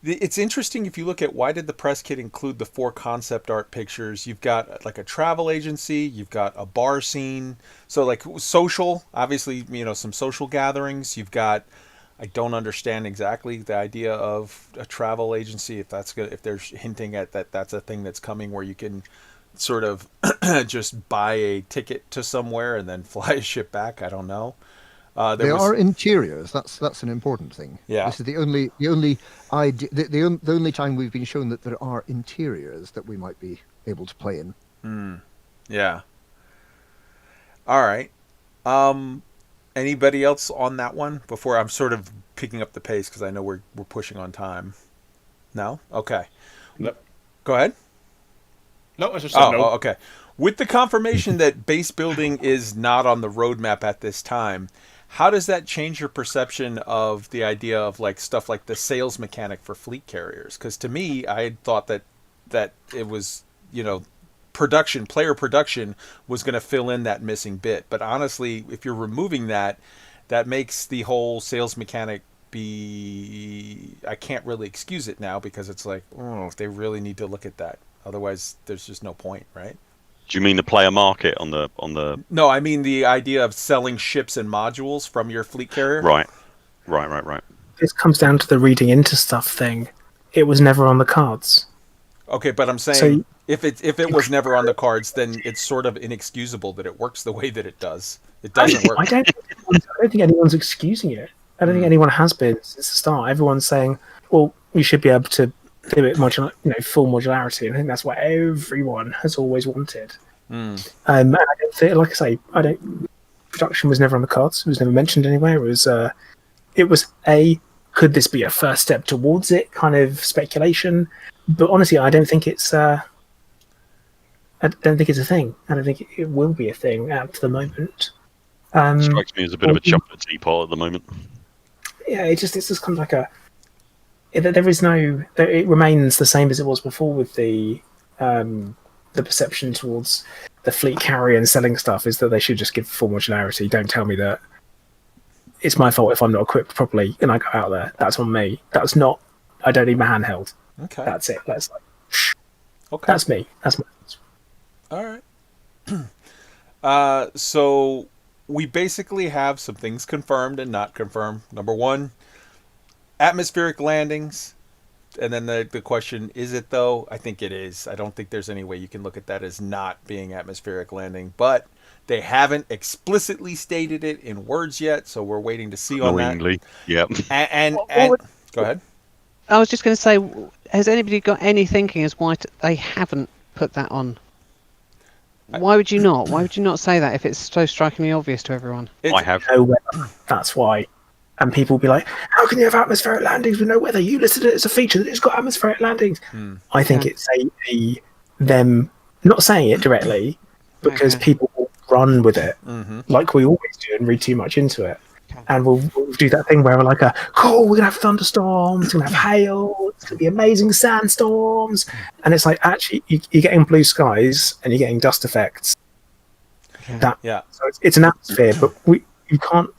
It's interesting if you look at why did the press kit include the 4 concept art pictures. You've got like a travel agency, you've got a bar scene, so like social, obviously some social gatherings. You've got, I don't understand exactly the idea of a travel agency, if that's good, if they're hinting at that's a thing that's coming where you can sort of just buy a ticket to somewhere and then fly a ship back. I don't know. They are interiors. That's an important thing. Yeah. This is the only idea, the only time we've been shown that there are interiors that we might be able to play in. Yeah. All right. Anybody else on that one before I'm sort of picking up the pace because I know we're pushing on time. No? Okay. No. Go ahead. No, I just said no. Oh, okay. With the confirmation that base building is not on the roadmap at this time, how does that change your perception of the idea of like stuff like the sales mechanic for fleet carriers? Because to me, I had thought that it was, player production was going to fill in that missing bit. But honestly, if you're removing that makes the whole sales mechanic I can't really excuse it now because it's like, they really need to look at that. Otherwise, there's just no point, right? Do you mean the player market on the? No, I mean the idea of selling ships and modules from your fleet carrier. Right. This comes down to the reading into stuff thing. It was never on the cards. Okay, but I'm saying if it was never on the cards, then it's sort of inexcusable that it works the way that it does. It doesn't work. I don't think anyone's excusing it. I don't think anyone has been since the start. Everyone's saying, "Well, you should be able to do it full modularity." And I think that's what everyone has always wanted. And I don't think, like I say, production was never on the cards. It was never mentioned anywhere. It was could this be a first step towards it? Kind of speculation. But honestly, I don't think it's. I don't think it's a thing. I don't think it will be a thing at the moment. Strikes me as a bit of a chocolate teapot at the moment. Yeah, it's just kind of like it remains the same as it was before with the perception towards the fleet carrier and selling stuff is that they should just give full modularity. Don't tell me that it's my fault if I'm not equipped properly and I go out there. That's on me. That's not. I don't need my handheld. Okay. That's it. That's okay. That's me. That's my fault. All right. So we basically have some things confirmed and not confirmed. Number 1, atmospheric landings. And then the question, is it though? I think it is. I don't think there's any way you can look at that as not being atmospheric landing. But they haven't explicitly stated it in words yet, so we're waiting to see on that. Yep. And go ahead. I was just going to say, has anybody got any thinking as why they haven't put that on? Why would you not? Why would you not say that if it's so strikingly obvious to everyone? I have. No weather. That's why. And people will be like, how can you have atmospheric landings with no weather? You listed it as a feature that it's got atmospheric landings. I think it's them not saying it directly because people will run with it like we always do and read too much into it. And we'll do that thing where we're like, cool, we're going to have thunderstorms, we're going to have hail, it's going to be amazing sandstorms. And it's like, actually, you're getting blue skies and you're getting dust effects. Yeah. So it's an atmosphere, but you can't,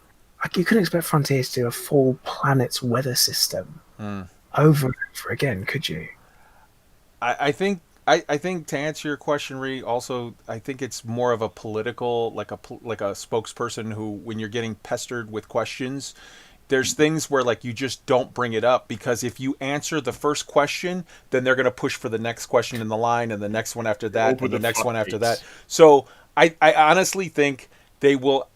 like, you couldn't expect Frontiers to do a full planet's weather system over and over again, could you? I think to answer your question, Ree, also I think it's more of a political, like a spokesperson who, when you're getting pestered with questions, there's things where like you just don't bring it up, because if you answer the first question, then they're going to push for the next question in the line and the next one after that and the next one after that. So I honestly think they will.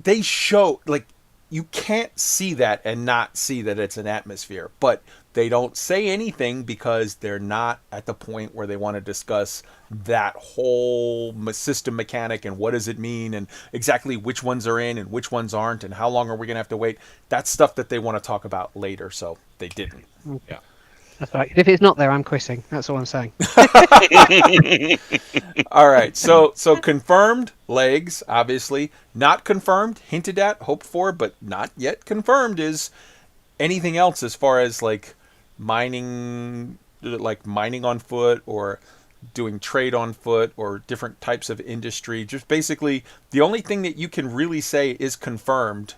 They show, like, you can't see that and not see that it's an atmosphere, but they don't say anything because they're not at the point where they want to discuss that whole system mechanic and what does it mean and exactly which ones are in and which ones aren't and how long are we going to have to wait. That's stuff that they want to talk about later, so they didn't. Yeah. That's right. If it's not there, I'm quitting. That's all I'm saying. All right. So confirmed, legs, obviously. Not confirmed, hinted at, hoped for, but not yet confirmed is anything else as far as like mining on foot or doing trade on foot or different types of industry. Just basically the only thing that you can really say is confirmed.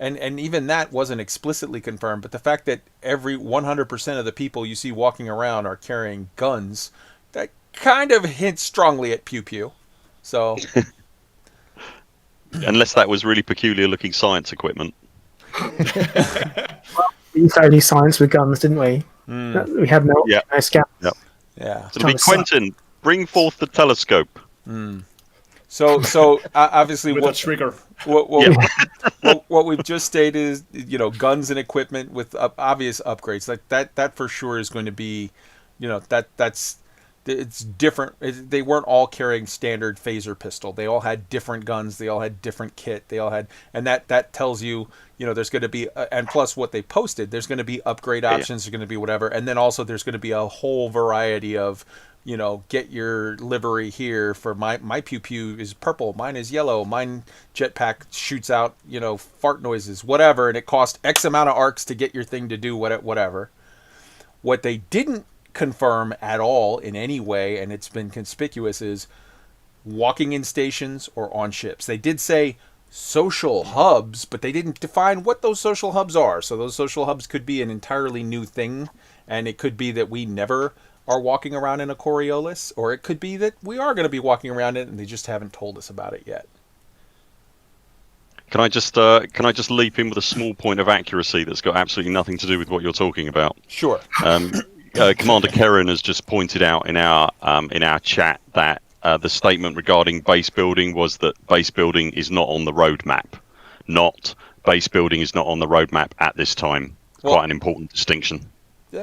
And even that wasn't explicitly confirmed, but the fact that every 100% of the people you see walking around are carrying guns, that kind of hints strongly at pew pew. So, unless that was really peculiar looking science equipment. We used only science with guns, didn't we? We had no scouts. Yep. Yeah. So it'll be Quentin, bring forth the telescope. So obviously, with a trigger. What we've just stated is, guns and equipment with obvious upgrades. Like that for sure is going to be, it's different. They weren't all carrying standard phaser pistol. They all had different guns. They all had different kit. They all had, and that tells you, there's going to be, and plus what they posted, there's going to be upgrade options. There's going to be whatever, and then also there's going to be a whole variety of, get your livery here for my pew pew is purple, mine is yellow, mine jetpack shoots out, fart noises, whatever, and it costs X amount of arcs to get your thing to do whatever. What they didn't confirm at all in any way, and it's been conspicuous, is walking in stations or on ships. They did say social hubs, but they didn't define what those social hubs are. So those social hubs could be an entirely new thing, and it could be that we never are walking around in a Coriolis, or it could be that we are going to be walking around it and they just haven't told us about it yet. Can I just leap in with a small point of accuracy that's got absolutely nothing to do with what you're talking about? Sure. Commander Karen has just pointed out in our chat that the statement regarding base building was that base building is not on the roadmap. Base building is not on the roadmap at this time. Well, quite an important distinction.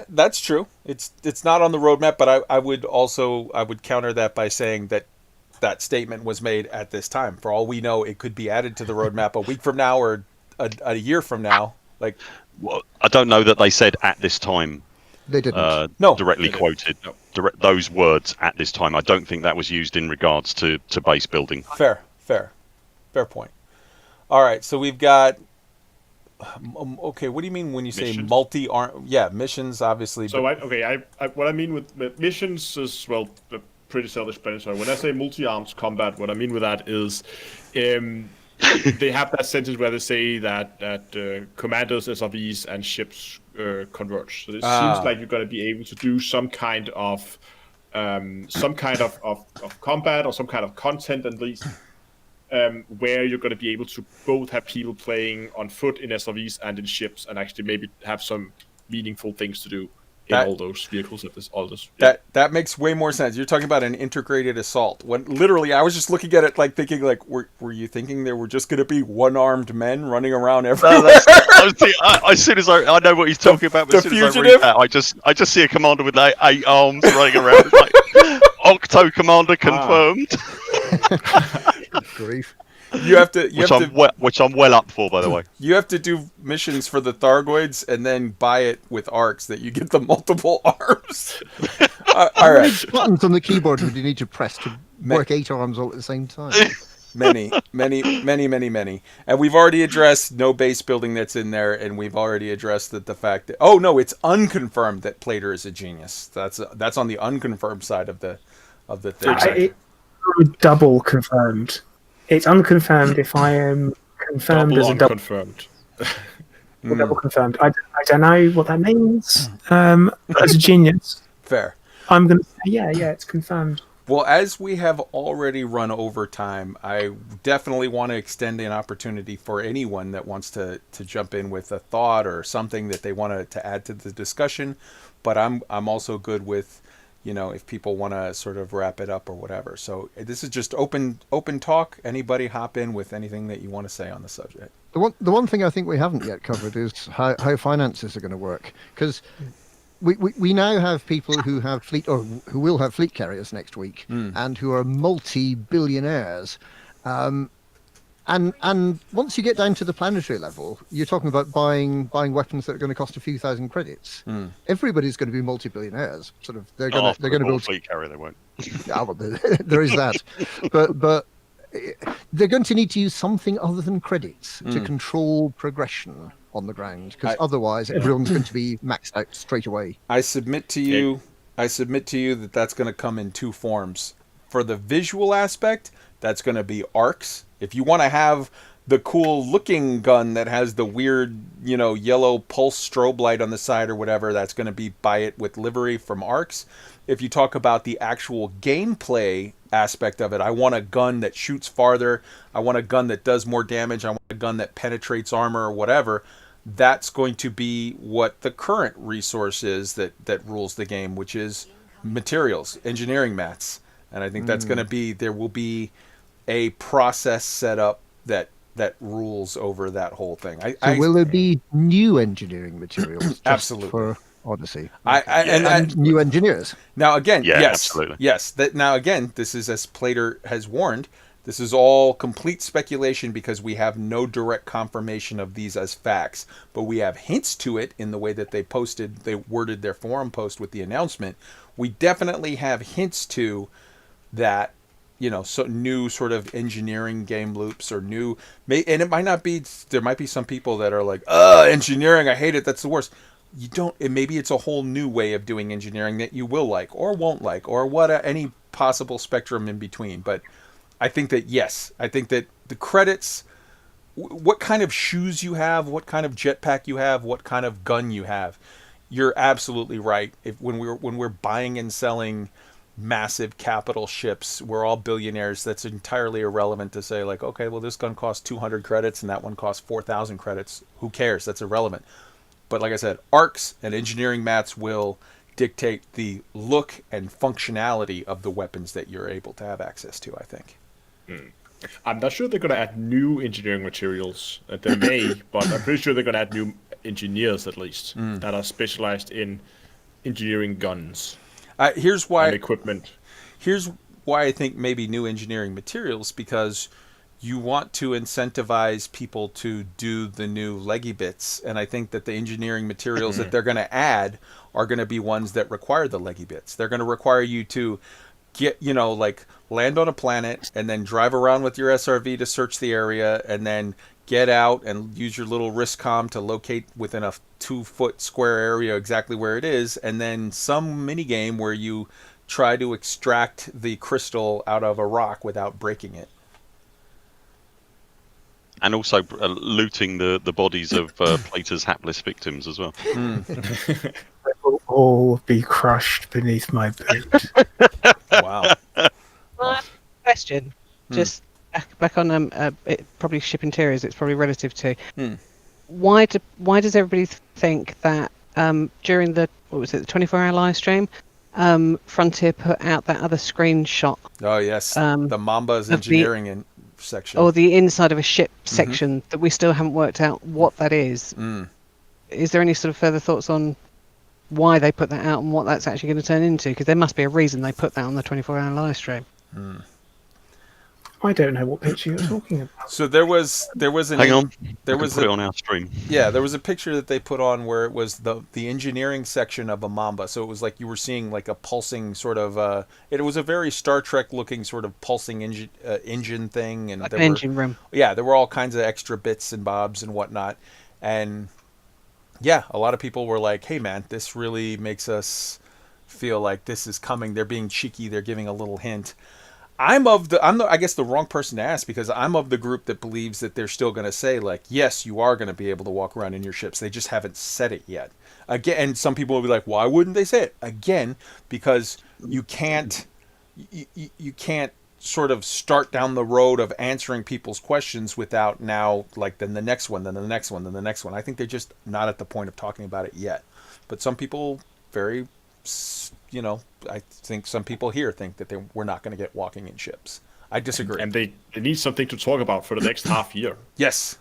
That's true. It's not on the roadmap, but I would counter that by saying that statement was made at this time. For all we know, it could be added to the roadmap a week from now or a year from now. Like, well, I don't know that they said at this time. They didn't. No, directly quoted those words at this time. I don't think that was used in regards to base building. Fair point. All right, so we've got. Okay, what do you mean when you say multi-arm? Yeah, missions, obviously. So what I mean with missions is, well, pretty self-explanatory. When I say multi-arms combat, what I mean with that is, they have that sentence where they say that commanders, SRVs, and ships converge. So it seems like you're going to be able to do some kind of combat or some kind of content at least. Where you're going to be able to both have people playing on foot in SRVs and in ships, and actually maybe have some meaningful things to do in all those vehicles. That makes way more sense. You're talking about an integrated assault. When literally, I was just looking at it like thinking, like, were you thinking there were just going to be one-armed men running around everywhere? As soon as I know what he's talking about, but as soon as I read that, I just see a commander with like 8 arms running around. It's like, Octo Commander confirmed. Grief. Which I'm well up for, by the way. You have to do missions for the Thargoids and then buy it with arcs that you get the multiple arms. All right. Buttons on the keyboard would you need to press to work 8 arms all at the same time? Many. And we've already addressed no base building that's in there, and we've already addressed the fact that it's unconfirmed that Plater is a genius. That's on the unconfirmed side of the thing. It's double confirmed. It's unconfirmed if I am confirmed Double as a unconfirmed. double confirmed. I don't know what that means. But as a genius, Fair. I'm going to say yeah, it's confirmed. Well, as we have already run over time, I definitely want to extend an opportunity for anyone that wants to jump in with a thought or something that they want to add to the discussion. But I'm also good with, if people want to sort of wrap it up or whatever. So this is just open talk. Anybody hop in with anything that you want to say on the subject. The one thing I think we haven't yet covered is how finances are going to work, because we now have people who have fleet, or who will have fleet carriers next week, and who are multi-billionaires. And once you get down to the planetary level, you're talking about buying weapons that are going to cost a few thousand credits. Everybody's going to be multi-billionaires. Sort of, they're going to build fleet carrier. They won't. Yeah, well, there is that, but they're going to need to use something other than credits to control progression on the ground, because otherwise everyone's going to be maxed out straight away. I submit to you that that's going to come in two forms. For the visual aspect, that's going to be arcs. If you want to have the cool looking gun that has the weird, yellow pulse strobe light on the side or whatever, that's going to be buy it with livery from arcs. If you talk about the actual gameplay aspect of it, I want a gun that shoots farther, I want a gun that does more damage, I want a gun that penetrates armor or whatever. That's going to be what the current resource is that rules the game, which is materials, engineering mats. And I think that's going to be, there will be a process set up that rules over that whole thing. Will there be new engineering materials just absolutely for Odyssey? And new engineers. Now again, yeah, yes, absolutely. Yes. Now again, this is, as Plater has warned, this is all complete speculation because we have no direct confirmation of these as facts, but we have hints to it in the way that they worded their forum post with the announcement. We definitely have hints to that, so new sort of engineering game loops or new, and it might not be, there might be some people that are like, engineering, I hate it, that's the worst. Maybe it's a whole new way of doing engineering that you will like or won't like, or any possible spectrum in between. But I think that, yes, I think that the credits, what kind of shoes you have, what kind of jetpack you have, what kind of gun you have, you're absolutely right. When we're buying and selling massive capital ships, we're all billionaires, that's entirely irrelevant to say, like, okay, well, this gun costs 200 credits and that one costs 4,000 credits. Who cares? That's irrelevant. But like I said, arcs and engineering mats will dictate the look and functionality of the weapons that you're able to have access to, I think. I'm not sure they're going to add new engineering materials. They may, but I'm pretty sure they're going to add new engineers, at least, that are specialized in engineering guns. Here's why. And equipment. Here's why I think maybe new engineering materials, because you want to incentivize people to do the new leggy bits, and I think that the engineering materials that they're going to add are going to be ones that require the leggy bits. They're going to require you to get, like, land on a planet and then drive around with your SRV to search the area, and then get out and use your little wristcom to locate within a 2-foot square area exactly where it is, and then some mini game where you try to extract the crystal out of a rock without breaking it. And also looting the bodies of Plater's hapless victims as well. They will all be crushed beneath my boot. Wow. Question. Just back on probably ship interiors. It's probably relative to. Why does everybody think that during the 24-hour live stream, Frontier put out that other screenshot? Oh yes, the Mamba's engineering section, or the inside of a ship section that we still haven't worked out what that is. Is there any sort of further thoughts on why they put that out and what that's actually going to turn into? Because there must be a reason they put that on the 24-hour live stream. I don't know what picture you're talking about. So there was an Hang on. there I can was put it a, on our stream. yeah, there was a picture that they put on where it was the engineering section of a Mamba. So it was like you were seeing like a pulsing sort of it was a very Star Trek looking sort of pulsing engine thing, and Like there an engine room. yeah, there were all kinds of extra bits and bobs and whatnot. And yeah, a lot of people were like, "Hey man, this really makes us feel like this is coming." They're being cheeky, they're giving a little hint. I'm I guess the wrong person to ask, because I'm of the group that believes that they're still going to say, like, yes, you are going to be able to walk around in your ships. They just haven't said it yet. Again, and some people will be like, why wouldn't they say it? Again, because you can't sort of start down the road of answering people's questions without now, like, then the next one, then the next one, then the next one. I think they're just not at the point of talking about it yet. But some people I think some people here think that we're not going to get walking in ships. I disagree. And they need something to talk about for the next half year. Yes.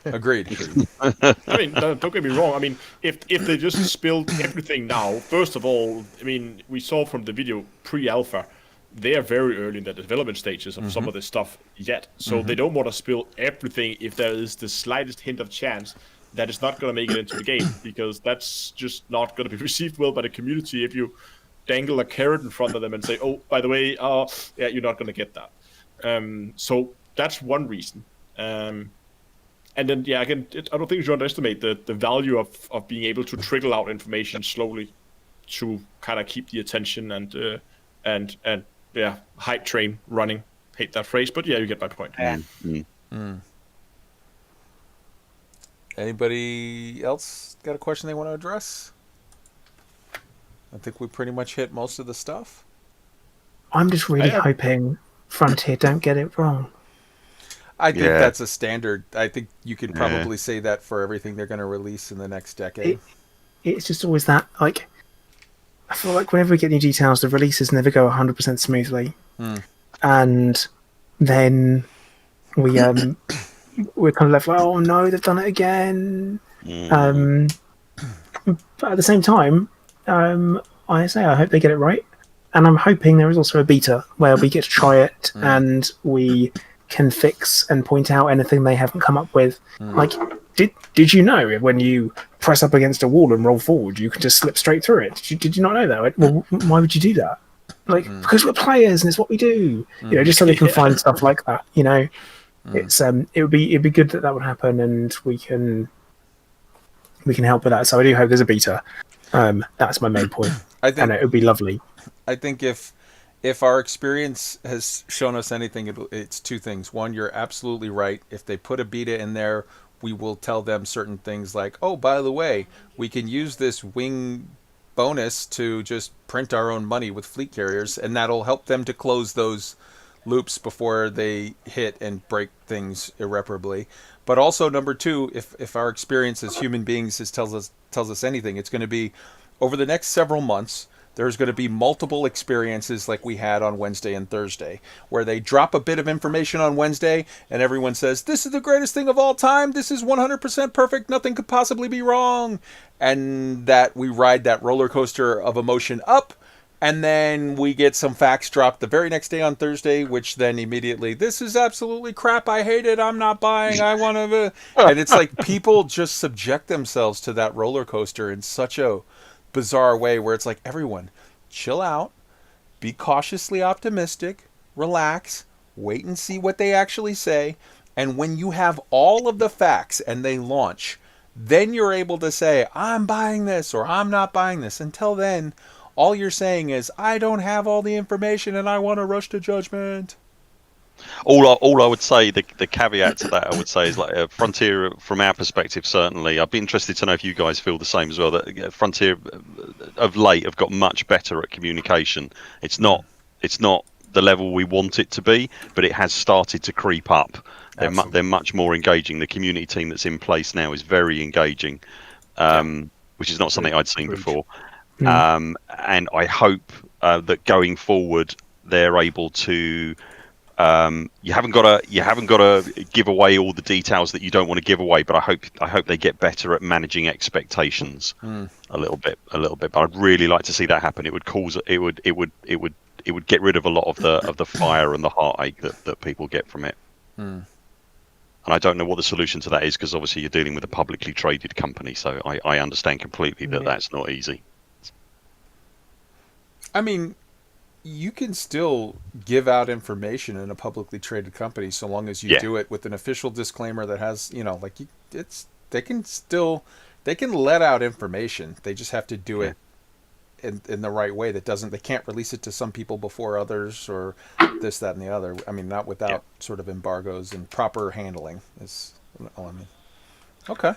Agreed. I mean, don't get me wrong. I mean, if they just spilled everything now, first of all, I mean, we saw from the video pre-alpha, they are very early in the development stages of some of this stuff yet. So they don't want to spill everything if there is the slightest hint of chance that it's not going to make it into the game, because that's just not going to be received well by the community if you dangle a carrot in front of them and say, oh, by the way, yeah, you're not going to get that. So that's one reason. And then, yeah, again, I don't think you should underestimate the value of being able to trickle out information slowly to kind of keep the attention and yeah, hype train running. Hate that phrase, but yeah, you get my point. Anybody else got a question they want to address? I think we pretty much hit most of the stuff. I'm just really hoping Frontier don't get it wrong. I think that's a standard. I think you can probably say that for everything they're going to release in the next decade. It's just always that, like, I feel like whenever we get new details, the releases never go 100% smoothly. And then we're kind of left like, oh no, they've done it again. But at the same time, I hope they get it right. And I'm hoping there is also a beta where we get to try it and we can fix and point out anything they haven't come up with. Like, did you know when you press up against a wall and roll forward, you can just slip straight through it? Did you not know that? Well, why would you do that? Like, because we're players and it's what we do. You know, just so they can find stuff like that. You know, it's it'd be good that would happen, and we can help with that. So I do hope there's a beta. That's my main point. And it would be lovely. I think if our experience has shown us anything, it's two things. One, you're absolutely right. If they put a beta in there, we will tell them certain things like, oh, by the way, we can use this wing bonus to just print our own money with fleet carriers, and that'll help them to close those loops before they hit and break things irreparably. But also, number two, if our experience as human beings tells us anything, it's going to be over the next several months. There's going to be multiple experiences like we had on Wednesday and Thursday, where they drop a bit of information on Wednesday and everyone says, this is the greatest thing of all time. This is 100% perfect. Nothing could possibly be wrong. And that we ride that roller coaster of emotion up. And then we get some facts dropped the very next day on Thursday, which then immediately, this is absolutely crap. I hate it. I'm not buying. I want to. And it's like people just subject themselves to that roller coaster in such a bizarre way where it's like, everyone, chill out, be cautiously optimistic, relax, wait and see what they actually say. And when you have all of the facts and they launch, then you're able to say, I'm buying this or I'm not buying this. Until then, all you're saying is, I don't have all the information and I want to rush to judgment. All I would say, the caveat to that, I would say, is like Frontier, from our perspective, certainly. I'd be interested to know if you guys feel the same as well. That Frontier, of late, have got much better at communication. It's not the level we want it to be, but it has started to creep up. They're much more engaging. The community team that's in place now is very engaging, which is not something I'd seen before. And I hope that going forward, they're able to You haven't got to give away all the details that you don't want to give away, but I hope they get better at managing expectations a little bit. But I'd really like to see that happen. It would get rid of a lot of the fire and the heartache that people get from it. And I don't know what the solution to that is, because obviously you're dealing with a publicly traded company, so I understand completely that that's not easy. I mean, you can still give out information in a publicly traded company so long as you do it with an official disclaimer that has, like they can let out information. They just have to do it in the right way. They can't release it to some people before others, or this, that, and the other. I mean, not without sort of embargoes and proper handling is all I mean. Okay.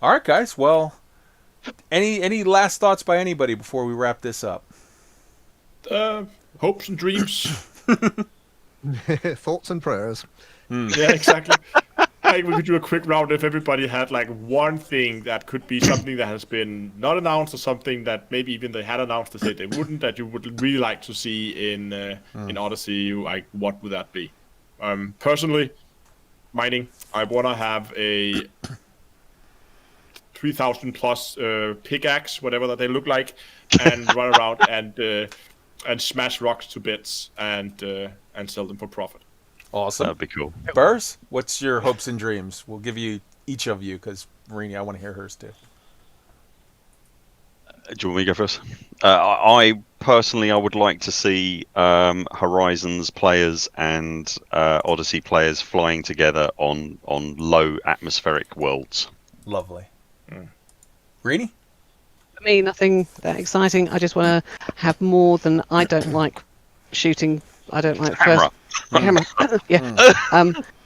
All right, guys. Well, any last thoughts by anybody before we wrap this up? Hopes and dreams. Thoughts and prayers. Yeah, exactly. I think we could do a quick round if everybody had like one thing that could be something that has been not announced, or something that maybe even they had announced to say they wouldn't, that you would really like to see in Odyssey. Like, what would that be? Personally, mining. I want to have a 3,000 plus pickaxe, whatever that they look like, and run around and smash rocks to bits and sell them for profit. Awesome. That'd be cool. Burrs, what's your hopes and dreams? We'll give you each of you, because Marini, I want to hear hers too. Do you want me to go first? I personally would like to see Horizons players and Odyssey players flying together on low atmospheric worlds. Lovely. Marini? For me, nothing that exciting. I just want to have more than. I don't like shooting. I don't like Camera. Camera.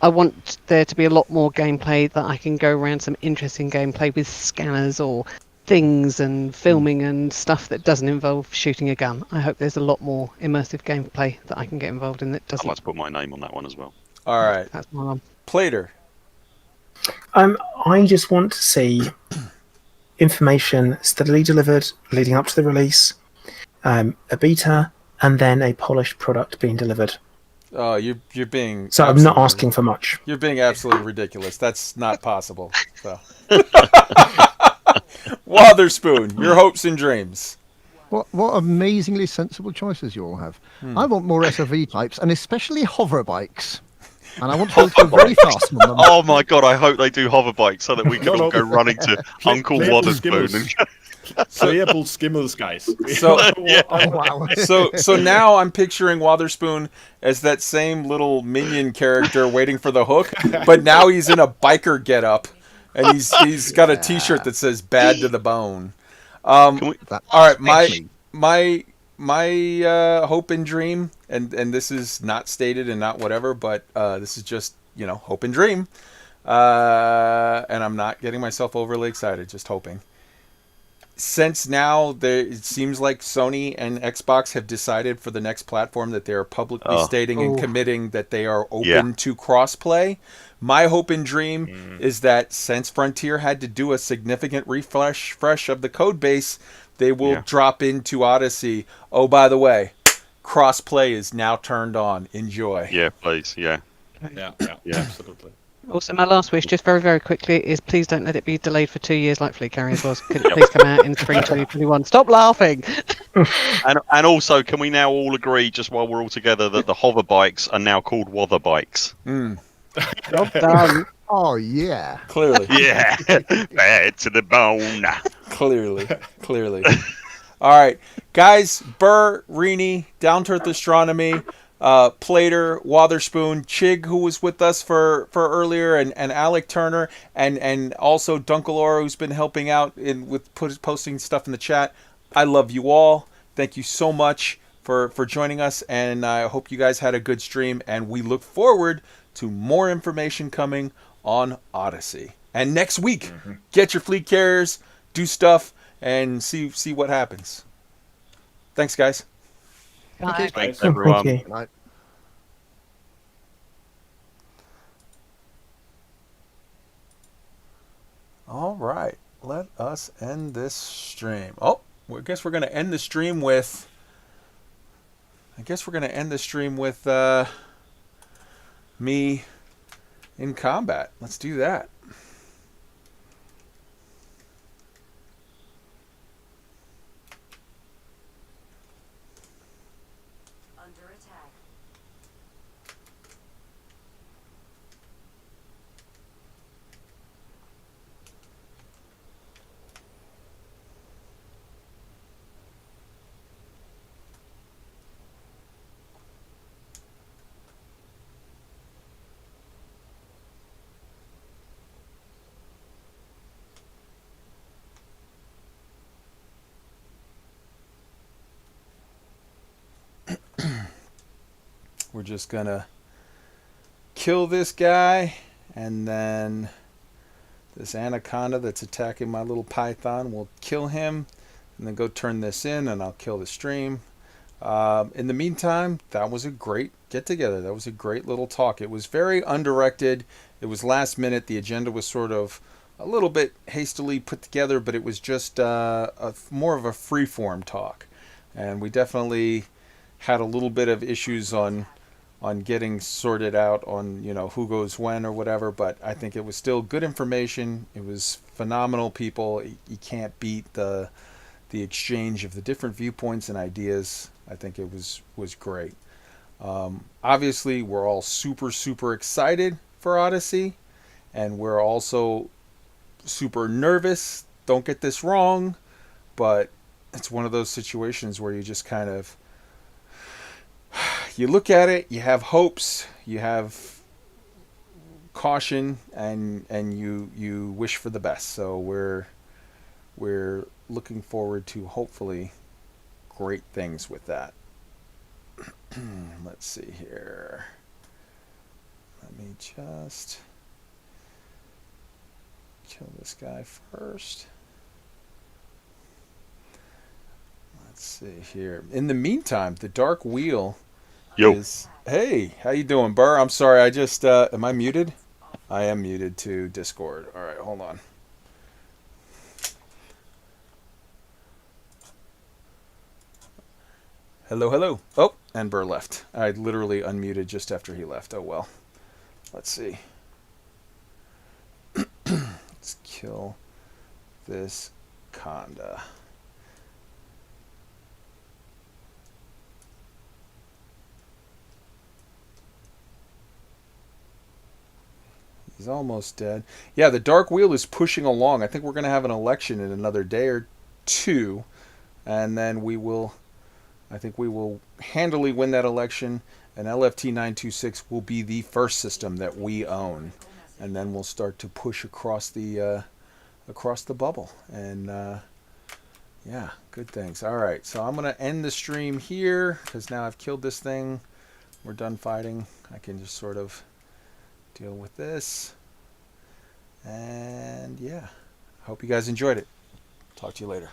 I want there to be a lot more gameplay, that I can go around some interesting gameplay with scanners or things and filming and stuff that doesn't involve shooting a gun. I hope there's a lot more immersive gameplay that I can get involved in that doesn't. I'd like to put my name on that one as well. All right. That's my one. Plater. I just want to see information steadily delivered leading up to the release, a beta, and then a polished product being delivered. Oh, you're being. So I'm not asking for much. You're being absolutely ridiculous. That's not possible. So. Wotherspoon, your hopes and dreams. What amazingly sensible choices you all have. I want more SOV types, and especially hover bikes. And I want to go very fast on them. Oh my god, I hope they do hover bikes so that we can all go running to Uncle Wotherspoon. Playable skimmers, guys. So, Oh, wow. so now I'm picturing Wotherspoon as that same little minion character waiting for the hook, but now he's in a biker getup, and he's got a T-shirt that says "Bad to the Bone." All right, my hope and dream, and this is not stated and not whatever, but this is just hope and dream, and I'm not getting myself overly excited, just hoping. Since now it seems like Sony and Xbox have decided for the next platform that they are publicly stating and committing that they are open to crossplay, my hope and dream is that since Frontier had to do a significant refresh of the code base, they will drop into Odyssey. Oh, by the way, crossplay is now turned on. Enjoy. Yeah, please. Yeah, Absolutely. Also, my last wish, just very, very quickly, is please don't let it be delayed for 2 years like Fleet Carriers was. Could it please come out in spring 2021? Stop laughing! and also, can we now all agree, just while we're all together, that the hover bikes are now called Wother bikes? Job done. Oh, yeah. Clearly. Yeah, bad to the bone. Clearly. All right, guys, Burr, Rini, Down to Earth Astronomy, Plater, Wotherspoon, Chig, who was with us for earlier, and Alec Turner, and also Dunkelor, who's been helping out with posting stuff in the chat. I love you all. Thank you so much for joining us, and I hope you guys had a good stream, and we look forward to more information coming on Odyssey. And next week, get your fleet carriers, do stuff, and see what happens. Thanks, guys. Bye. Thanks, everyone. Thank you. Right. All right, let us end this stream. Oh, I guess we're going to end the stream with... I guess we're going to end the stream with me in combat. Let's do that. Under attack. We're just going to kill this guy, and then this anaconda that's attacking my little python will kill him, and then go turn this in, and I'll kill the stream. In the meantime, that was a great get-together. That was a great little talk. It was very undirected. It was last minute. The agenda was sort of a little bit hastily put together, but it was just more of a free-form talk. And we definitely had a little bit of issues on getting sorted out on, you know, who goes when or whatever, but I think it was still good information. It was phenomenal people. You can't beat the exchange of the different viewpoints and ideas. I think it was great. Obviously, we're all super excited for Odyssey, and we're also super nervous. Don't get this wrong, but it's one of those situations where you just kind of, you look at it, you have hopes, you have caution, and you wish for the best. So we're looking forward to hopefully great things with that. Let's see here. Let me just kill this guy first. Let's see here. In the meantime, the Dark Wheel is... Hey, how you doing, Burr? I'm sorry, I just... am I muted? I am muted to Discord. All right, hold on. Hello. Oh, and Burr left. I literally unmuted just after he left. Oh, well. Let's see. Let's kill this conda. He's almost dead. Yeah, the Dark Wheel is pushing along. I think we're going to have an election in another day or two, and then I think we will handily win that election, and LFT 926 will be the first system that we own, and then we'll start to push across the bubble, and yeah, good things. All right, so I'm going to end the stream here, because now I've killed this thing. We're done fighting. I can just sort of deal with this, and yeah, hope you guys enjoyed it. Talk to you later.